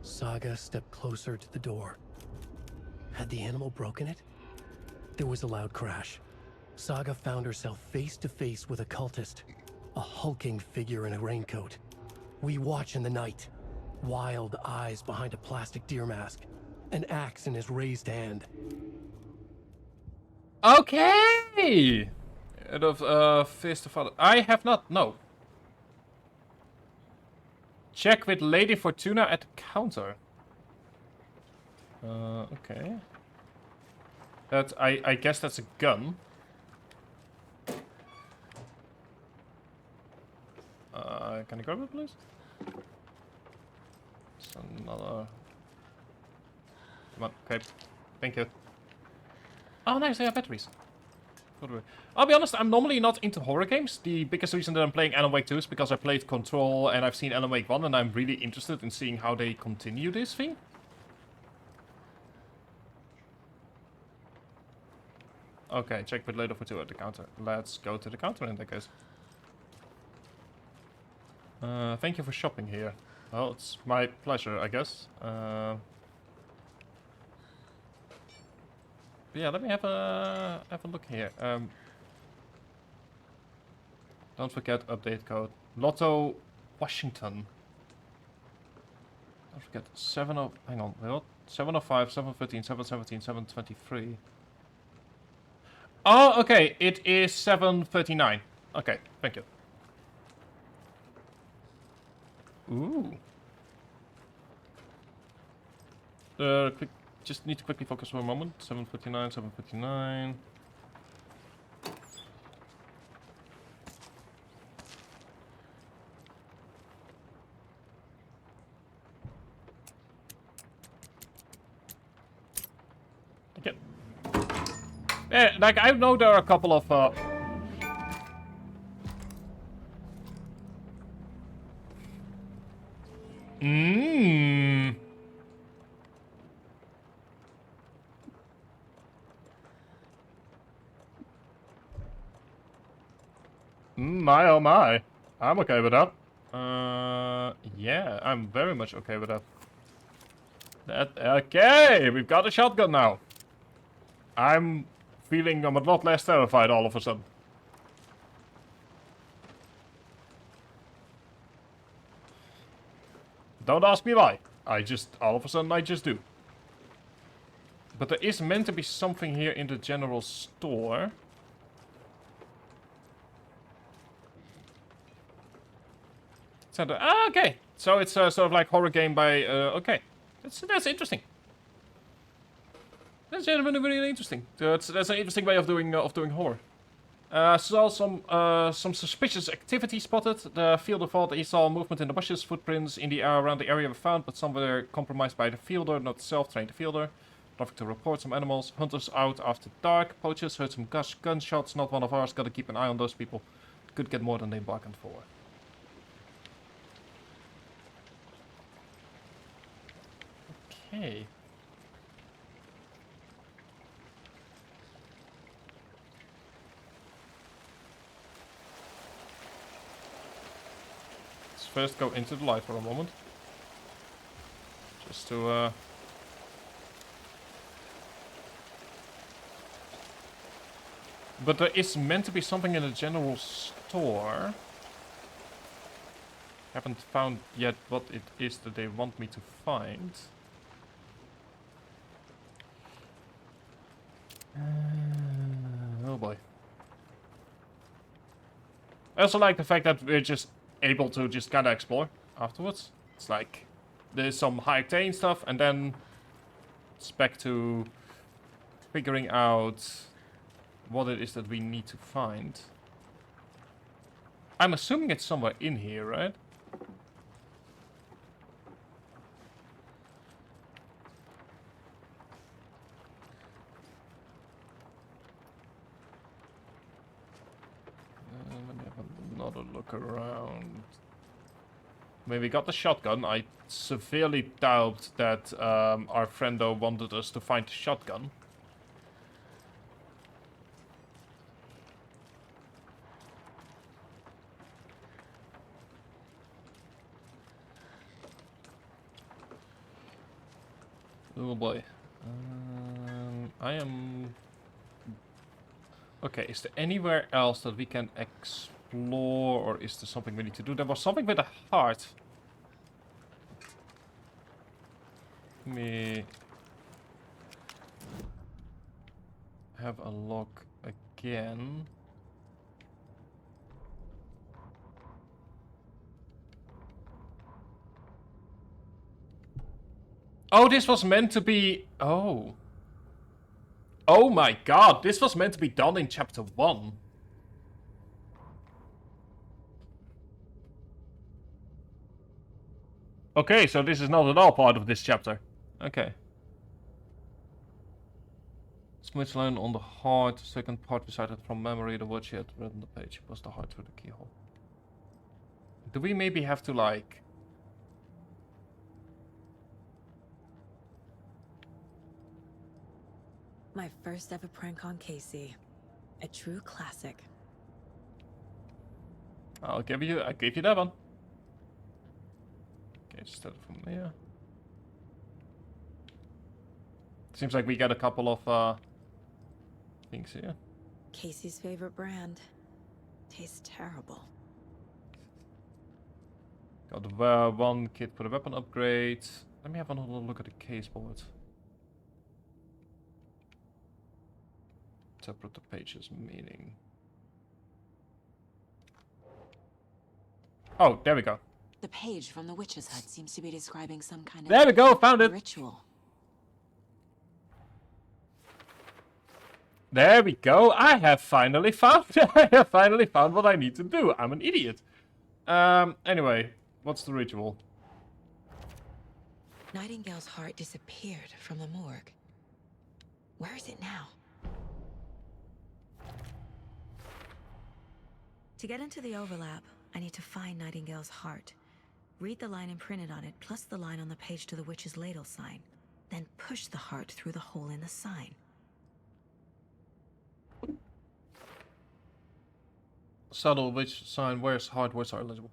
Saga stepped closer to the door. Had the animal broken it? There was a loud crash. Saga found herself face to face with a cultist, a hulking figure in a raincoat. We watch in the night, wild eyes behind a plastic deer mask, an axe in his raised hand. Okay! Out of fist of father. I have not. No. Check with Lady Fortuna at the counter. Okay. That I guess that's a gun. Can I grab it, please? It's another. Come on, okay. Thank you. Oh, nice. They have batteries. I'll be honest, I'm normally not into horror games. The biggest reason that I'm playing Alan Wake 2 is because I played Control and I've seen Alan Wake 1 and I'm really interested in seeing how they continue this thing. Okay, check with later for 2 at the counter. Let's go to the counter in that case. Thank you for shopping here. Well, it's my pleasure, I guess. Yeah, let me have a look here. Don't forget update code. Lotto Washington. Don't forget 70. Hang on, what? 705, 713, 717, 723. Oh, okay. It is 739. Okay, thank you. Ooh. Quick. Just need to quickly focus for a moment. 759, 759. Okay. Yeah, like I know there are a couple of My oh my. I'm okay with that. Yeah, I'm very much okay with that. Okay, we've got a shotgun now. I'm feeling I'm a lot less terrified all of a sudden. Don't ask me why. All of a sudden, I just do. But there is meant to be something here in the general store. Okay. So it's sort of like horror game by, okay. That's interesting. That's genuinely really interesting. That's an interesting way of doing horror. Saw some suspicious activity spotted. The fielder thought he saw movement in the bushes, footprints in the air around the area were found, but some were compromised by the fielder, not the self-trained fielder. Nothing to report. Some animals. Hunters out after dark. Poachers heard some gunshots. Not one of ours. Gotta keep an eye on those people. Could get more than they bargained for. Okay. Let's first go into the light for a moment. Just to But there is meant to be something in the general store. Haven't found yet what it is that they want me to find. Oh boy. I also like the fact that we're just able to just kind of explore afterwards. It's like there's some high octane stuff and then it's back to figuring out what it is that we need to find. I'm assuming it's somewhere in here, right? Let me have another look around. When we got the shotgun, I severely doubt that our friendo wanted us to find the shotgun. Oh boy. I am... Okay, is there anywhere else that we can explore, or is there something we need to do? There was something with a heart. Let me have a look again. Oh, this was meant to be... Oh. Oh my god, this was meant to be done in chapter 1. Okay, so this is not at all part of this chapter. Okay. Smith line on the heart, second part recited from memory, the word she had read on the page was the heart through the keyhole. Do we maybe have to like... My first ever prank on Casey. A true classic. I gave you that one. Okay, just start from there. Seems like we got a couple of things here. Casey's favorite brand. Tastes terrible. Got one kit for the weapon upgrade. Let me have another look at the case board. Separate the pages meaning. Oh, there we go. The page from the witch's hut seems to be describing some kind of there we go, found it. Ritual. There we go. I have finally found what I need to do. I'm an idiot. Anyway, what's the ritual? Nightingale's heart disappeared from the morgue. Where is it now? To get into the overlap, I need to find Nightingale's heart. Read the line imprinted on it, plus the line on the page to the witch's ladle sign. Then push the heart through the hole in the sign. Subtle witch sign, where's heart, words are illegible.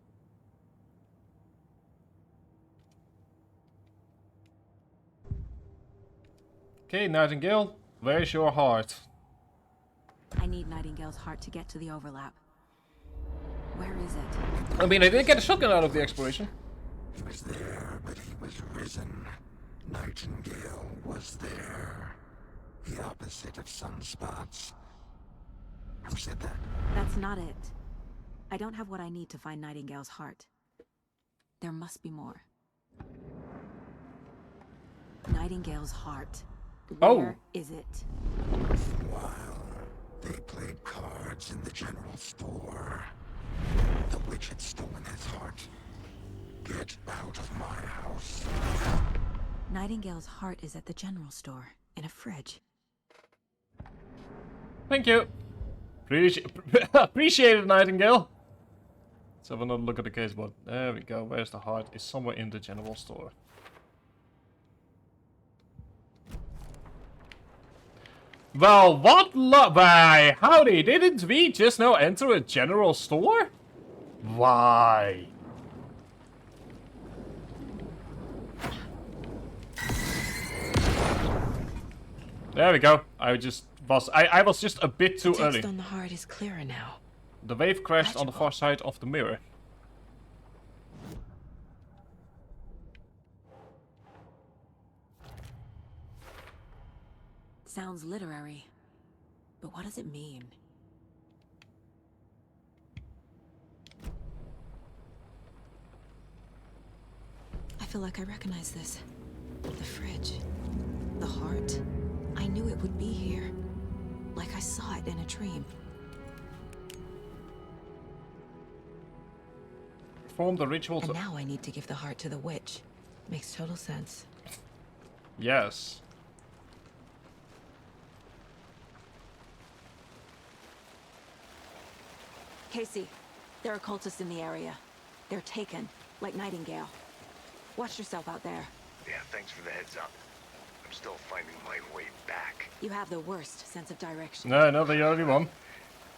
Okay, Nightingale. Where's your heart? I need Nightingale's heart to get to the overlap. Where is it? I mean, I did get a shotgun out of the exploration. He was there, but he was risen. Nightingale was there. The opposite of sunspots. Who said that? That's not it. I don't have what I need to find Nightingale's heart. There must be more. Nightingale's heart. Where is it? While they played cards in the general store, the witch had stolen his heart. Get out of my house. Nightingale's heart is at the general store, in a fridge. Thank you. Appreciate it, Nightingale. Let's have another look at the caseboard. There we go. Where's the heart? It's somewhere in the general store. Well, what why? Howdy, didn't we just now enter a general store? Why? There we go. I was just a bit too early. The text on the heart is clearer now. The wave crashed on the far side of the mirror. Sounds literary. But what does it mean? I feel like I recognize this. The fridge. The heart. I knew it would be here. Like I saw it in a dream. Perform the ritual And now I need to give the heart to the witch. Makes total sense. Yes. Casey, there are cultists in the area. They're taken, like Nightingale. Watch yourself out there. Yeah, thanks for the heads up. I'm still finding my way back. You have the worst sense of direction. No, not the only one.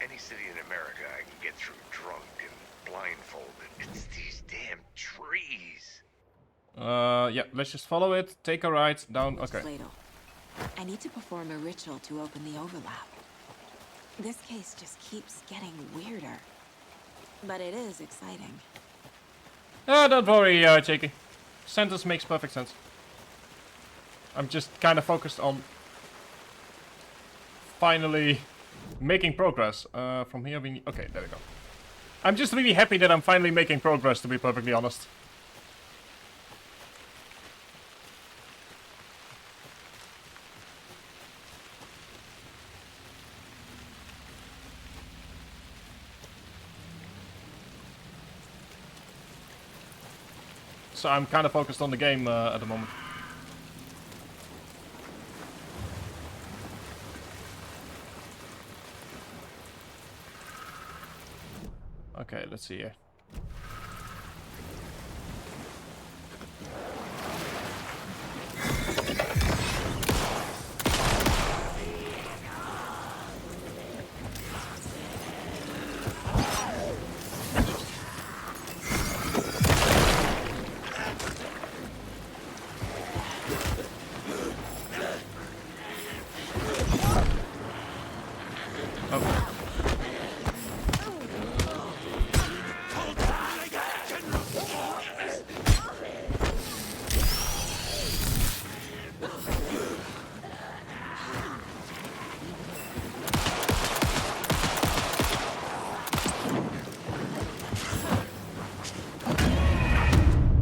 Any city in America I can get through drunk and blindfolded. It's these damn trees. Yeah, let's just follow it. Take a right down. Okay. Plato. I need to perform a ritual to open the overlap. This case just keeps getting weirder. But it is exciting. Don't worry, Jakey. Sentence makes perfect sense. I'm just kind of focused on finally making progress. From here we... Okay, there we go. I'm just really happy that I'm finally making progress, to be perfectly honest. So I'm kind of focused on the game at the moment. Okay, let's see here.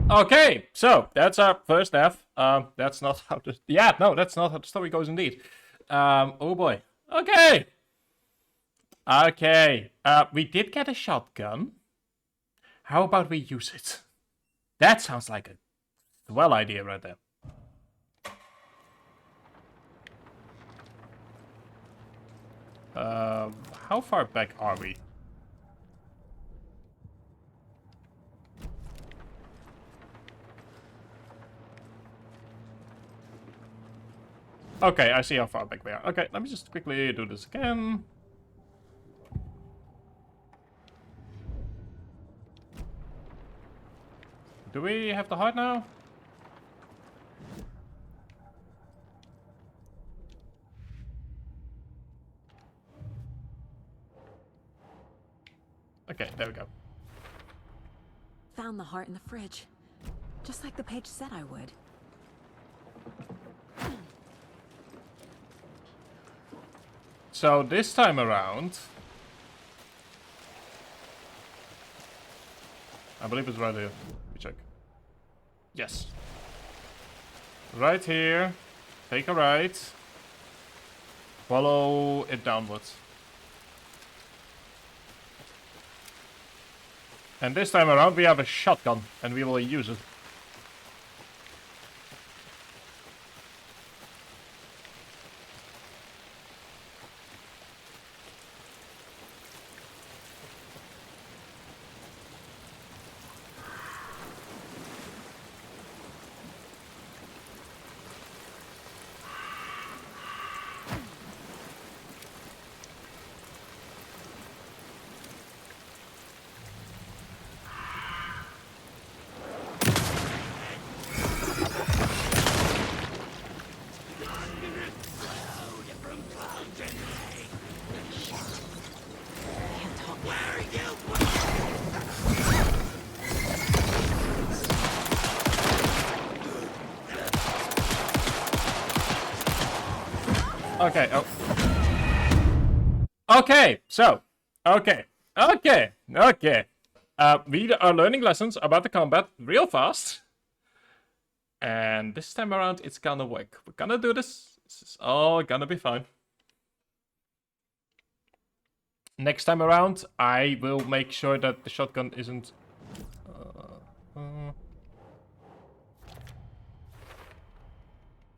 Okay, so that's our first F. That's not how the... Yeah, no, that's not how the story goes indeed. Oh boy. Okay. Okay. We did get a shotgun. How about we use it? That sounds like a swell idea right there. How far back are we? Okay, I see how far back we are. Okay, let me just quickly do this again. Do we have the heart now? Okay, there we go. Found the heart in the fridge. Just like the page said I would. So this time around, I believe it's right here. Let me check. Yes. Right here. Take a right. Follow it downwards. And this time around we have a shotgun and we will use it. Okay, oh. Okay, so. Okay. We are learning lessons about the combat real fast. And this time around, it's gonna work. We're gonna do this. This is all gonna be fine. Next time around, I will make sure that the shotgun isn't...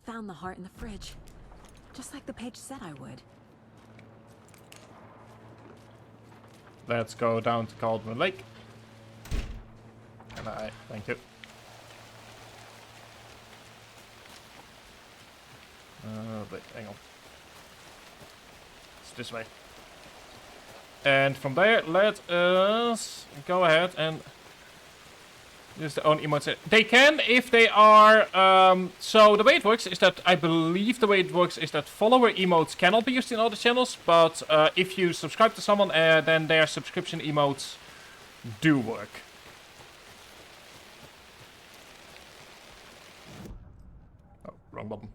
Found the heart in the fridge. Just like the page said I would. Let's go down to Cauldron Lake. And thank you. Wait, hang on. It's this way. And from there, let us go ahead and use their own emotes. They can if they are... so the way it works is that, I believe the way it works is that follower emotes cannot be used in other channels, but if you subscribe to someone, then their subscription emotes do work. Oh, wrong button.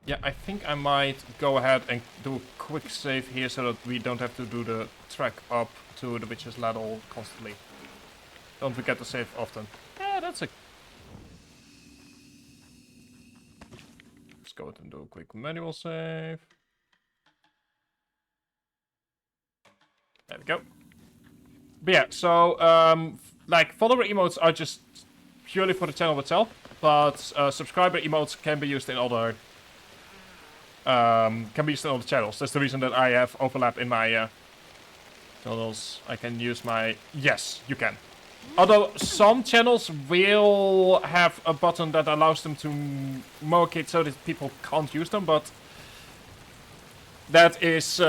Yeah, I think I might go ahead and do a quick save here so that we don't have to do the trek up to the witch's ladle constantly. Don't forget to save often. Yeah, that's a... Let's go ahead and do a quick manual save. There we go. But yeah, so, like, follower emotes are just purely for the channel itself, but subscriber emotes can be used in other... can be used in other channels. That's the reason that I have overlap in my channels. I can use my... Yes, you can. Although some channels will have a button that allows them to mark it so that people can't use them, but that is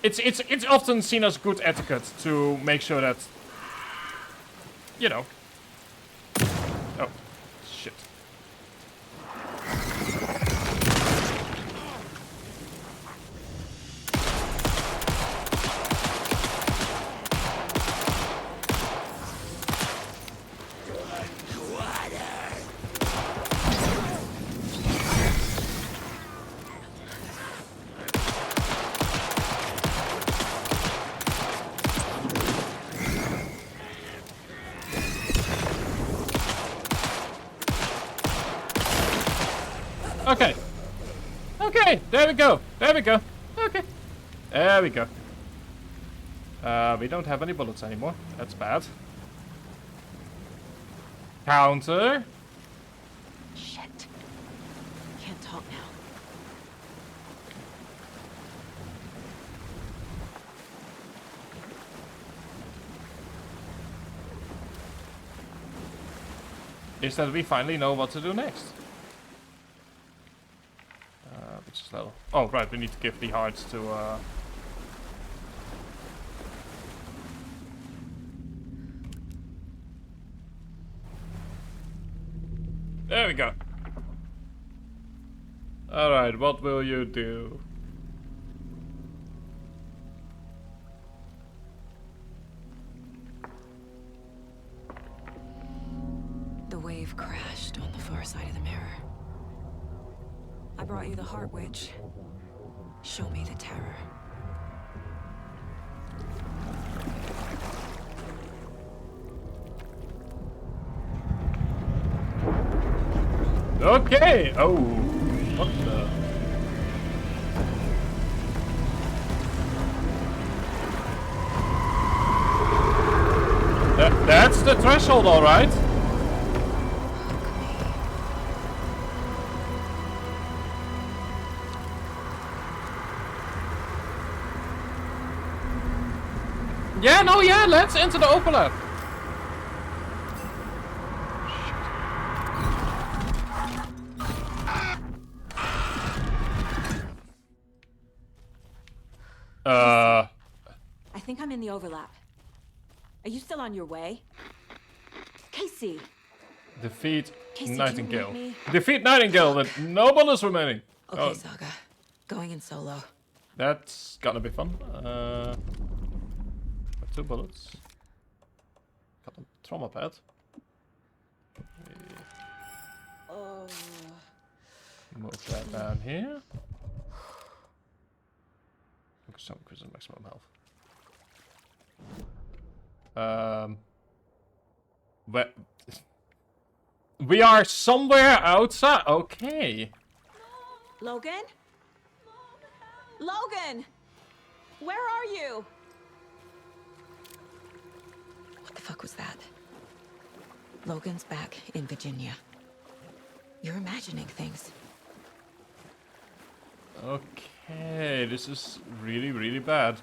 it's often seen as good etiquette to make sure that, you know. Oh, shit. Okay. Okay, there we go. There we go. Okay. There we go. We don't have any bullets anymore. That's bad. Counter. Shit. Can't talk now. Is that we finally know what to do next. Which is level? Oh, right, we need to give the hearts to... There we go. Alright, what will you do? wave crashed on the far side of the mirror. I brought you the Heart Witch. Show me the terror. Okay. Oh, what the? That's the threshold, all right. Yeah, no, yeah, let's enter the overlap. I think I'm in the overlap. Are you still on your way? Casey! Defeat Casey, Nightingale. can you meet me? Defeat Nightingale with no bonus remaining. Okay, Saga. Going in solo. That's gonna be fun. 2 bullets. Got a trauma pad. Oh. Move that down here. Focus on increasing maximum health. But we are somewhere outside. Okay. Logan? Logan! Where are you? What the fuck was that? Logan's back in Virginia. You're imagining things. Okay, this is really, really bad.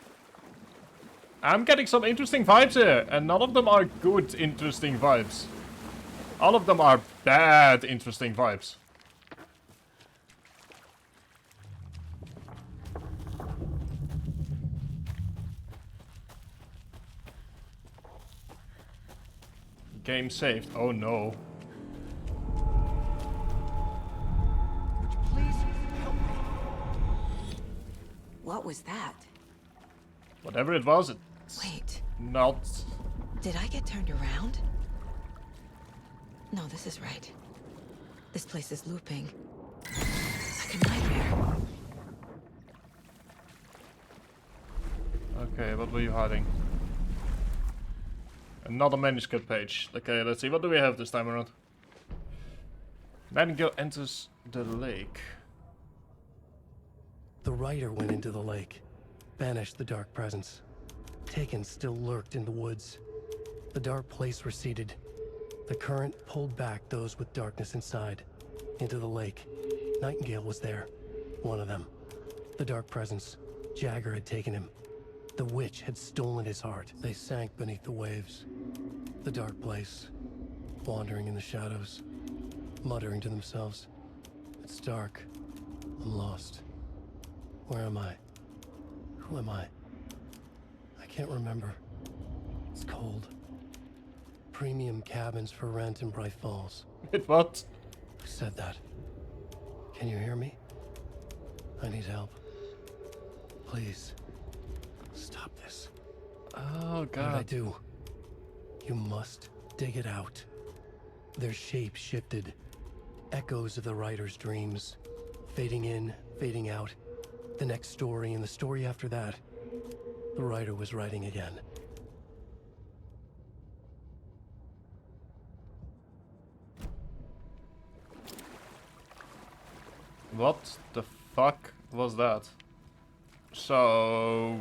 I'm getting some interesting vibes here, and none of them are good, interesting vibes. All of them are bad, interesting vibes. Game saved. Oh no. Would you please help me? What was that? Whatever it was, it's Wait. not... Did I get turned around? No, this is right. This place is looping. Like a nightmare. Okay, what were you hiding? Another manuscript page. Okay, let's see. What do we have this time around? Nightingale enters the lake. The writer went into the lake, banished the dark presence. Taken still lurked in the woods. The dark place receded. The current pulled back those with darkness inside, into the lake. Nightingale was there, one of them. The dark presence. Jagger had taken him. The witch had stolen his heart. They sank beneath the waves. The dark place, wandering in the shadows, muttering to themselves. It's dark. I'm lost. Where am I? Who am I? I can't remember. It's cold. Premium cabins for rent in Bright Falls. Wait, what? Who said that? Can you hear me? I need help. Please. Stop this. Oh, God. What did I do? You must dig it out. Their shape shifted. Echoes of the writer's dreams. Fading in, fading out. The next story and the story after that. The writer was writing again. What the fuck was that? So...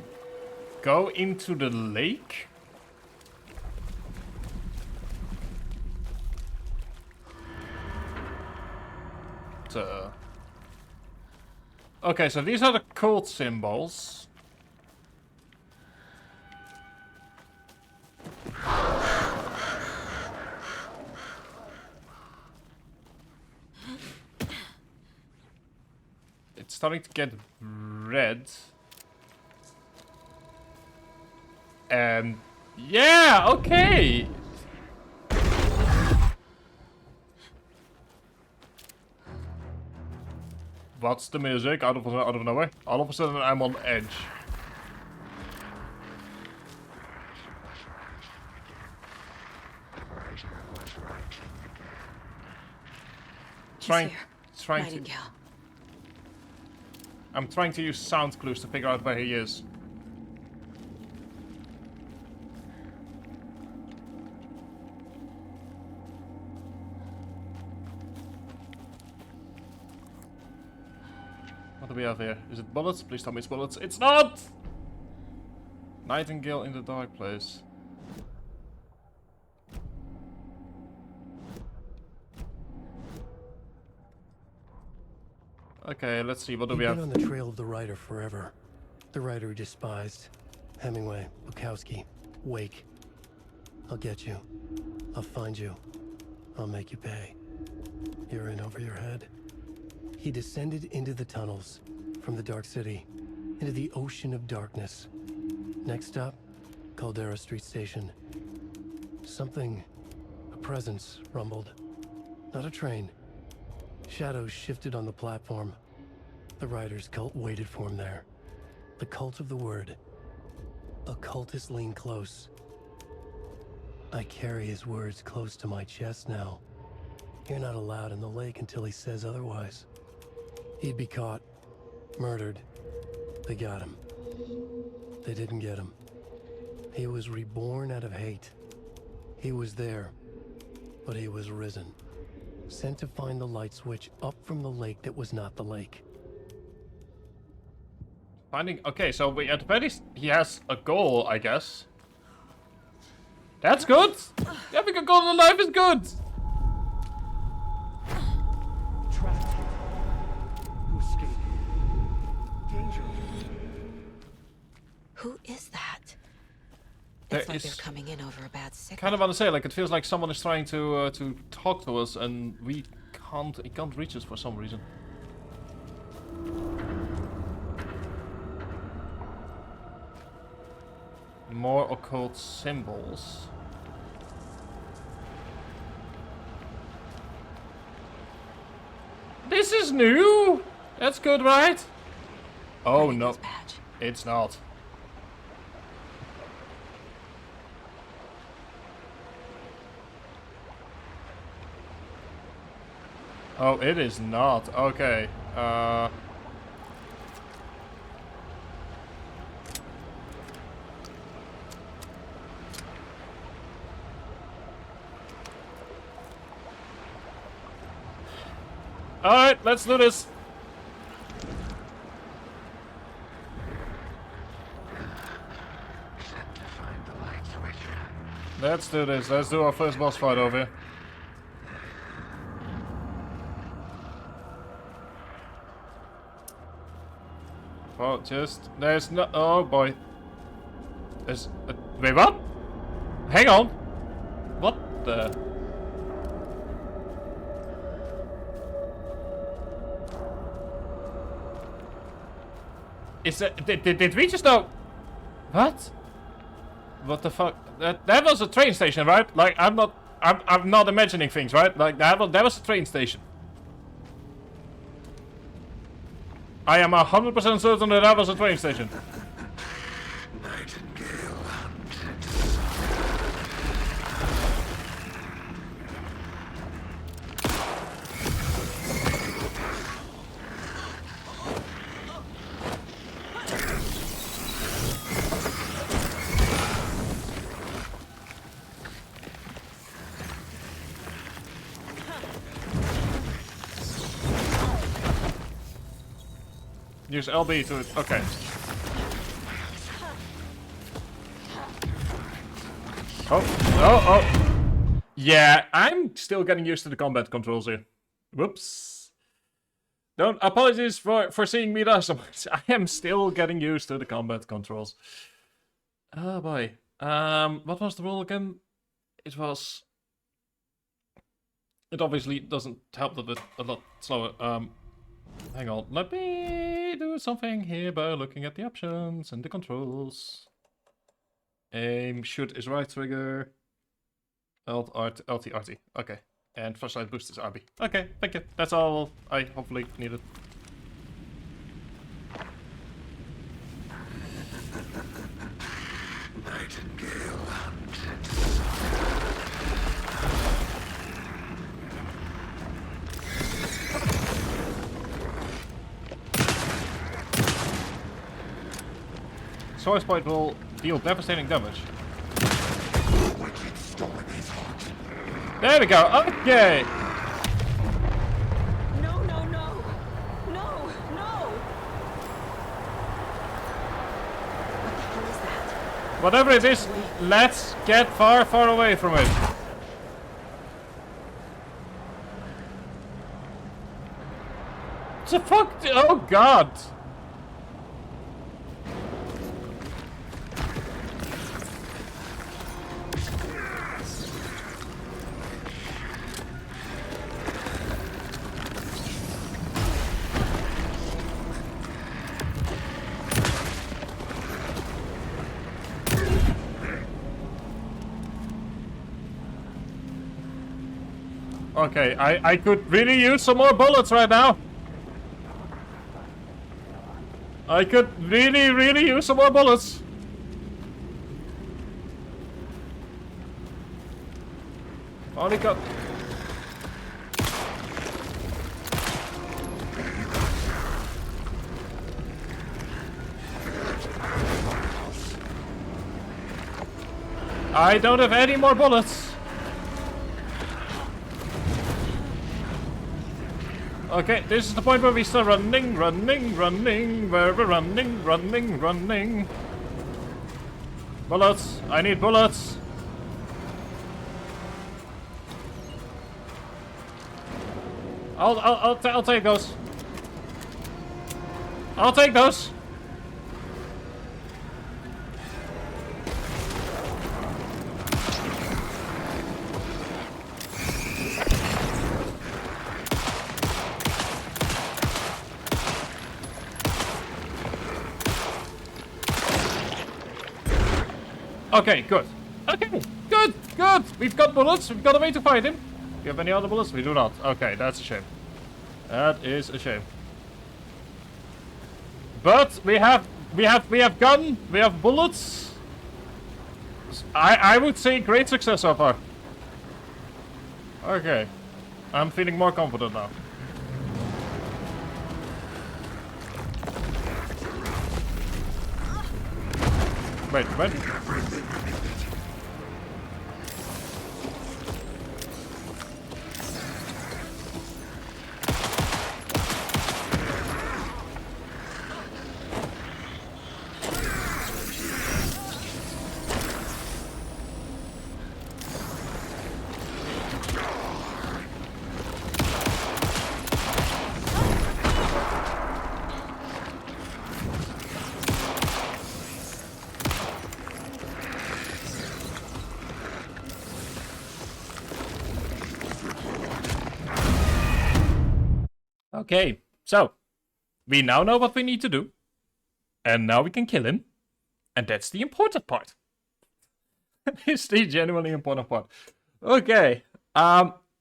Go into the lake? Okay, so these are the cult symbols. It's starting to get red. And yeah, okay. What's the music? Out of nowhere. All of a sudden I'm on edge. trying to. Nightingale. I'm trying to use sound clues to figure out where he is. What do we have here? Is it bullets? Please tell me it's bullets. It's not! Nightingale in the dark place. Okay, let's see. What do we have? He'd been on the trail of the writer forever. The writer he despised. Hemingway, Bukowski, Wake. I'll get you. I'll find you. I'll make you pay. You're in over your head. He descended into the tunnels, from the Dark City, into the ocean of darkness. Next stop, Caldera Street Station. Something, a presence, rumbled. Not a train. Shadows shifted on the platform. The writer's cult waited for him there. The cult of the word. Occultists lean close. I carry his words close to my chest now. You're not allowed in the lake until he says otherwise. He'd be caught, murdered. They got him. They didn't get him. He was reborn out of hate. He was there, but he was risen. Sent to find the light switch up from the lake that was not the lake. Finding. Okay, so we at the very least he has a goal, I guess. That's good. Having a goal in life is good. Who is that? There It's like is they're coming in over a bad signal. kind of want to say, like, it feels like someone is trying to talk to us, and he can't reach us for some reason. More occult symbols. This is new. That's good, right? Oh no, it's not. Oh, it is not. Okay. Alright, let's do this. Let's do this. Let's do our first boss fight over here. Oh, just... There's no... Oh, boy. There's... wait, what? Hang on. What the... Is that... Did we just know... What? What the fuck? That was a train station, right? Like, I'm not imagining things, right? Like, that was a train station. I am 100% certain that was a train station. Use LB to it. Okay. Oh. Yeah, I'm still getting used to the combat controls here. Whoops. Don't apologies for seeing me there so much. I am still getting used to the combat controls. Oh boy. What was the rule again? It was... It obviously doesn't help that it's a lot slower. Hang on, let me do something here by looking at the options and the controls. Aim, shoot is right trigger. Alt, RT, LT, RT. Okay. And flashlight boost is RB. Okay, thank you. That's all I hopefully needed. Nightingale hunted. source point will deal devastating damage. There we go. Okay. No, no, no. No, no. Whatever it is, let's get far, far away from it. What the fuck? Oh god. Okay, I could really use some more bullets right now. I could really use some more bullets. Only got... I don't have any more bullets. Okay, this is the point where we start running, where we're running. Bullets, I need bullets. I'll take those. I'll take those. Okay, good. Okay, good. We've got bullets. We've got a way to fight him. Do you have any other bullets? We do not. Okay, that's a shame. That is a shame. But we have gun. We have bullets. I would say great success so far. Okay, I'm feeling more confident now. Wait. Okay, so we now know what we need to do, and now we can kill him, and that's the important part. It's the genuinely important part. Okay,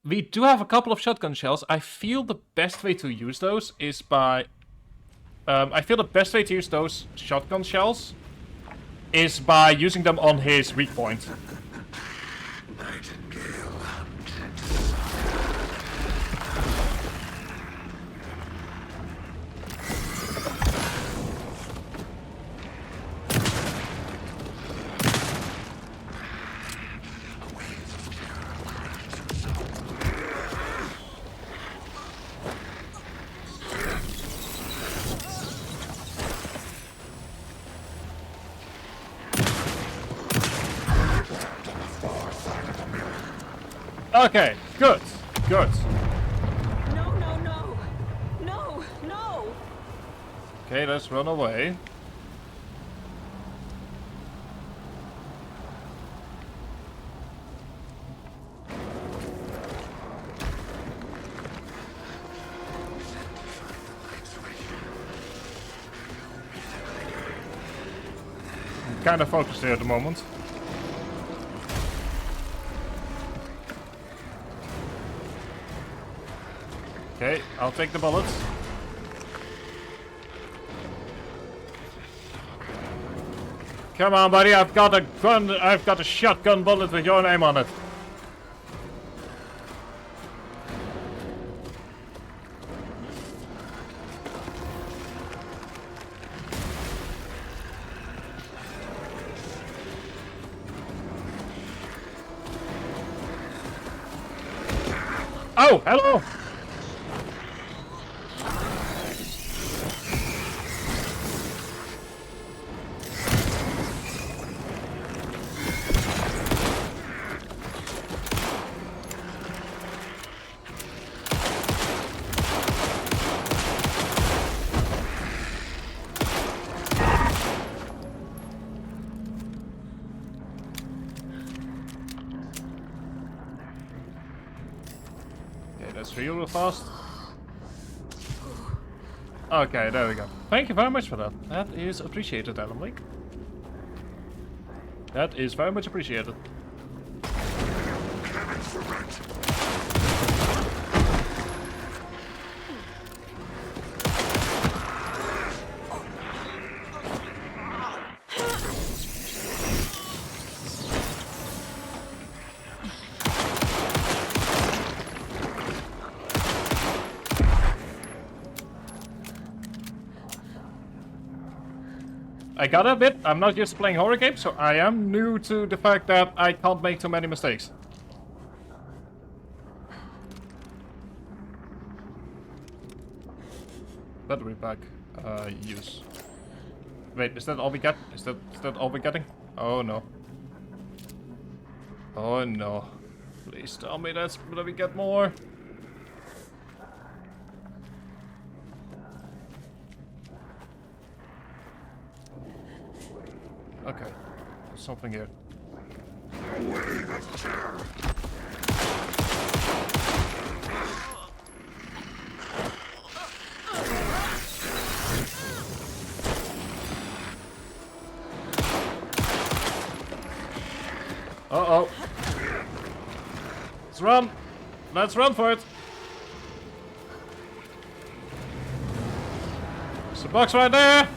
we do have a couple of shotgun shells. I feel the best way to use those is by... shotgun shells is by using them on his weak point. Okay, good. No. Okay, let's run away. I'm kind of focused here at the moment. Okay, I'll take the bullets. Come on, buddy, I've got a gun, I've got a shotgun bullet with your name on it. Oh, hello! That's real fast. Okay, there we go. Thank you very much for that. That is appreciated, Alan Wake. That is very much appreciated. I gotta admit, I'm not used to playing horror games, so I am new to the fact that I can't make too many mistakes. Battery pack, use. Wait, is that all we get? Is that all we're getting? Oh no. Oh no. Please tell me that we get more. Okay, there's something here. Uh-oh. Let's run! Let's run for it! There's a box right there!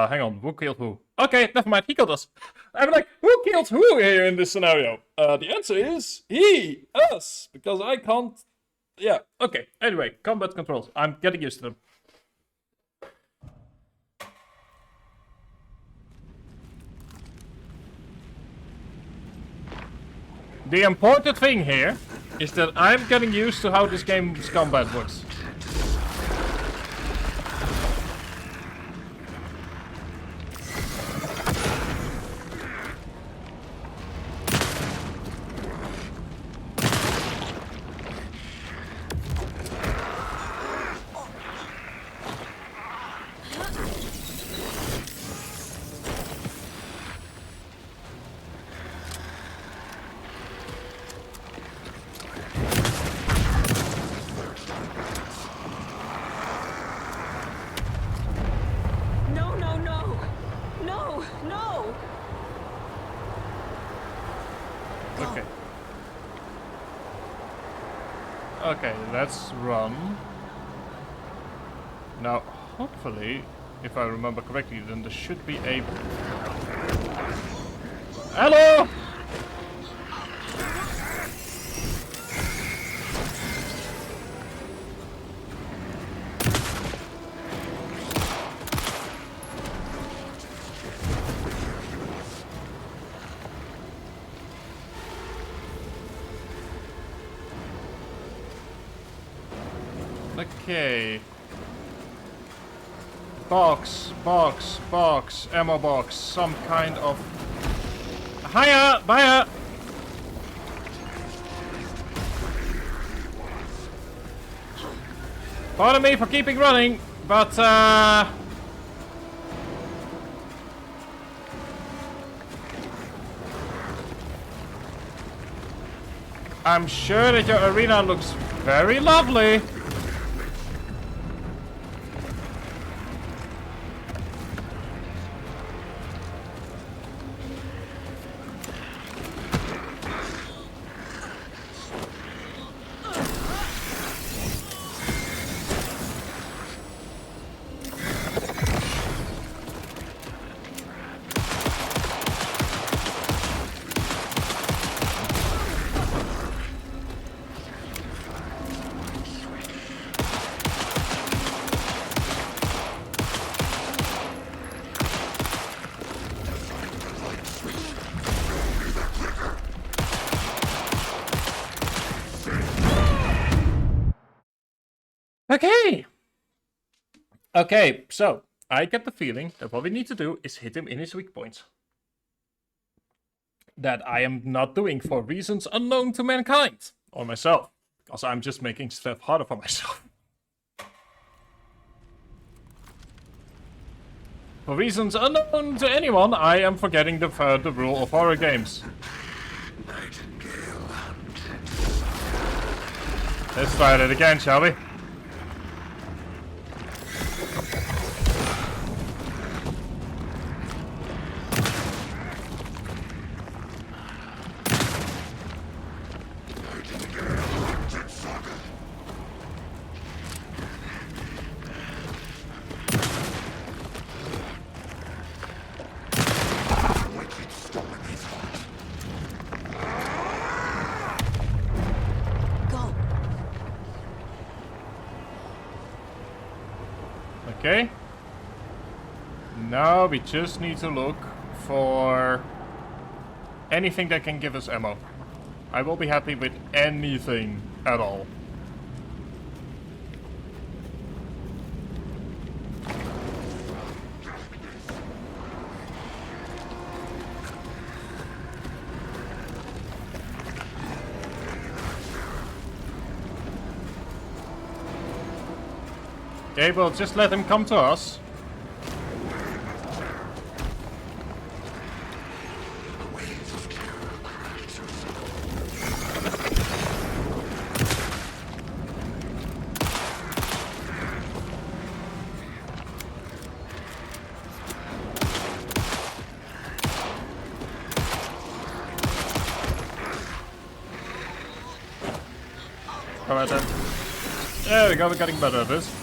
Hang on, who killed who? Okay, never mind, he killed us. I'm like, who killed who here in this scenario? The answer is he, us, because I can't... Yeah, okay, anyway, combat controls. I'm getting used to them. The important thing here is that I'm getting used to how this game's combat works. Okay, let's run. Now, hopefully, if I remember correctly, then there should be a... Hello! Okay. Box, ammo box, some kind of... Hiya! Baya! Pardon me for keeping running, but I'm sure that your arena looks very lovely. Okay. Okay, so I get the feeling that what we need to do is hit him in his weak points. That I am not doing for reasons unknown to mankind or myself, because I'm just making stuff harder for myself. For reasons unknown to anyone, I am forgetting the rule of horror games. Let's try that again, shall we? Okay. Now we just need to look for anything that can give us ammo. I will be happy with anything at all. Okay, well, just let him come to us. Alright then. There we go, we're getting better at this.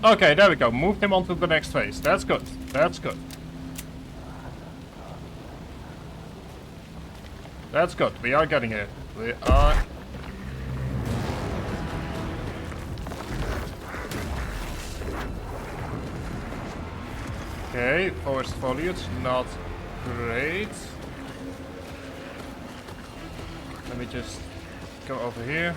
Okay, there we go. Moved him onto the next phase. That's good. That's good. That's good. We are getting it. We are... Okay, forest foliage, not great. Let me just go over here.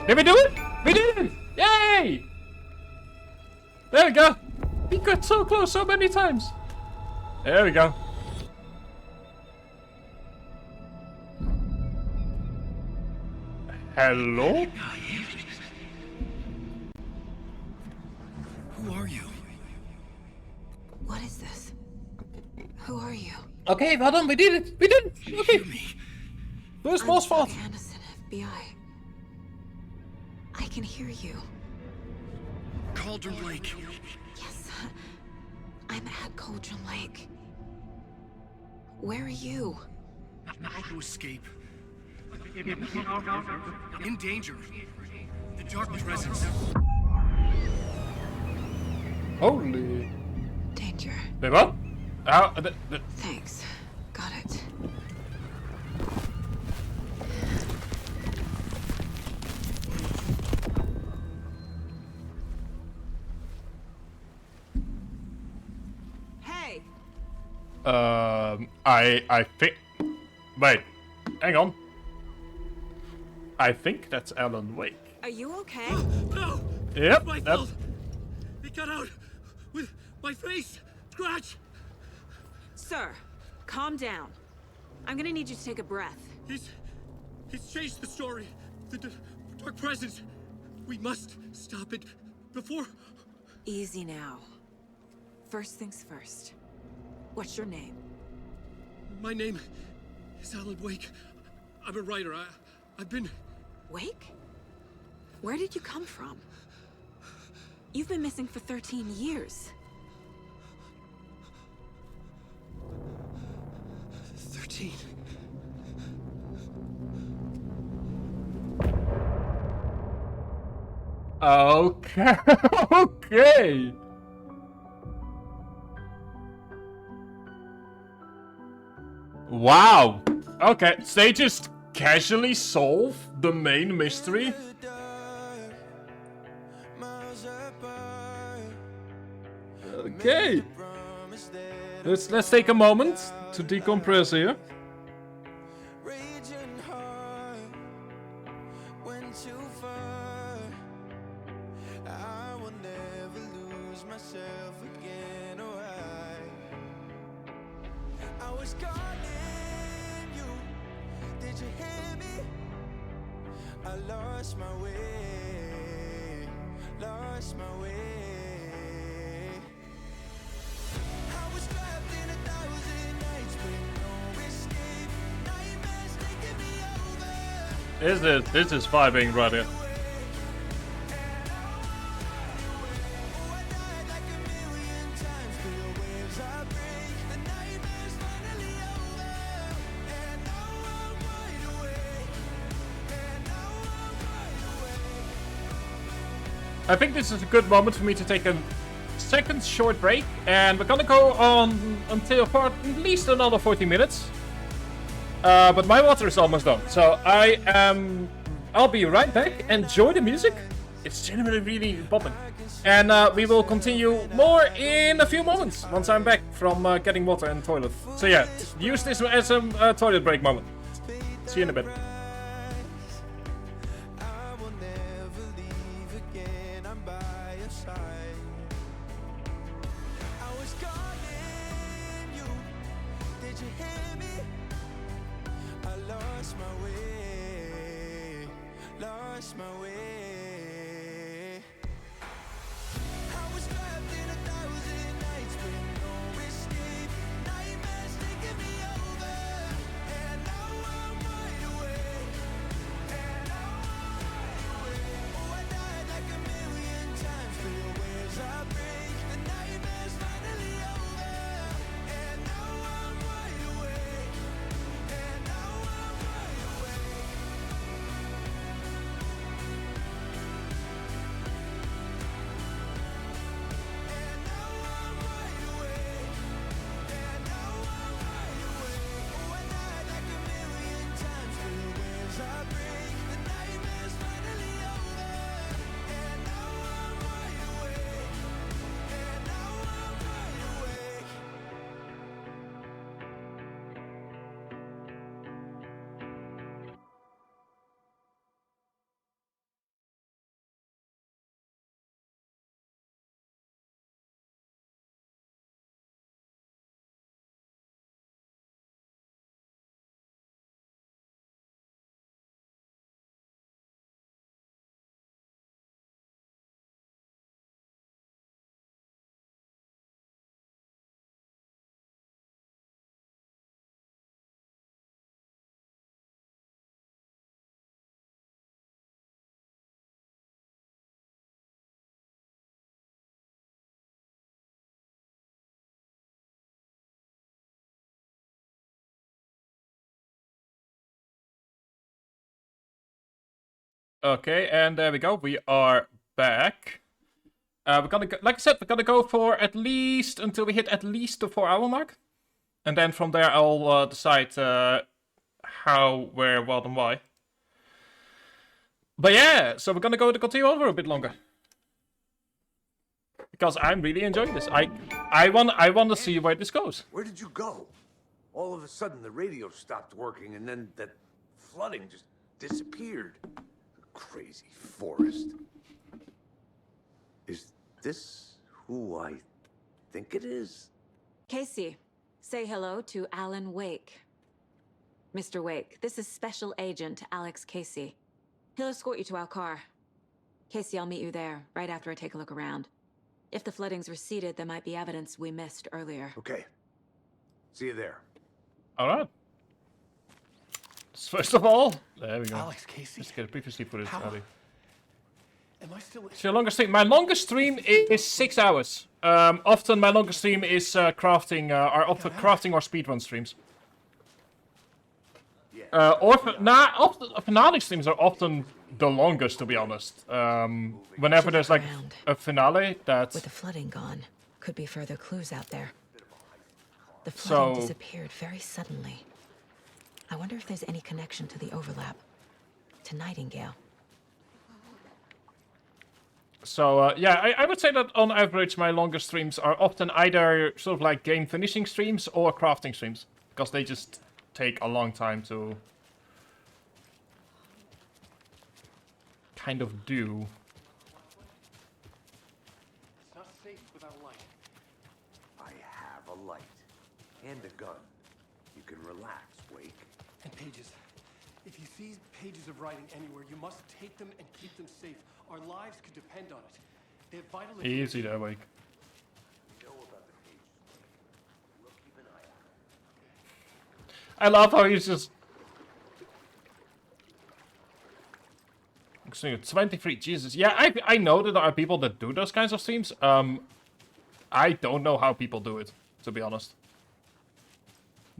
Did we do it? We did it! Yay! There we go. We got so close so many times. There we go. Hello? Who are you? What is this? Who are you? Okay, well done. We did it. We did it. Okay. First boss fought. Anderson, FBI. I can hear you. Cauldron Lake. Yes, I'm at Cauldron Lake. Where are you? Not to escape. In danger. The dark presence. Holy. Danger. Wait, what? How? Thanks. Got it. Hey! I think... Wait. Hang on. I think that's Alan Wake. Are you okay? No! Yep. My fault! They cut out with my face! Scratch! Sir, calm down. I'm gonna need you to take a breath. He's changed the story. The dark presence. We must stop it before... Easy now. First things first. What's your name? My name is Alan Wake. I'm a writer. I've been... Wake? Where did you come from? You've been missing for 13 years. 13. Okay. Okay. Wow. Okay, so they just casually solve the main mystery. Okay. Let's take a moment to decompress here. This is vibing right here. I think this is a good moment for me to take a second short break, and we're gonna go on until for at least another 40 minutes. But my water is almost done, so I'll be right back. Enjoy the music. It's genuinely really popping. And we will continue more in a few moments once I'm back from getting water and toilet. So yeah, use this as a toilet break moment. See you in a bit. Okay, and there we go. We are back. We're gonna go, like I said, we're gonna go for at least until we hit at least the 4-hour mark, and then from there I'll decide how, where, what, and why. But yeah, so we're gonna continue on for a bit longer because I'm really enjoying this. I want to see where this goes. Where did you go? All of a sudden, the radio stopped working, and then that flooding just disappeared. Crazy forest. Is this who I think it is? Casey, say hello to Alan Wake. Mr. Wake, this is Special Agent Alex Casey. He'll escort you to our car. Casey, I'll meet you there, right after I take a look around. If the flooding's receded, there might be evidence we missed earlier. Okay. See you there. Alright. First of all, there we go. Alex Casey? Let's get a previously footage. Am I still? So your longest stream? My longest stream is 6 hours. Often my longest stream is crafting, often crafting or speedrun streams. Finale streams are often the longest, to be honest. Whenever there's like a finale that. With the flooding gone, could be further clues out there. The flooding disappeared very suddenly. I wonder if there's any connection to the overlap. To Nightingale. So, yeah, I would say that on average my longest streams are often either sort of like game finishing streams or crafting streams. Because they just take a long time to kind of do. It's not safe without a light. I have a light. And a gun. You can relax, Wake. And pages. If you see pages of writing anywhere, you must take them and keep them safe. Our lives could depend on it. They have vital Easy there, Wake. We know about the pages, Wake. We'll keep an eye on them. I love how he's just... 23, Jesus. Yeah, I know that there are people that do those kinds of streams. I don't know how people do it, to be honest.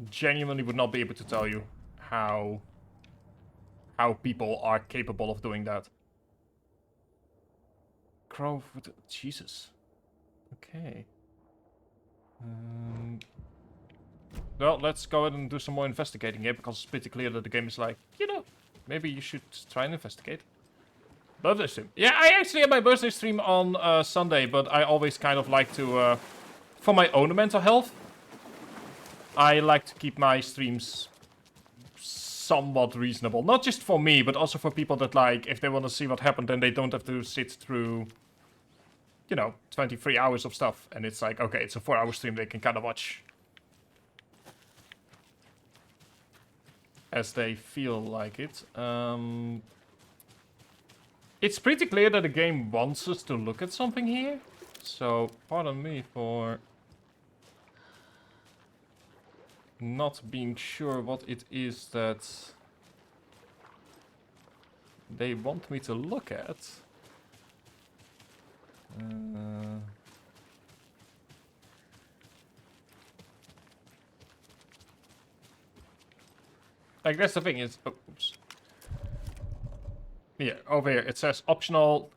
Genuinely would not be able to tell you how people are capable of doing that. Crow, Jesus. Okay. Well, let's go ahead and do some more investigating here, because it's pretty clear that the game is like, you know, maybe you should try and investigate. Birthday stream. Yeah, I actually had my birthday stream on Sunday, but I always kind of like to, for my own mental health, I like to keep my streams somewhat reasonable. Not just for me, but also for people that, like, if they want to see what happened, then they don't have to sit through, you know, 23 hours of stuff. And it's like, okay, it's a 4-hour stream they can kind of watch as they feel like it. It's pretty clear that the game wants us to look at something here. So, pardon me for not being sure what it is that they want me to look at. Like, that's the thing is... Oh, oops. Yeah, over here it says optional,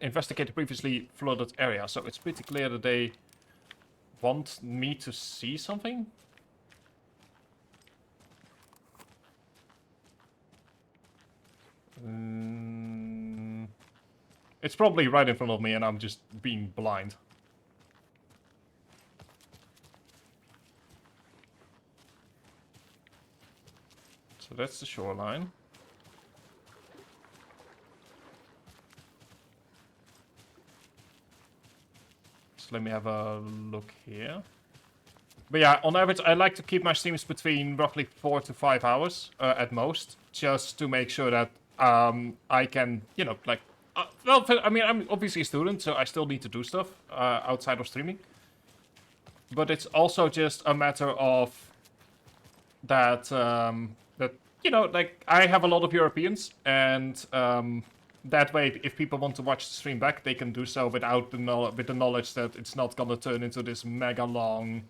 investigate a previously flooded area. So it's pretty clear that they want me to see something. It's probably right in front of me and I'm just being blind. So that's the shoreline. So let me have a look here. But yeah, on average, I like to keep my streams between roughly 4 to 5 hours at most, just to make sure that I can, you know, like, well, I mean, I'm obviously a student, so I still need to do stuff outside of streaming. But it's also just a matter of that, that, you know, like, I have a lot of Europeans, and that way, if people want to watch the stream back, they can do so without with the knowledge that it's not gonna turn into this mega long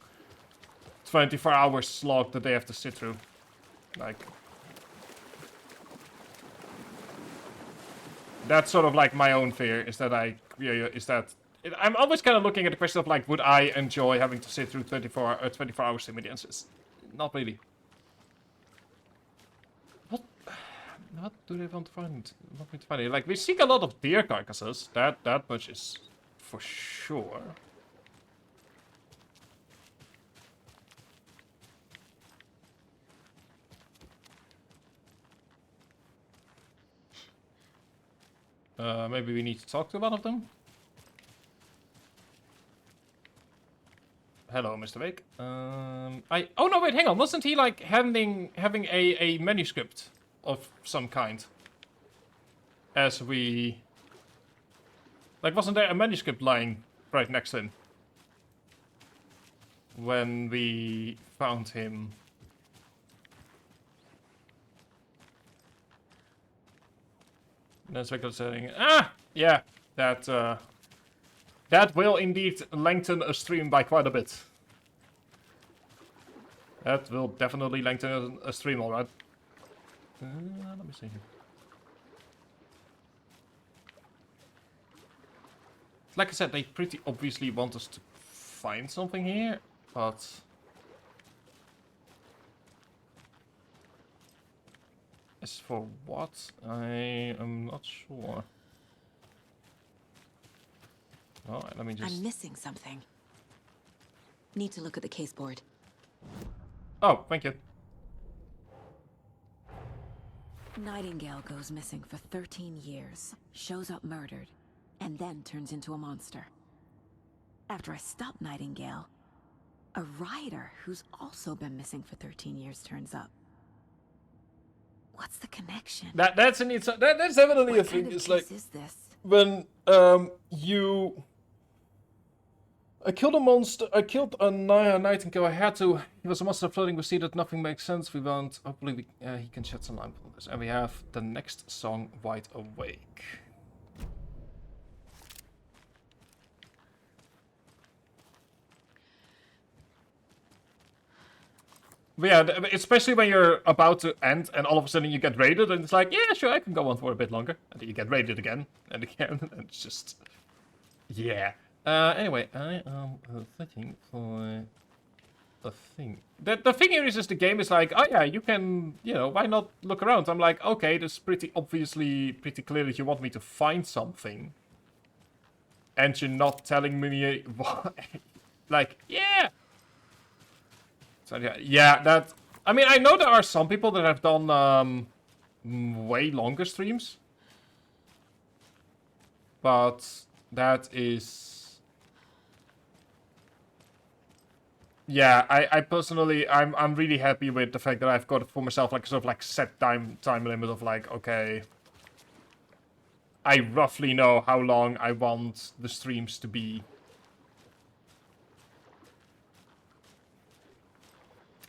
24-hour slog that they have to sit through. Like, that's sort of like my own fear, is that I'm always kind of looking at the question of, like, would I enjoy having to sit through 24-hour stream? The answer is not really. What do they want to find? Want me to find? Like, we seek a lot of deer carcasses. That much is for sure. Maybe we need to talk to one of them. Hello, Mr. Wake. Oh no, wait, hang on. Wasn't he like having a manuscript of some kind? As we... Like, wasn't there a manuscript lying right next to him? When we found him. That's regular setting. Ah, yeah, that will indeed lengthen a stream by quite a bit. That will definitely lengthen a stream, alright. Let me see. Like I said, they pretty obviously want us to find something here, but... As for what, I am not sure. Alright, let me just... I'm missing something. Need to look at the case board. Oh, thank you. Nightingale goes missing for 13 years, shows up murdered, and then turns into a monster. After I stop Nightingale, a rider who's also been missing for 13 years turns up. What's the connection? That's an that's definitely what a thing. Kind of it's like is this? when you I killed a monster. I killed a nightingale. I had to. He was a monster floating. We see that nothing makes sense. We want. Hopefully, he can shed some light on this. And we have the next song, Wide Awake. But yeah, especially when you're about to end and all of a sudden you get raided and it's like, yeah, sure, I can go on for a bit longer. And then you get raided again and again, and it's just... Yeah. Anyway, I am looking for a thing. The thing here is just the game is like, oh yeah, you can, you know, why not look around? I'm like, okay, this pretty obviously, pretty clear that you want me to find something. And you're not telling me why. Like, yeah! So yeah, that... I mean, I know there are some people that have done way longer streams. But that is... Yeah, I personally, I'm really happy with the fact that I've got for myself like sort of like set time limit of like, okay, I roughly know how long I want the streams to be.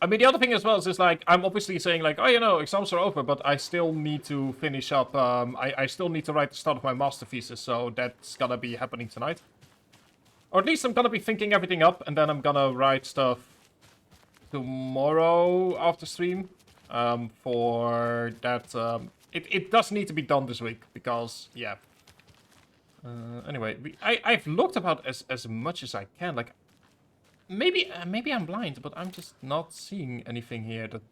I mean, the other thing as well is just like, I'm obviously saying like, oh, you know, exams are over, but I still need to finish up, I still need to write the start of my master thesis, so that's gonna be happening tonight. Or at least I'm gonna be thinking everything up, and then I'm gonna write stuff tomorrow after stream, for that, it does need to be done this week, because, yeah. Anyway, I've looked about as much as I can, like, maybe I'm blind, but I'm just not seeing anything here that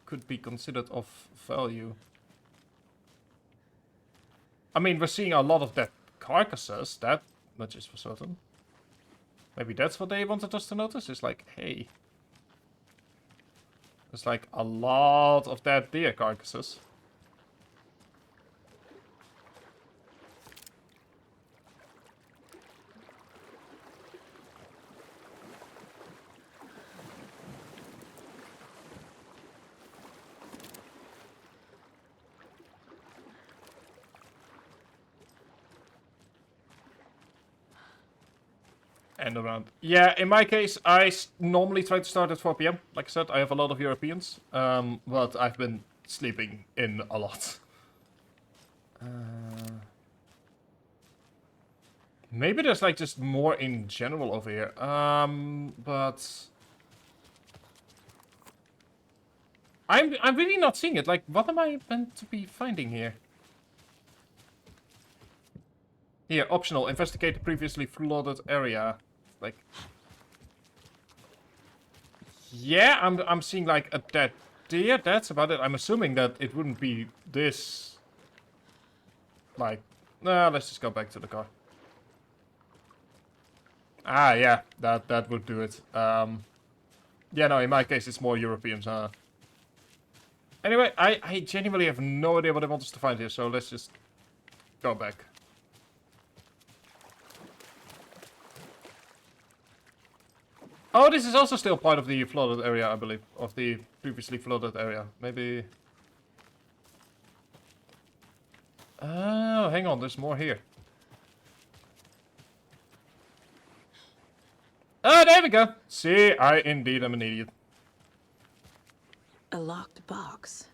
could be considered of value. I mean, we're seeing a lot of dead carcasses, that much is for certain. Maybe that's what they wanted us to notice, is like, hey. There's like a lot of dead deer carcasses. And around. Yeah, in my case, I normally try to start at 4 PM. Like I said, I have a lot of Europeans, but I've been sleeping in a lot. Maybe there's like just more in general over here. But I'm really not seeing it. Like, what am I meant to be finding here? Here, optional. Investigate the previously flooded area. Like, yeah, I'm seeing like a dead deer. That's about it. I'm assuming that it wouldn't be this. Like, no, let's just go back to the car. Ah, yeah, that would do it. Yeah, no, in my case, it's more Europeans. Anyway, I genuinely have no idea what I want us to find here, so let's just go back. Oh, this is also still part of the flooded area, I believe. Of the previously flooded area. Maybe... Oh, hang on, there's more here. Oh, there we go! See, I indeed am an idiot. A locked box.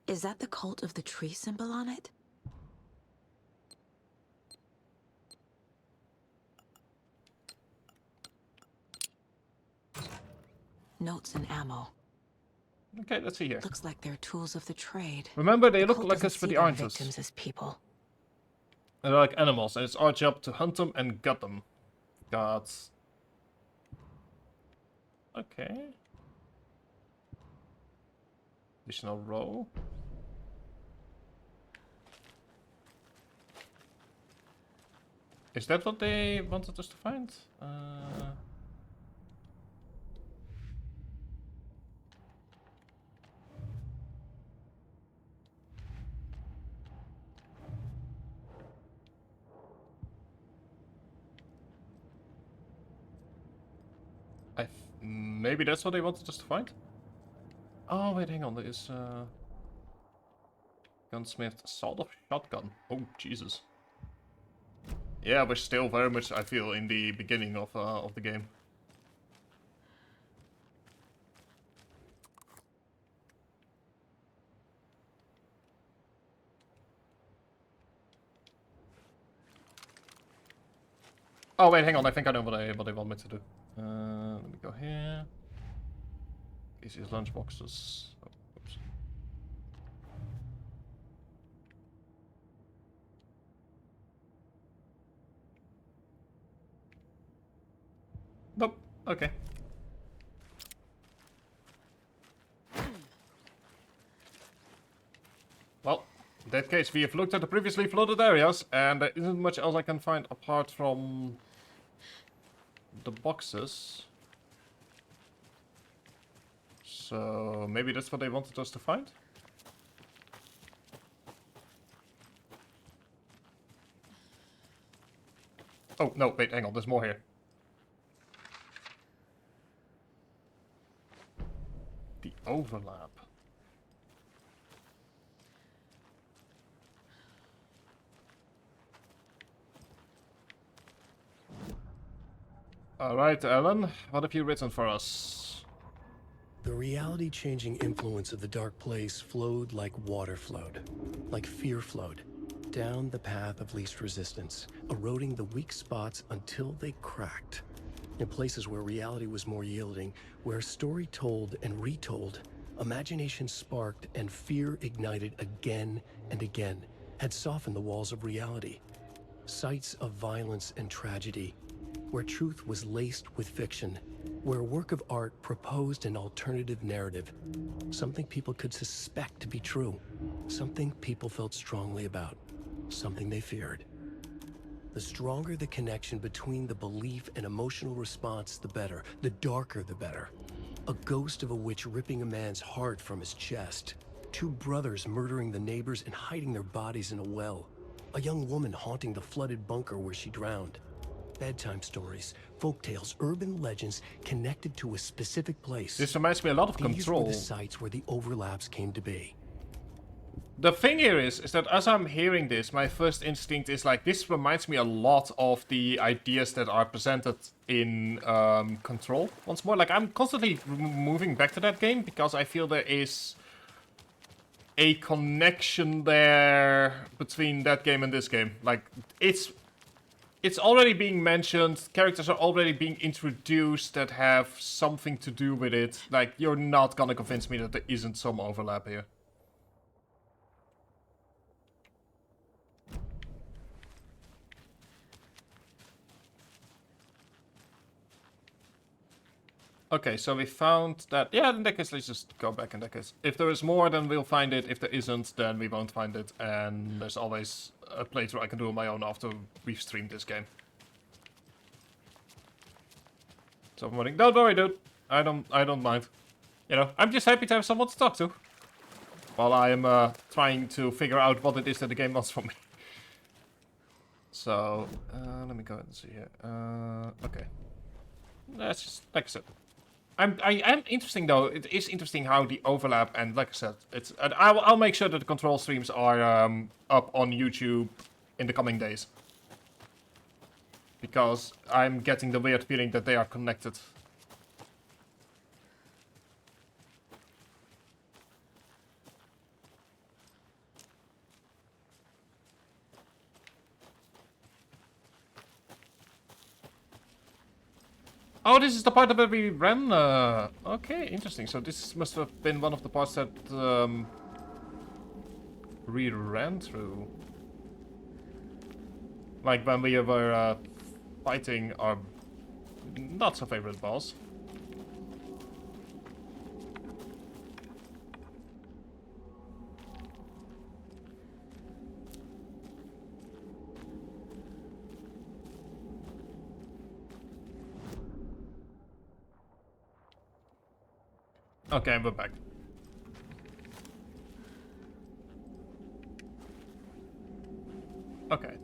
Is that the cult of the tree symbol on it? notes and ammo. Okay, let's see here. Looks like they're tools of the trade. Remember, they The look cult like doesn't us, but see they their aren't us. victims as people. They're like animals, and it's our job to hunt them and gut them. Gods. Okay. Additional row. Is that what they wanted us to find? Maybe that's what they wanted us to find? Oh, wait, hang on. There is gunsmith sawed-off shotgun. Oh, Jesus. Yeah, we're still very much, I feel, in the beginning of the game. Oh wait, hang on. I think I know what they want me to do. Let me go here. These is lunch boxes. Oh, oops. Nope. Okay. Well, in that case, we have looked at the previously flooded areas, and there isn't much else I can find apart from the boxes. So maybe that's what they wanted us to find? Oh, no, wait, hang on, there's more here. The overlap. Alright, Alan, what have you written for us? The reality-changing influence of the dark place flowed like water flowed, like fear flowed, down the path of least resistance, eroding the weak spots until they cracked. In places where reality was more yielding, where story told and retold, imagination sparked and fear ignited again and again, had softened the walls of reality. Sites of violence and tragedy, where truth was laced with fiction, where a work of art proposed an alternative narrative, something people could suspect to be true, something people felt strongly about, something they feared. The stronger the connection between the belief and emotional response, the better. The darker, the better. A ghost of a witch ripping a man's heart from his chest. Two brothers murdering the neighbors and hiding their bodies in a well. A young woman haunting the flooded bunker where she drowned. Bedtime stories, folktales, urban legends connected to a specific place. This reminds me a lot of These Control. were the sites where the overlaps came to be. The thing here is that as I'm hearing this, my first instinct is like, this reminds me a lot of the ideas that are presented in Control. Once more, like, I'm constantly moving back to that game because I feel there is a connection there between that game and this game. Like, it's already being mentioned, characters are already being introduced that have something to do with it. Like, you're not gonna convince me that there isn't some overlap here. Okay, so we found that. Yeah, in that case, let's just go back in that case. If there is more, then we'll find it. If there isn't, then we won't find it. And there's always a playthrough I can do on my own after we've streamed this game. So I'm wondering, don't worry, dude. I don't mind. You know, I'm just happy to have someone to talk to. While I am trying to figure out what it is that the game wants from me. So, let me go ahead and see here. Okay. That's just, like I said. I am interesting though. It is interesting how the overlap, and like I said, it's. I'll make sure that the Control streams are up on YouTube in the coming days, because I'm getting the weird feeling that they are connected. Oh, this is the part where we ran. Okay, interesting. So this must have been one of the parts that we ran through. Like when we were fighting our not so favorite boss. Okay, we're back. Okay.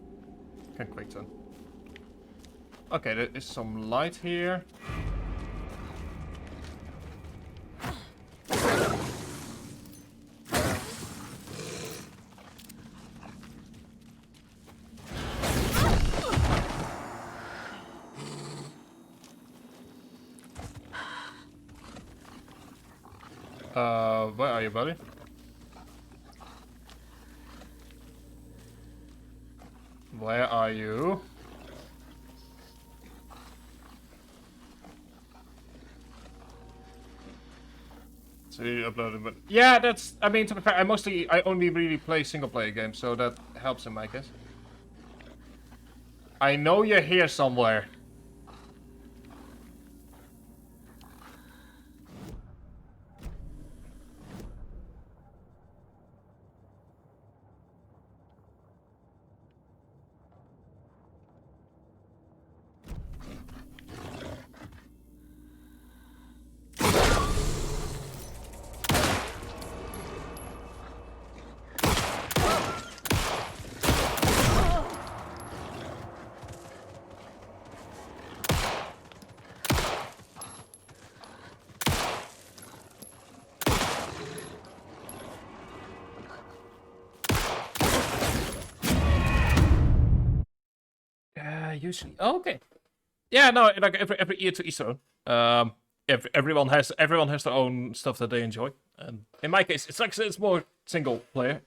Can quick turn. Okay, there is some light here. Where are you, buddy? Where are you? So you uploaded, but yeah, that's. I mean, to be fair, I only really play single player games, so that helps in my case. I know you're here somewhere. Usually, oh, okay. Yeah, no, like every year to Easter, everyone has their own stuff that they enjoy, and in my case, it's more single player.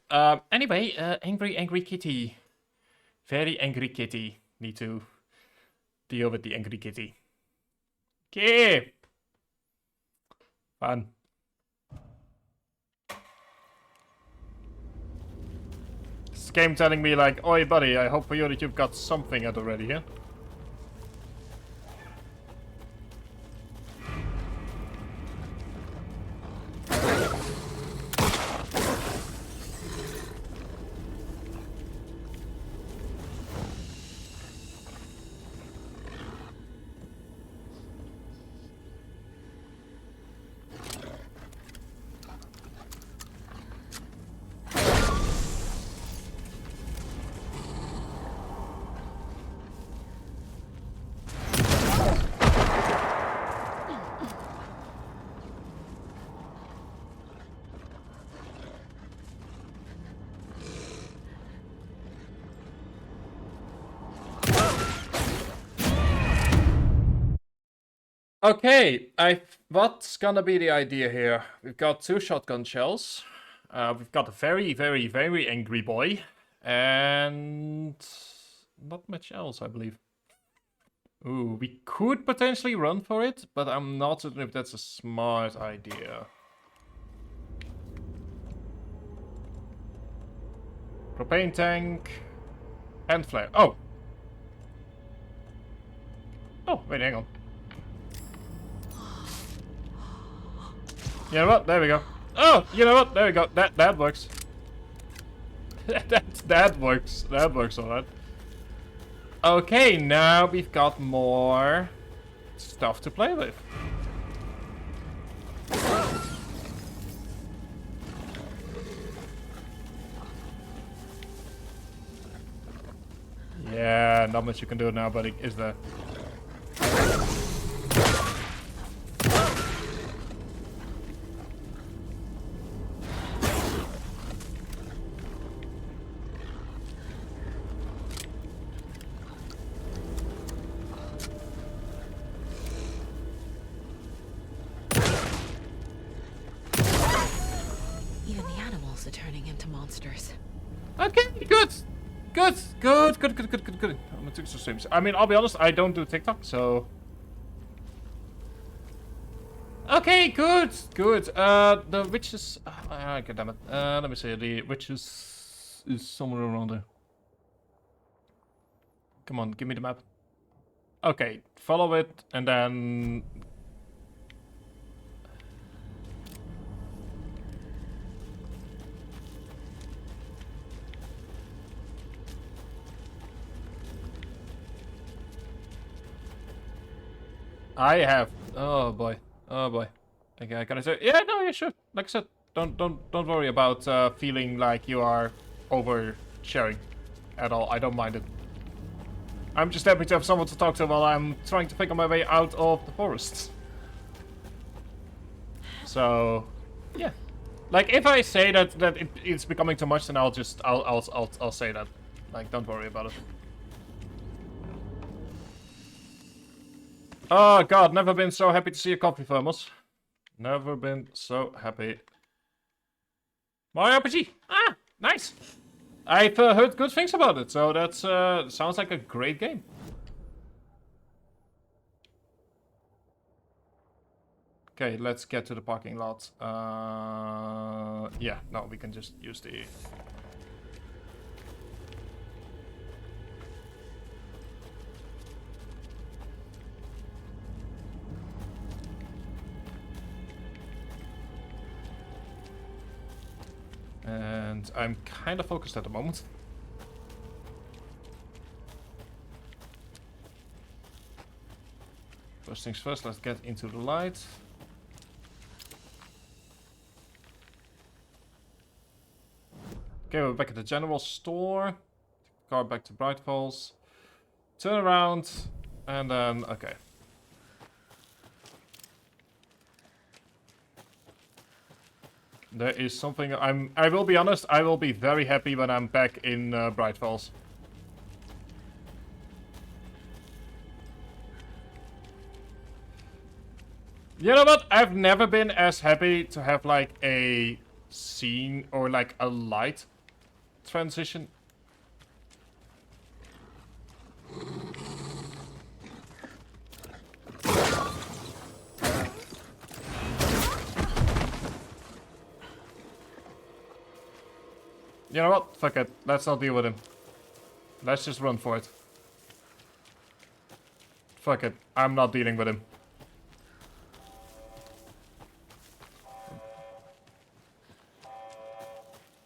Anyway, angry kitty, very angry kitty. Need to deal with the angry kitty. Okay, fun. This game telling me like, oi buddy, I hope for you that you've got something at already here. Okay, what's gonna be the idea here? We've got 2 shotgun shells. We've got a very, very, very angry boy. And not much else, I believe. Ooh, we could potentially run for it, but I'm not certain if that's a smart idea. Propane tank. And flare. Oh! Oh, wait, hang on. You know what? There we go. Oh, you know what? There we go. That works. that works. That works alright. Okay, now we've got more stuff to play with. Yeah, not much you can do now, buddy, is there? Okay, good. I'm on TikTok streams. I mean, I'll be honest, I don't do TikTok, so Okay, good, good. The witches. God damn it. Let me see. The witches is somewhere around there. Come on, give me the map. Okay, follow it, and then. I have. Oh boy. Oh boy. Okay, can I say? Yeah, no, yeah, sure. Like I said, don't worry about feeling like you are oversharing at all. I don't mind it. I'm just happy to have someone to talk to while I'm trying to figure my way out of the forests. So, yeah. Like if I say that it's becoming too much, then I'll say that. Like, don't worry about it. Oh god, never been so happy to see a coffee, Thermos. Never been so happy. Mario RPG! Ah, nice! I've heard good things about it, so that's sounds like a great game. Okay, let's get to the parking lot. Yeah, no, we can just use the... And I'm kind of focused at the moment. First things first, let's get into the light. Okay, we're back at the general store. Car back to Bright Falls. Turn around, and then, okay. There is something I will be honest, I will be very happy when I'm back in Bright Falls. You know what? I've never been as happy to have like a scene or like a light transition. You know what? Fuck it. Let's not deal with him. Let's just run for it. Fuck it. I'm not dealing with him.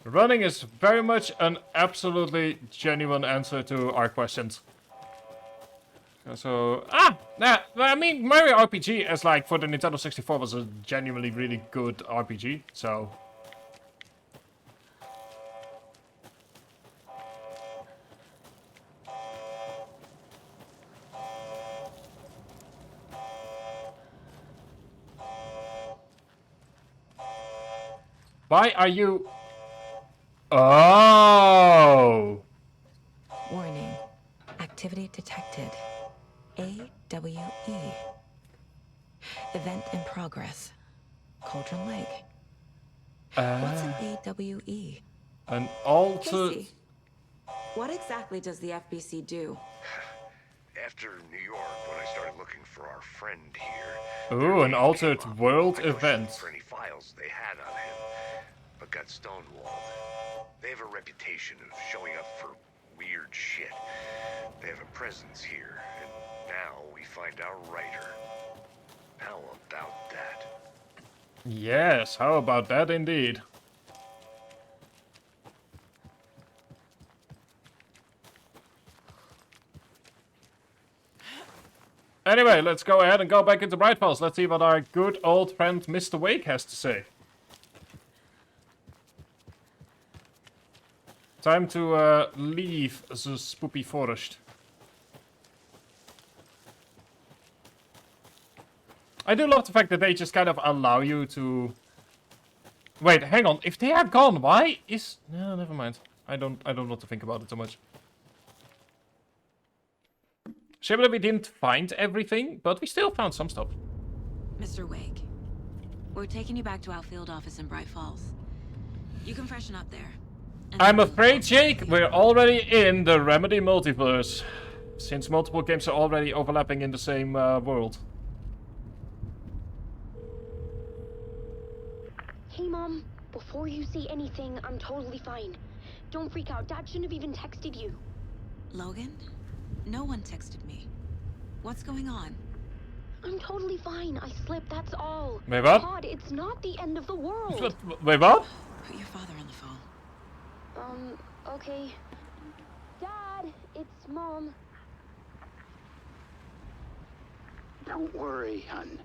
Running is very much an absolutely genuine answer to our questions. So, I mean, Mario RPG as like for the Nintendo 64 was a genuinely really good RPG, so... Why are you... Oh! Warning. Activity detected. AWE. Event in progress. Cauldron Lake. What's an AWE? An alter... Casey, what exactly does the FBC do? After New York, when I started looking for our friend here... Ooh, an altered world event. For any files they had on him, but got stonewalled. They have a reputation of showing up for weird shit. They have a presence here, and now we find our writer. How about that? Yes, how about that indeed? Anyway, let's go ahead and go back into Bright Falls. Let's see what our good old friend Mr. Wake has to say. Time to leave the spoopy forest. I do love the fact that they just kind of allow you to... Wait, hang on. If they are gone, why is... No, never mind. I don't want to think about it too much. Shame that we didn't find everything, but we still found some stuff. Mr. Wake, we're taking you back to our field office in Bright Falls. You can freshen up there. I'm afraid, Jake, we're already in the Remedy multiverse, since multiple games are already overlapping in the same world. Hey, Mom. Before you say anything, I'm totally fine. Don't freak out. Dad shouldn't have even texted you. Logan? No one texted me. What's going on? I'm totally fine. I slipped, that's all. Wait, what? Todd, it's not the end of the world. Wait, what? Put your father on the phone. Okay. Dad, it's Mom. Don't worry, hon.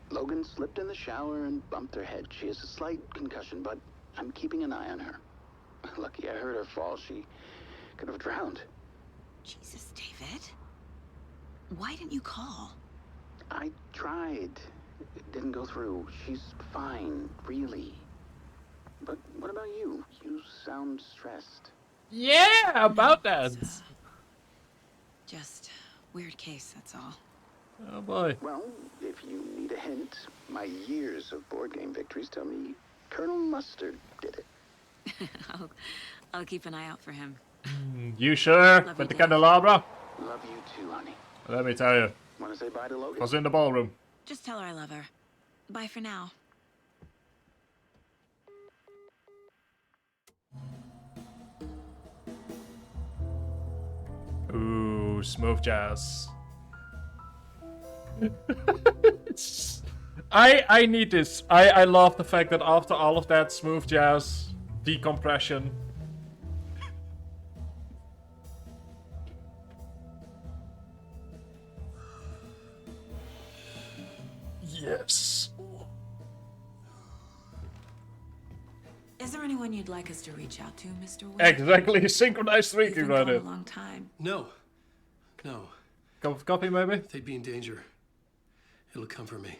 Logan slipped in the shower and bumped her head. She has a slight concussion, but I'm keeping an eye on her. Lucky I heard her fall. She could have drowned. Jesus, David. Why didn't you call? I tried. It didn't go through. She's fine, really. But what about you? You sound stressed. Yeah, about that. Just weird case, that's all. Oh boy. Well, if you need a hint, my years of board game victories tell me Colonel Mustard did it. I'll keep an eye out for him. You sure? Love With you, the Dad. candelabra? Love you too, honey. Let me tell you. Want to say bye to Logan? I was in the ballroom. Just tell her I love her. Bye for now. Ooh, smooth jazz. I need this. I love the fact that after all of that smooth jazz decompression. Yes. Is there anyone you'd like us to reach out to, Mr. Wood? Exactly, synchronized drinking You've right been in. gone a long time. No. No. Cup of coffee, maybe? They'd be in danger. It'll come for me.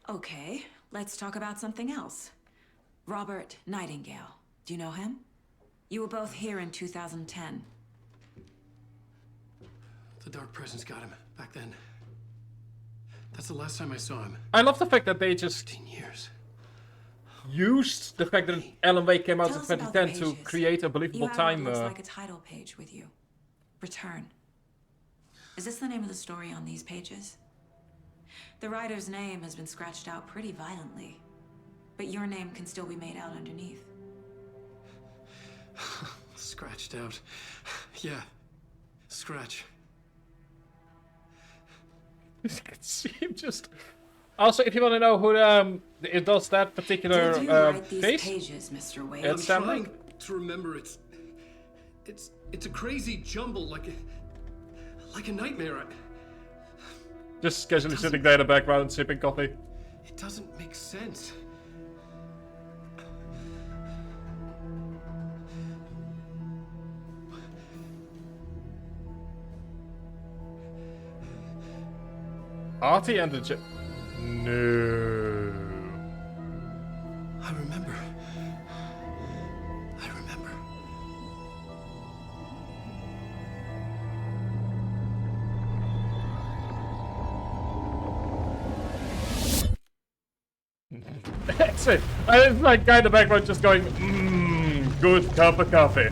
Okay, let's talk about something else. Robert Nightingale. Do you know him? You were both here in 2010. The Dark Presence got him back then. That's the last time I saw him. I love the fact that they just 15 years. used the fact that Alan Wake came out Tell in us about the 2010 to pages. create a You believable have time. what looks like a title page with you. Return. Is this the name of the story on these pages? The writer's name has been scratched out pretty violently, but your name can still be made out underneath. Scratched out. Yeah. Scratch. You can see him just. Also, if you want to know who it does that particular Did you write these face, pages, Mr. Wade? it's Sam trying Lake. to remember. It's a crazy jumble, like a nightmare. Just casually sitting there in the background sipping coffee. It doesn't make sense. Artie and the No. I remember. I remember. That's it. It's like guy in the background just going, good cup of coffee.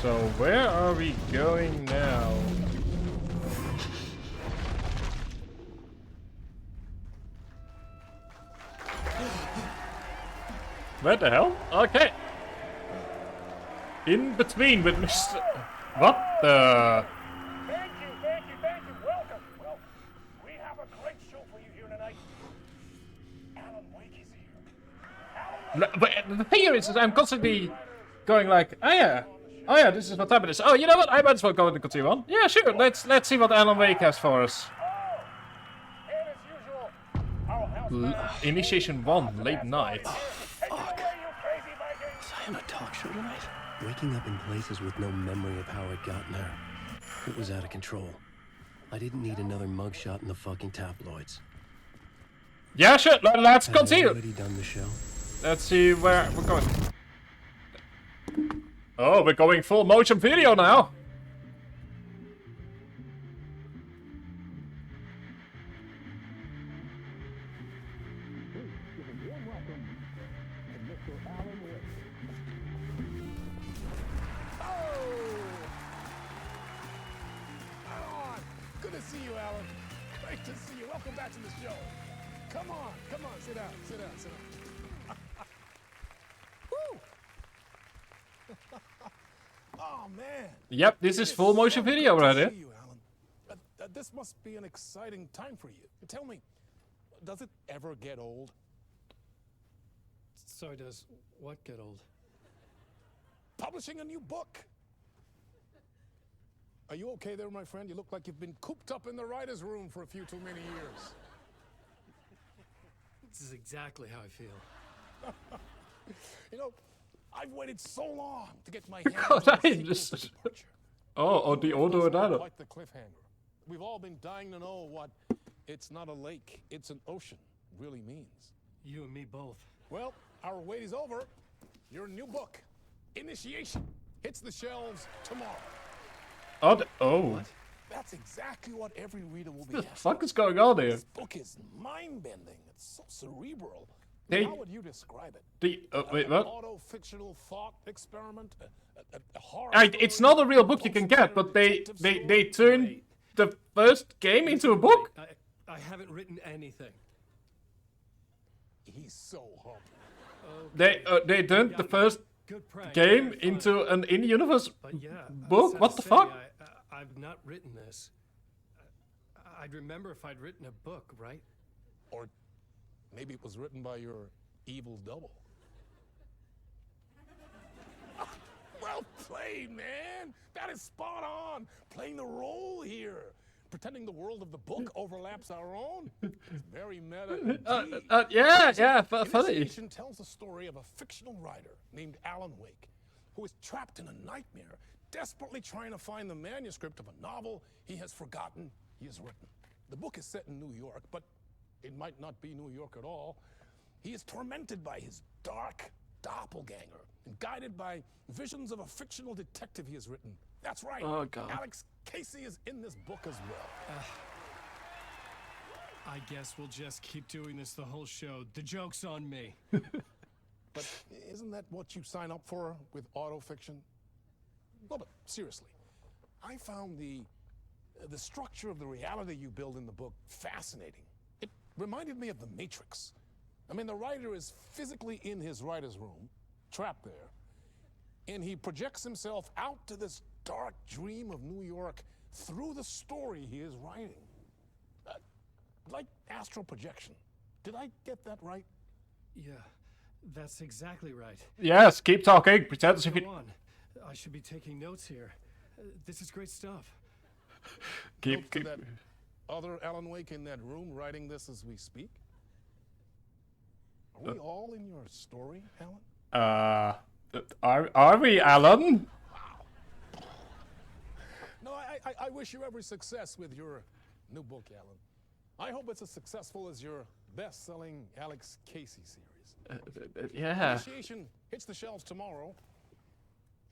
So where are we going now? Where the hell? Okay. In between with Mr. What the? Thank you, thank you, thank you. Welcome. Well, we have a great show for you here tonight. Alan Wake is here. But the thing is, I'm constantly going like, oh yeah, this is what time it is. Oh, you know what? I might as well go and continue on. Yeah, sure. Let's see what Alan Wake has for us. Initiation 1, late night. Fuck. Was I on a talk show tonight? Waking up in places with no memory of how I'd gotten there. It was out of control. I didn't need another mugshot in the fucking tabloids. Yeah, sure. Let's Had I continue. already done the show? Let's see where we're going. Oh, we're going full motion video now. Great to see you. Welcome back to the show. Come on, sit down. Woo! Oh, man. Yep, this is full motion video right here. You, Alan. This must be an exciting time for you. Tell me, does it ever get old? Sorry, does what get old? Publishing a new book. Are you okay there, my friend? You look like you've been cooped up in the writer's room for a few too many years. This is exactly how I feel. You know, I've waited so long to get my hands God, on I the sequel just... to Departure. Oh, the order of that. Quite the cliffhanger. We've all been dying to know what "it's not a lake, it's an ocean" really means. You and me both. Well, our wait is over. Your new book, Initiation, hits the shelves tomorrow. Oh. That's exactly what every reader will be What the asking. fuck is going on here? This book is mind-bending. It's so cerebral. They- How would you describe it? Wait, An what? auto-fictional thought experiment? A horror It's not a real book you can get, but they turned the first game into a book? I haven't written anything. He's so humble. They turned the first game into an in-universe But yeah, book? What the fuck? I've not written this. I'd remember if I'd written a book, right? Or maybe it was written by your evil double. Well played, man. That is spot on. Playing the role here. Pretending the world of the book overlaps our own. It's very meta indeed. Funny. Initiation tells the story of a fictional writer named Alan Wake, who is trapped in a nightmare, desperately trying to find the manuscript of a novel he has forgotten he has written. The book is set in New York, but it might not be New York at all. He is tormented by his dark doppelganger and guided by visions of a fictional detective he has written. That's right. Oh, God. Alex Casey is in this book as well. I guess we'll just keep doing this the whole show. The joke's on me. But isn't that what you sign up for with autofiction? No, but seriously, I found the structure of the reality you build in the book fascinating. It reminded me of The Matrix. I mean, the writer is physically in his writer's room, trapped there, and he projects himself out to this dark dream of New York through the story he is writing. Like astral projection. Did I get that right? Yeah, that's exactly right. Yes, keep talking. Pretend as if Go you... on. I should be taking notes here. This is great stuff. Keep... That other Alan Wake in that room writing this as we speak? Are we all in your story, Alan? Are we, Alan? No, I wish you every success with your new book, Alan. I hope it's as successful as your best-selling Alex Casey series. Yeah. Initiation hits the shelves tomorrow.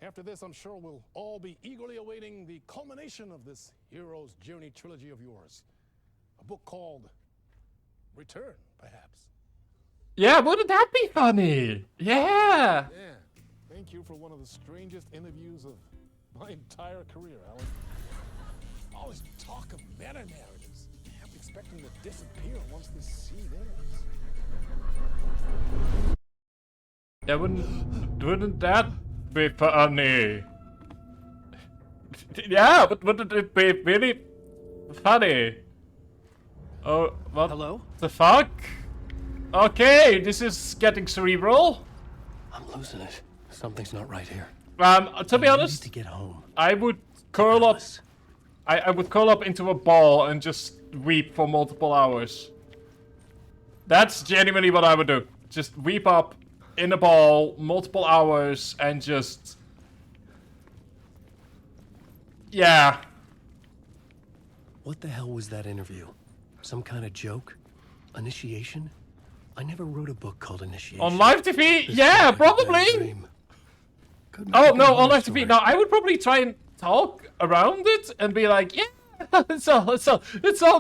After this, I'm sure we'll all be eagerly awaiting the culmination of this hero's journey trilogy of yours. A book called Return, perhaps. Yeah, wouldn't that be funny? Yeah. Yeah. Thank you for one of the strangest interviews of my entire career, Alan. All this talk of meta-narratives. I'm expecting to disappear once this scene ends. Yeah, wouldn't that be funny? Yeah, but wouldn't it be really funny? Oh, what? Hello? The fuck? Okay, this is getting cerebral. I'm losing it. Something's not right here. To be honest, to get home. I would curl up. I would curl up into a ball and just weep for multiple hours. That's genuinely what I would do. Just weep up in a ball multiple hours and just... Yeah. What the hell was that interview? Some kind of joke? Initiation? I never wrote a book called Initiation. On live TV? Yeah, probably. Oh, no, on live TV. No, I would probably try and talk around it and be like, yeah, it's all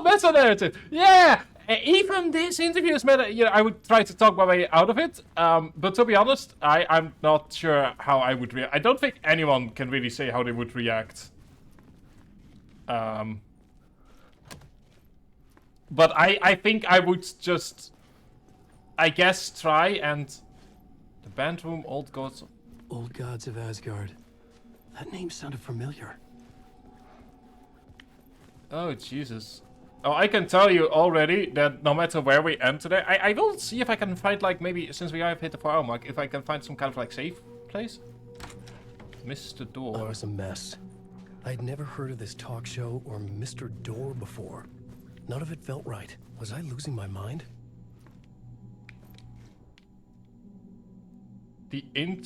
meta narrative. Yeah, even this interview is meta. You know, I would try to talk my way out of it. But to be honest, I'm not sure how I would react. I don't think anyone can really say how they would react. But I think I would just, I guess, try and... The band room, Old Gods... Old Gods of Asgard. That name sounded familiar. Oh, Jesus. Oh, I can tell you already that no matter where we end today, I will see if I can find, like, maybe, since we have hit the 4-hour mark, if I can find some kind of, like, safe place. Mr. Door. I was a mess. I'd never heard of this talk show or Mr. Door before. None of it felt right. Was I losing my mind?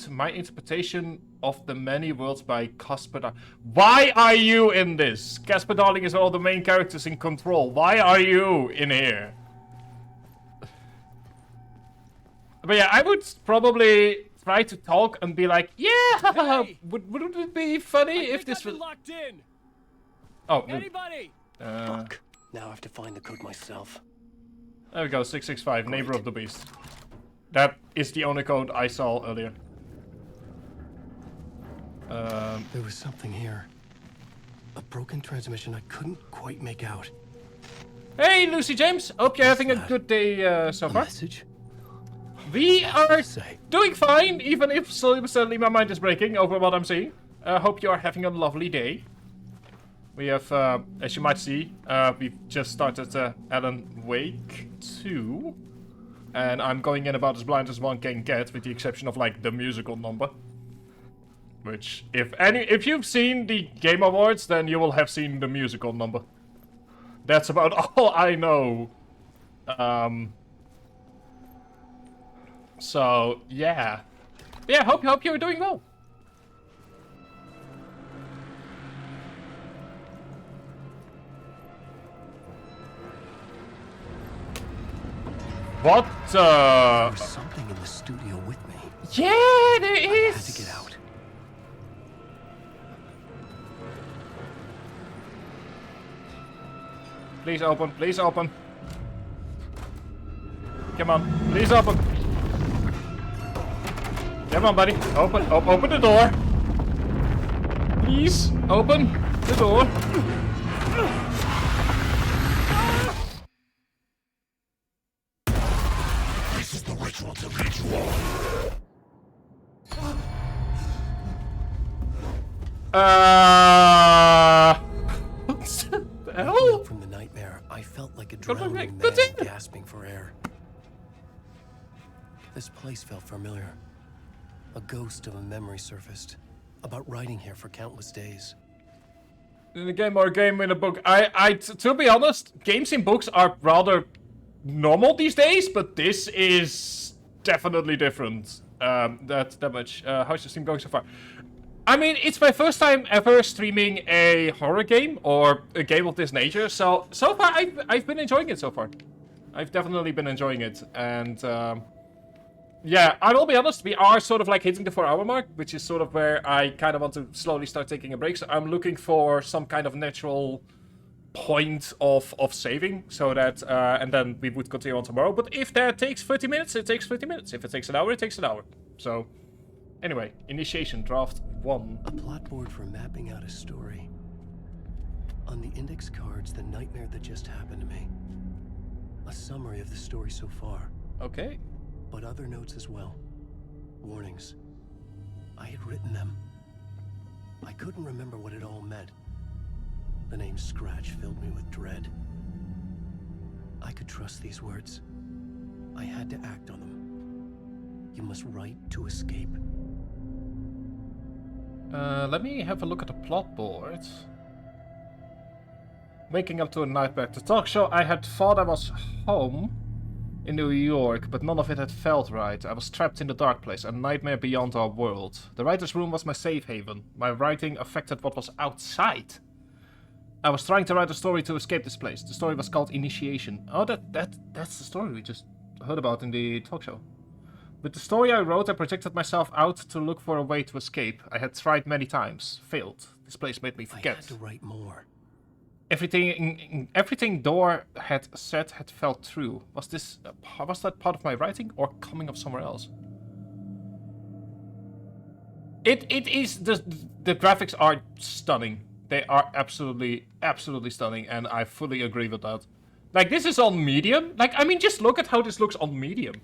My interpretation of the many worlds by Casper Darling. Why are you in this? Casper Darling is all the main characters in Control. Why are you in here? But yeah, I would probably try to talk and be like, yeah, Hey! wouldn't it be funny if this was... locked in. Oh, Anybody? Fuck. Now I have to find the code myself. There we go, 665, Neighbor of the Beast. That is the only code I saw earlier. There was something here. A broken transmission I couldn't quite make out. Hey, Lucy James! Hope you're having a good day so far. Message? We are doing fine, even if suddenly my mind is breaking over what I'm seeing. Hope you are having a lovely day. We have, as you might see, we've just started Alan Wake 2. And I'm going in about as blind as one can get, with the exception of, like, the musical number. Which, if you've seen the Game Awards, then you will have seen the musical number. That's about all I know. So, yeah. Yeah, hope you're doing well. What, There was something in the studio with me. Yeah, there is! I had to get out. Please open, please open. Come on, please open. Come on, buddy. Open the door. Please, open the door. This is the ritual to lead you all. What the hell? From the nightmare, I felt like a drowning man gasping for air. This place felt familiar. A ghost of a memory surfaced, about riding here for countless days. In a game or a game in a book. To be honest, games in books are rather normal these days, but this is definitely different. That much. How's your stream going so far? I mean, it's my first time ever streaming a horror game or a game of this nature, so far I've been enjoying it so far. I've definitely been enjoying it, and yeah, I will be honest, we are sort of like hitting the 4-hour mark, which is sort of where I kind of want to slowly start taking a break. So I'm looking for some kind of natural point of saving, so that, and then we would continue on tomorrow. But if that takes 30 minutes, it takes 30 minutes. If it takes an hour, it takes an hour. So, anyway, initiation, draft 1. A plot board for mapping out a story. On the index cards, the nightmare that just happened to me. A summary of the story so far. Okay. But other notes as well. Warnings. I had written them. I couldn't remember what it all meant. The name Scratch filled me with dread. I could trust these words. I had to act on them. You must write to escape. Let me have a look at the plot board. Waking up to a nightmare. The talk show, I had thought I was home in New York, but none of it had felt right. I was trapped in the dark place, a nightmare beyond our world. The writer's room was my safe haven. My writing affected what was outside. I was trying to write a story to escape this place. The story was called Initiation. Oh, that's the story we just heard about in the talk show. With the story I wrote, I projected myself out to look for a way to escape. I had tried many times, failed. This place made me forget. I had to write more. Everything Door had said had felt true. Was that part of my writing or coming of somewhere else? It is the graphics are stunning. They are absolutely stunning, and I fully agree with that. Like, this is on medium. Like, I mean, just look at how this looks on medium.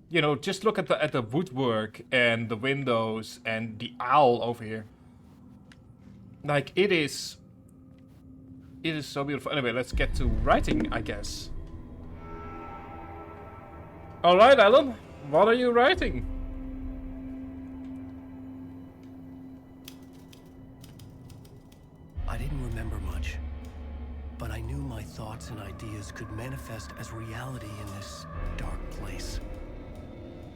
You know, just look at the woodwork and the windows and the owl over here. Like, it is so beautiful. Anyway, let's get to writing, I guess. Alright, Alan. What are you writing? I didn't remember much, but I knew my thoughts and ideas could manifest as reality in this dark place.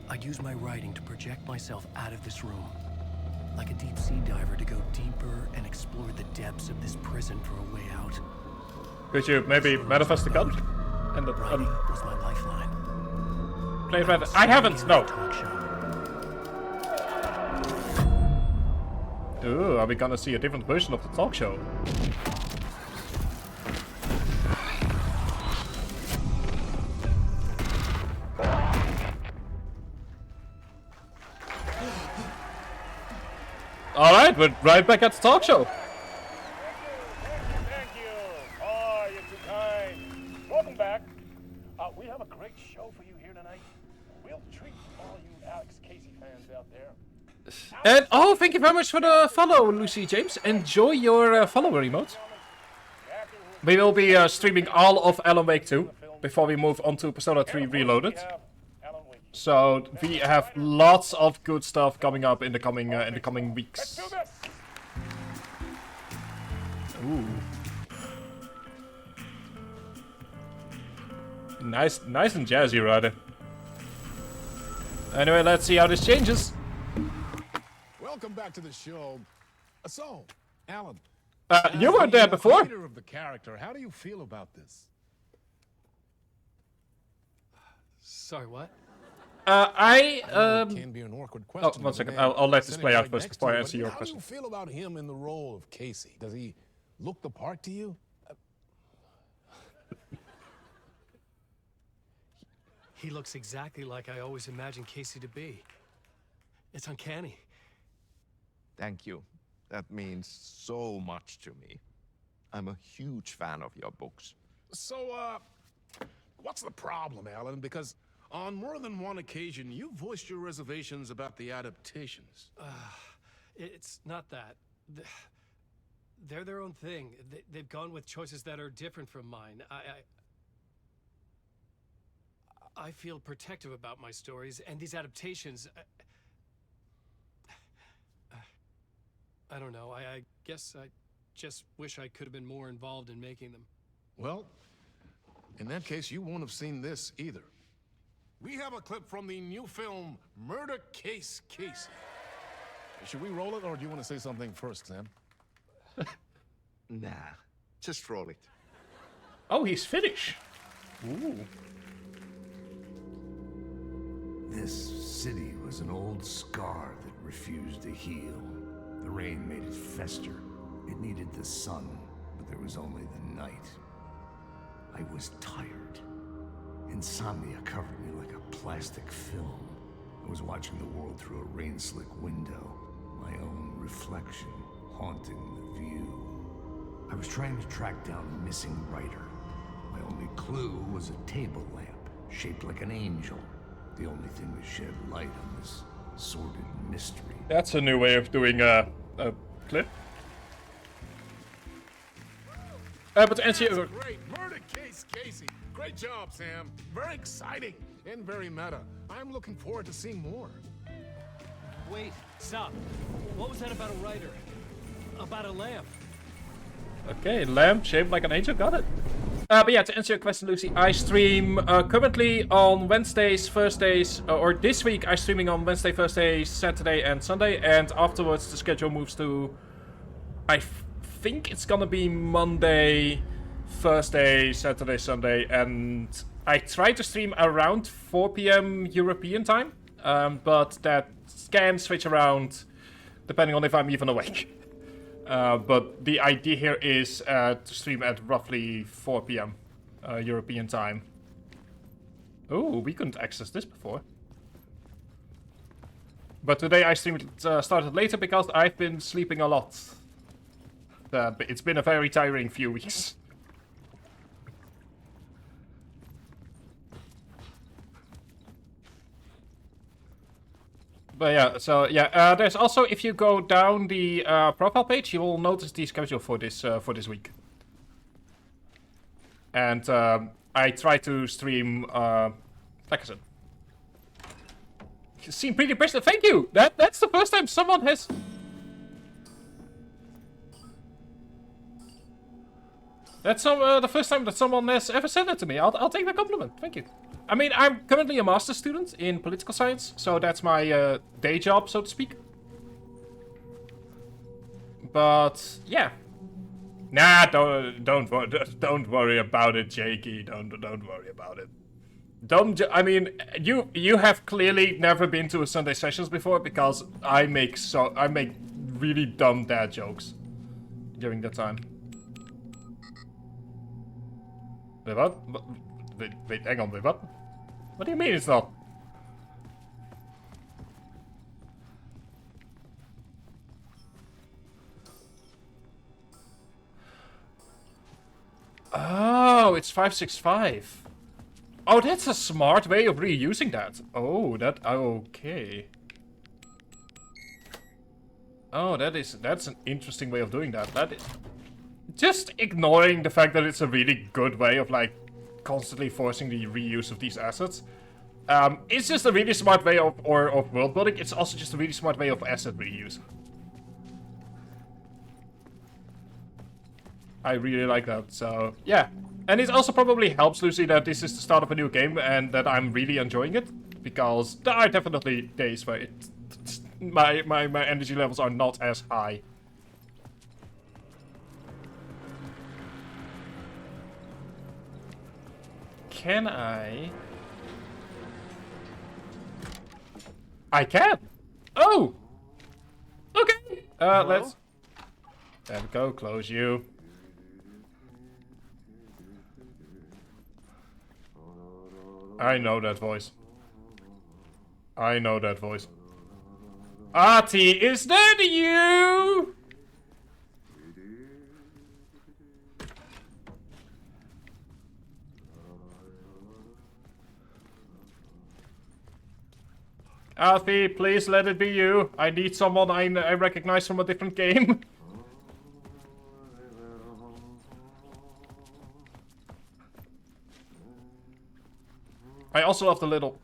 I'd use my writing to project myself out of this room, like a deep sea diver to go deeper and explore the depths of this prison for a way out. Could you maybe manifest the gun? And the writing was my lifeline. I haven't, no. Ooh, are we gonna see a different version of the talk show? Alright, we're right back at the talk show. Thank you. Oh, you're too kind. Welcome back. We have a great show for you here tonight. We'll treat all you Alex Casey fans out there. And oh, thank you very much for the follow, Lucy James. Enjoy your follower emote. We will be streaming all of Alan Wake 2 before we move on to Persona 3 Reloaded. So we have lots of good stuff coming up in the coming weeks. Ooh. Nice and jazzy, rather. Anyway, let's see how this changes. Welcome back to the show. So, Alan. You weren't there before. Leader of the character, how do you feel about this? Sorry, what? Can be an awkward question. Oh, one second. I'll let this play out first before I answer your question. How do you feel about him in the role of Casey? Does he look the part to you? He looks exactly like I always imagined Casey to be. It's uncanny. Thank you. That means so much to me. I'm a huge fan of your books. So, what's the problem, Alan? Because on more than one occasion, you voiced your reservations about the adaptations. It's not that. They're their own thing. They've gone with choices that are different from mine. I feel protective about my stories, and these adaptations... I don't know. I guess I just wish I could have been more involved in making them. Well, in that case, you won't have seen this either. We have a clip from the new film, Murder Case Casey. Should we roll it, or do you want to say something first, Sam? Nah, just roll it. Oh, he's Finnish. Ooh. This city was an old scar that refused to heal. The rain made it fester. It needed the sun, but there was only the night. I was tired. Insomnia covered me like a plastic film. I was watching the world through a rain-slick window, my own reflection haunting the view. I was trying to track down a missing writer. My only clue was a table lamp, shaped like an angel. The only thing that shed light on this sordid mystery. That's a new way of doing a clip. But to answer your... Great Murder Case Casey. Great job, Sam. Very exciting and very meta. I'm looking forward to seeing more. Wait, stop. What was that about a writer? About a lamp? Okay, lamp shaped like an angel, got it. But yeah, to answer your question, Lucy, I stream currently on Wednesdays, Thursdays, or this week I'm streaming on Wednesday, Thursday, Saturday, and Sunday, and afterwards the schedule moves to, I think it's gonna be Monday, Thursday, Saturday, Sunday, and I try to stream around 4 p.m. European time, but that can switch around depending on if I'm even awake. But the idea here is to stream at roughly 4 p.m. European time. Oh, we couldn't access this before. But today I started later because I've been sleeping a lot. It's been a very tiring few weeks. But yeah, so yeah, there's also, if you go down the profile page, you will notice the schedule for this week. And I try to stream, like I said. You seem pretty impressed. Thank you. That's the first time someone has. That's the first time that someone has ever said that to me. I'll take the compliment. Thank you. I mean, I'm currently a master's student in political science, so that's my day job, so to speak. But yeah, nah, don't worry about it, Jakey. Don't worry about it. I mean, you have clearly never been to a Sunday sessions before because I make really dumb dad jokes during that time. Wait, what? Wait, hang on, wait, what? What do you mean it's not? Oh, it's 565. Oh, that's a smart way of reusing that. Oh, okay. Oh, that's an interesting way of doing that. That is just ignoring the fact that it's a really good way of like constantly forcing the reuse of these assets. It's just a really smart way of world building. It's also just a really smart way of asset reuse. I really like that, so yeah. And it also probably helps, Lucy, that this is the start of a new game and that I'm really enjoying it. Because there are definitely days where my energy levels are not as high. Can I? I can! Oh! Okay! Let's... There we go, close you. I know that voice. I know that voice. Artie, is that you? Alfie, please let it be you. I need someone I recognize from a different game. I also love the little...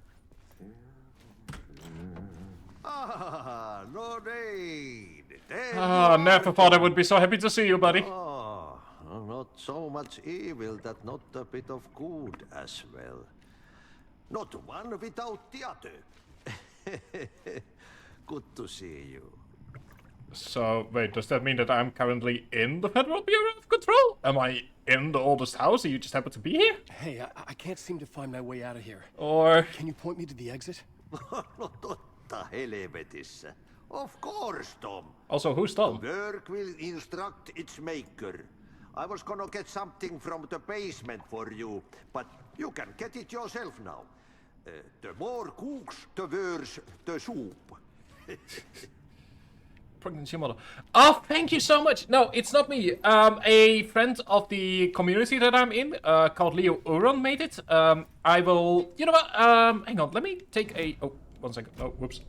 Ah, Lorraine. Never thought I would be so happy to see you, buddy. Ah, not so much evil that not a bit of good as well. Not one without the other. Good to see you. So, wait, does that mean that I'm currently in the Federal Bureau of Control? Am I in the oldest house and you just happen to be here? Hey, I can't seem to find my way out of here. Or... Can you point me to the exit? Totta helvetissä. Of course, Tom. Also, who's Tom? Work will instruct its maker. I was gonna get something from the basement for you, but you can get it yourself now. The more cooks, the worse the soup. Pregnancy model. Oh, thank you so much. No, it's not me. A friend of the community that I'm in, called Leo Uron, made it. I will... You know what? Hang on. Let me take a... Oh, 1 second. Oh, whoops.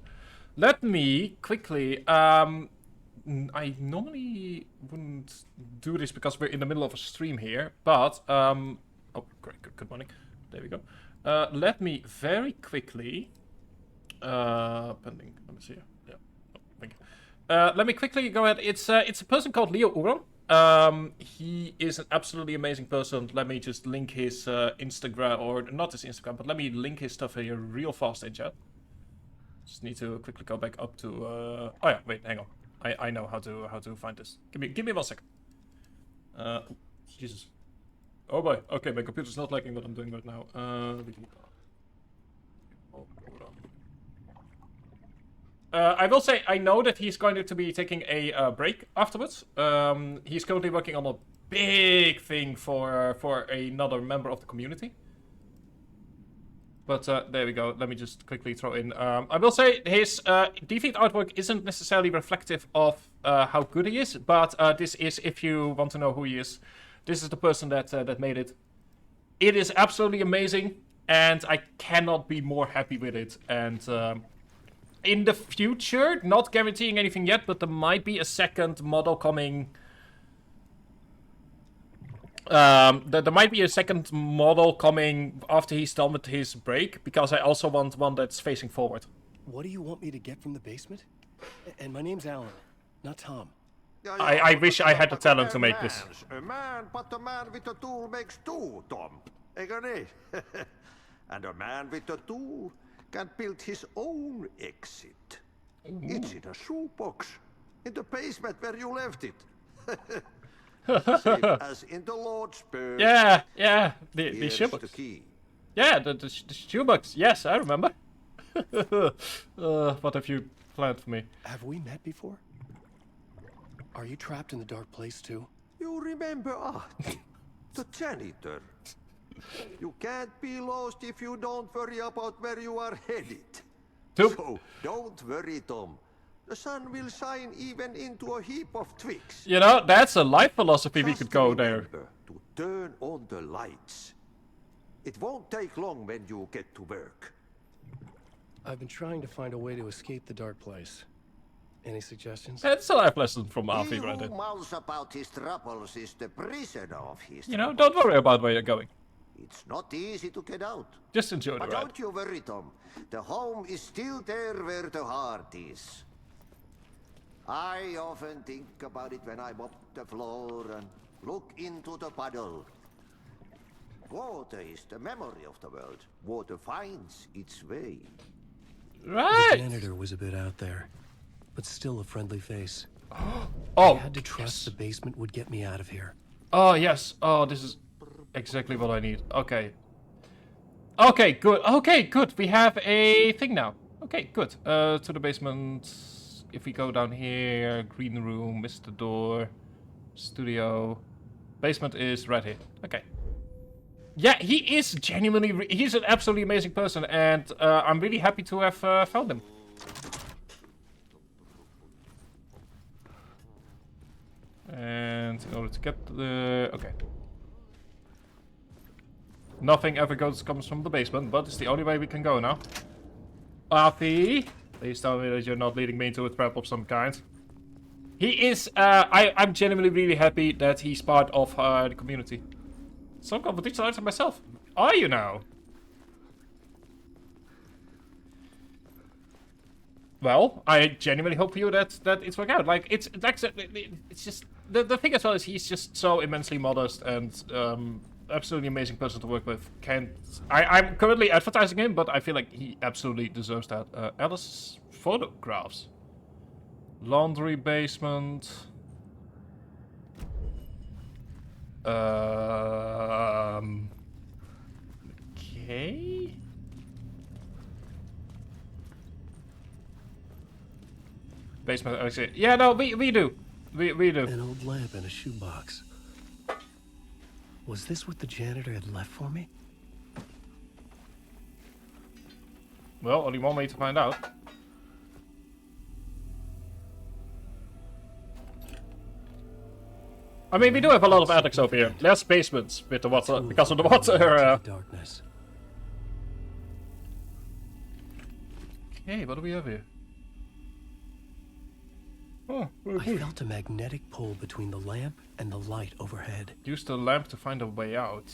Let me quickly... I normally wouldn't do this because we're in the middle of a stream here, but... Oh, great. Good morning. There we go. Let me very quickly... pending. Let me see here. Yeah. Oh, thank you. Let me quickly go ahead. It's a person called Leo Uron. He is an absolutely amazing person. Let me just link his Instagram, or not his Instagram, but let me link his stuff here real fast in chat. Just need to quickly go back up to. Oh yeah, wait, hang on. I know how to find this. Give me 1 second. Jesus. Oh boy. Okay, my computer's not liking what I'm doing right now. I will say, I know that he's going to be taking a break afterwards. He's currently working on a big thing for another member of the community. But there we go. Let me just quickly throw in. I will say his Deviant artwork isn't necessarily reflective of how good he is, but this is, if you want to know who he is, this is the person that made it. It is absolutely amazing, and I cannot be more happy with it. And in the future, not guaranteeing anything yet, but there might be a second model coming. There might be a second model coming after he's done with his break, because I also want one that's facing forward. What do you want me to get from the basement? And my name's Alan, not Tom. I wish I had the talent to make this. A man, but a man with a tool makes two, Tom. Eikö niin? And a man with a tool can build his own exit. It's in a shoebox, in the basement where you left it. Same as in the Lord's purse. Yeah, the shoebox. The key. Yeah, the shoebox. Yes, I remember. What have you planned for me? Have we met before? Are you trapped in the dark place too? You remember Ahti, the janitor. You can't be lost if you don't worry about where you are headed. So don't worry, Tom. The sun will shine even into a heap of twigs. You know, that's a life philosophy we could go there. To turn on the lights. It won't take long when you get to work. I've been trying to find a way to escape the dark place. Any suggestions? That's a life lesson from Afi He right who there. mouths about his troubles is the prisoner of his You know, don't worry about where you're going. It's not easy to get out. Just enjoy the But ride. don't you worry, Tom. The home is still there where the heart is. I often think about it when I mop the floor and look into the puddle. Water is the memory of the world. Water finds its way. Right. The janitor was a bit out there, but still a friendly face. Oh, I had to trust the basement would get me out of here. Oh, yes. Oh, this is exactly what I need. Okay. Okay, good. Okay, good. We have a thing now. Okay, good. To the basement. If we go down here, green room, Mr. Door, studio. Basement is right here. Okay. Yeah, he is genuinely, he's an absolutely amazing person, and I'm really happy to have found him. And in order to get the, okay. Nothing ever comes from the basement, but it's the only way we can go now. Afi, please tell me that you're not leading me into a trap of some kind. He is, I'm genuinely really happy that he's part of the community. Some competition items myself. Are you now? Well, I genuinely hope for you that it's working out. Like it's just the thing as well is he's just so immensely modest and absolutely amazing person to work with. I'm currently advertising him, but I feel like he absolutely deserves that. Alice's photographs, laundry basement. Okay. Basement, okay. Yeah, no, we do. We do. An old lamp in a shoebox. Was this what the janitor had left for me? Well, only one way to find out. I mean, we do have a lot of attics over here. Less basements with the water, because of the water. Darkness. Okay, what do we have here? Oh, I felt a magnetic pull between the lamp and the light overhead. Use the lamp to find a way out.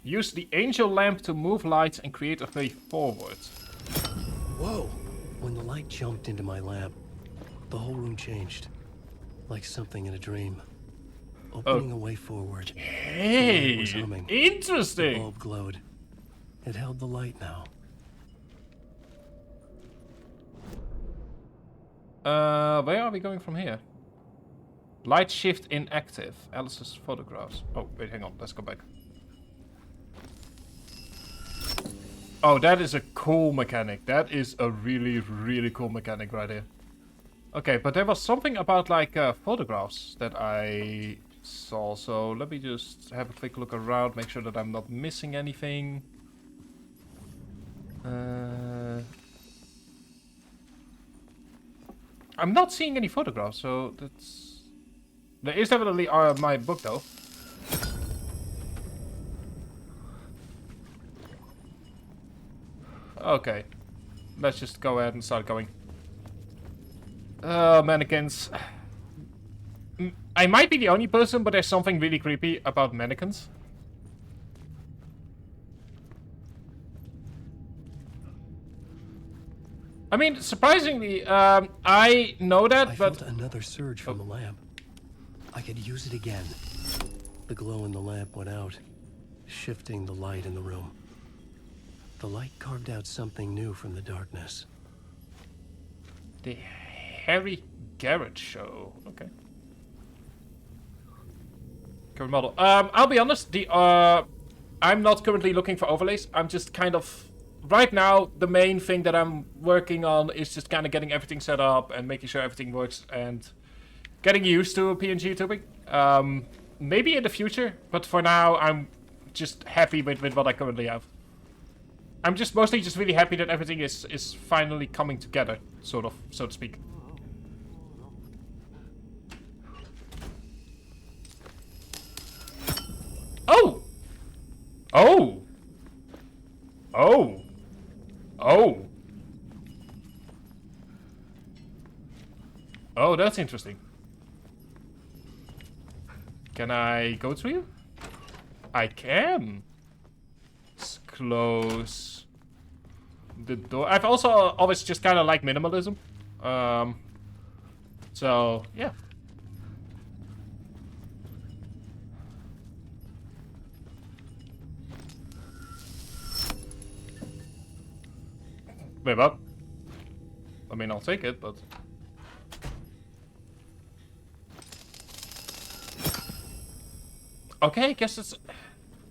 Use the angel lamp to move lights and create a way forward. Whoa! When the light jumped into my lamp, the whole room changed. Like something in a dream. Opening a way forward. Hey! Was humming. Interesting! The bulb glowed. It held the light now. Where are we going from here? Light shift inactive. Alice's photographs. Oh, wait, hang on. Let's go back. Oh, that is a cool mechanic. That is a really, really cool mechanic right here. Okay, but there was something about, like, photographs that I saw. So let me just have a quick look around, make sure that I'm not missing anything. I'm not seeing any photographs, so that's... There is definitely my book, though. Okay. let's just go ahead and start going. Mannequins. I might be the only person, but there's something really creepy about mannequins. I mean, surprisingly, I know that, I but... felt another surge from the lamp. I could use it again. The glow in the lamp went out, shifting the light in the room. The light carved out something new from the darkness. The Harry Garrett Show. Okay. Current model. I'll be honest, I'm not currently looking for overlays. I'm just kind of... Right now, the main thing that I'm working on is just kind of getting everything set up and making sure everything works and getting used to PNG tubing. Maybe in the future, but for now, I'm just happy with what I currently have. I'm just mostly just really happy that everything is finally coming together, sort of, so to speak. Oh! Oh! Oh! Oh! Oh, that's interesting. Can I go through you? I can. Let's close the door. I've also always just kind of liked minimalism. So, yeah. Wait, what? I mean, I'll take it, but... Okay, I guess it's...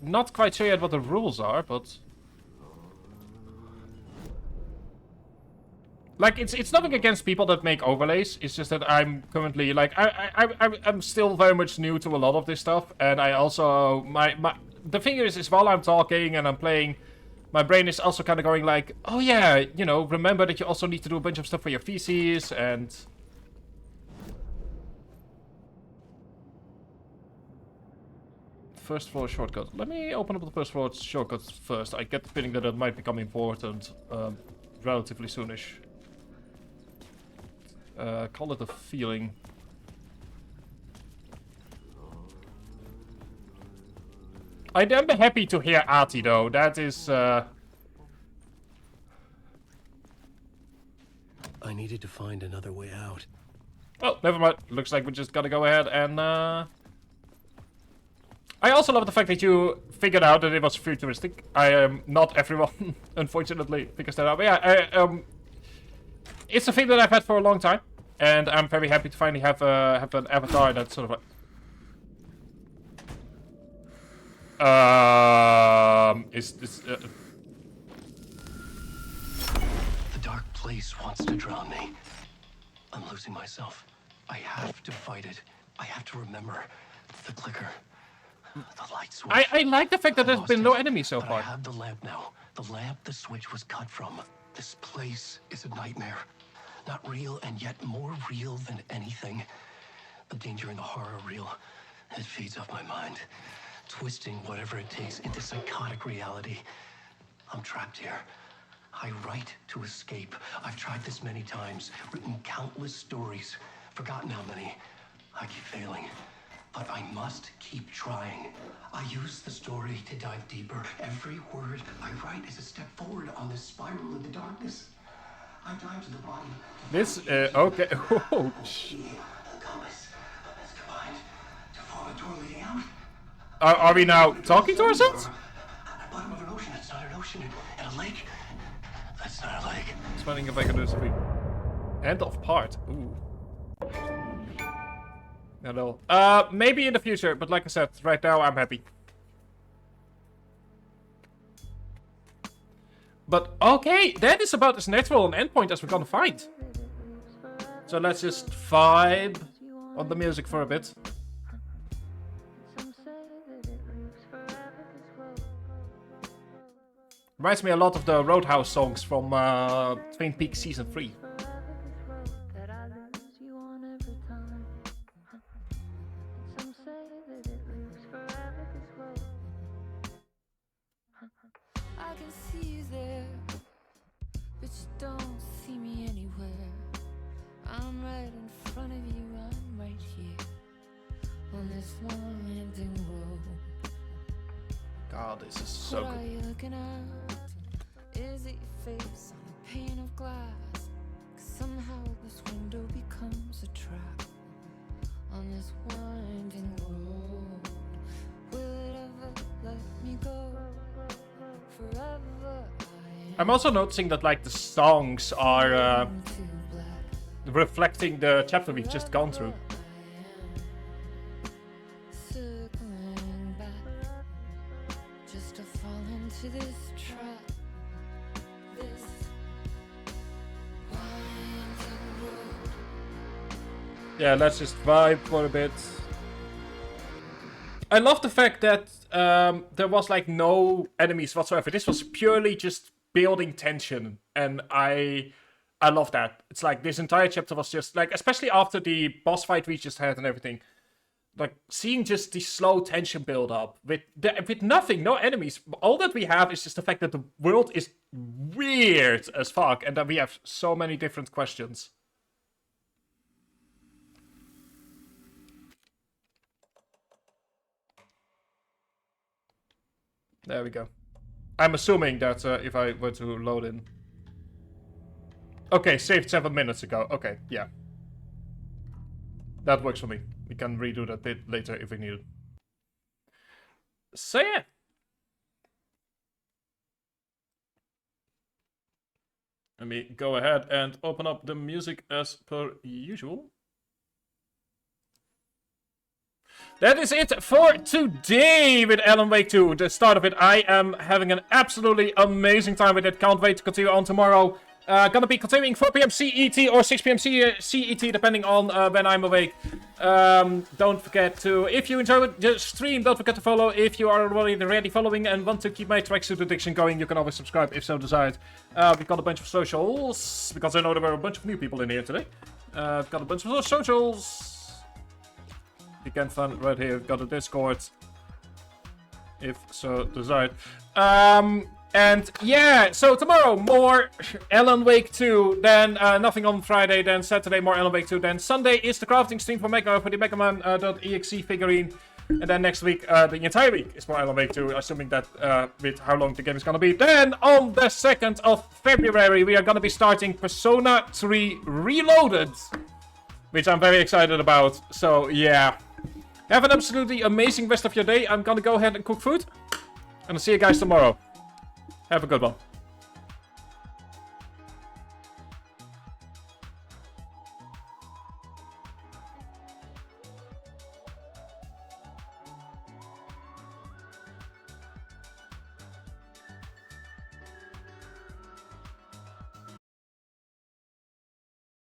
Not quite sure yet what the rules are, but... Like, it's nothing against people that make overlays. It's just that I'm currently, like... I'm still very much new to a lot of this stuff. And I also... The thing is while I'm talking and I'm playing... My brain is also kind of going like, oh yeah, you know, remember that you also need to do a bunch of stuff for your feces and... First floor shortcut. Let me open up the first floor shortcut first. I get the feeling that it might become important relatively soonish. Call it a feeling. I am happy to hear Artie though. That is I needed to find another way out. Oh, never mind. Looks like we just gotta go ahead and I also love the fact that you figured out that it was futuristic. Not everyone, unfortunately, figures that out. But yeah, it's a thing that I've had for a long time, and I'm very happy to finally have an avatar that's sort of like... The dark place wants to drown me. I'm losing myself. I have to fight it. I have to remember the clicker. The light switch. I like the fact that there's been no enemies so far. I have the lamp now. The lamp the switch was cut from. This place is a nightmare. Not real and yet more real than anything. The danger and the horror are real. It feeds off my mind. Twisting whatever it takes into psychotic reality. I'm trapped here. I write to escape. I've tried this many times. Written countless stories. Forgotten how many. I keep failing. But I must keep trying. I use the story to dive deeper. Every word I write is a step forward on this spiral in the darkness. I dive to the bottom. This, okay. Oh, Compass is combined to form a door leading out. Are we now talking to ourselves? At the bottom of an ocean. It's not an ocean. And a lake. That's not a lake. Just wondering if I can do something. End of part. Ooh. No. Maybe in the future, but like I said, right now I'm happy. But okay, that is about as natural an endpoint as we're gonna find. So let's just vibe on the music for a bit. Reminds me a lot of the Roadhouse songs from Twin Peaks Season 3. you don't see me anywhere. I'm right in front of you, I'm right here on this long winding road. God, this is so What are good. you looking at? Is it your face on a pane of glass? 'Cause somehow this window becomes a trap on this winding road. Will it ever let me go? Forever. I'm also noticing that like the songs are reflecting the chapter we've just gone through. Circling back just to fall into this trap. This winding road. Yeah, let's just vibe for a bit. I love the fact that there was like no enemies whatsoever. This was purely just building tension, and I love that. It's like this entire chapter was just like, especially after the boss fight we just had and everything, like seeing just the slow tension build up with nothing, no enemies. All that we have is just the fact that the world is weird as fuck, and that we have so many different questions. There we go. I'm assuming that if I were to load in. Okay, saved 7 minutes ago. Okay, yeah. That works for me. We can redo that bit later if we need it. So yeah. Let me go ahead and open up the music as per usual. That is it for today with Alan Wake 2, the start of it. I am having an absolutely amazing time with it. Can't wait to continue on tomorrow. Gonna be continuing 4 PM CET or 6 PM CET, depending on when I'm awake. Don't forget to, if you enjoyed the stream, don't forget to follow. If you are already following and want to keep my tracksuit addiction going, you can always subscribe if so desired. We've got a bunch of socials, because I know there were a bunch of new people in here today. We've got a bunch of socials. You can find right here. We've got a Discord, if so desired. And yeah, so tomorrow more Alan Wake 2, then nothing on Friday, then Saturday more Alan Wake 2, then Sunday is the crafting stream for Mega for the Megaman.exe figurine, and then next week, the entire week is more Alan Wake 2, assuming that with how long the game is gonna be. Then on the 2nd of February, we are gonna be starting Persona 3 Reloaded, which I'm very excited about. So yeah. Have an absolutely amazing rest of your day. I'm gonna go ahead and cook food. And I'll see you guys tomorrow. Have a good one.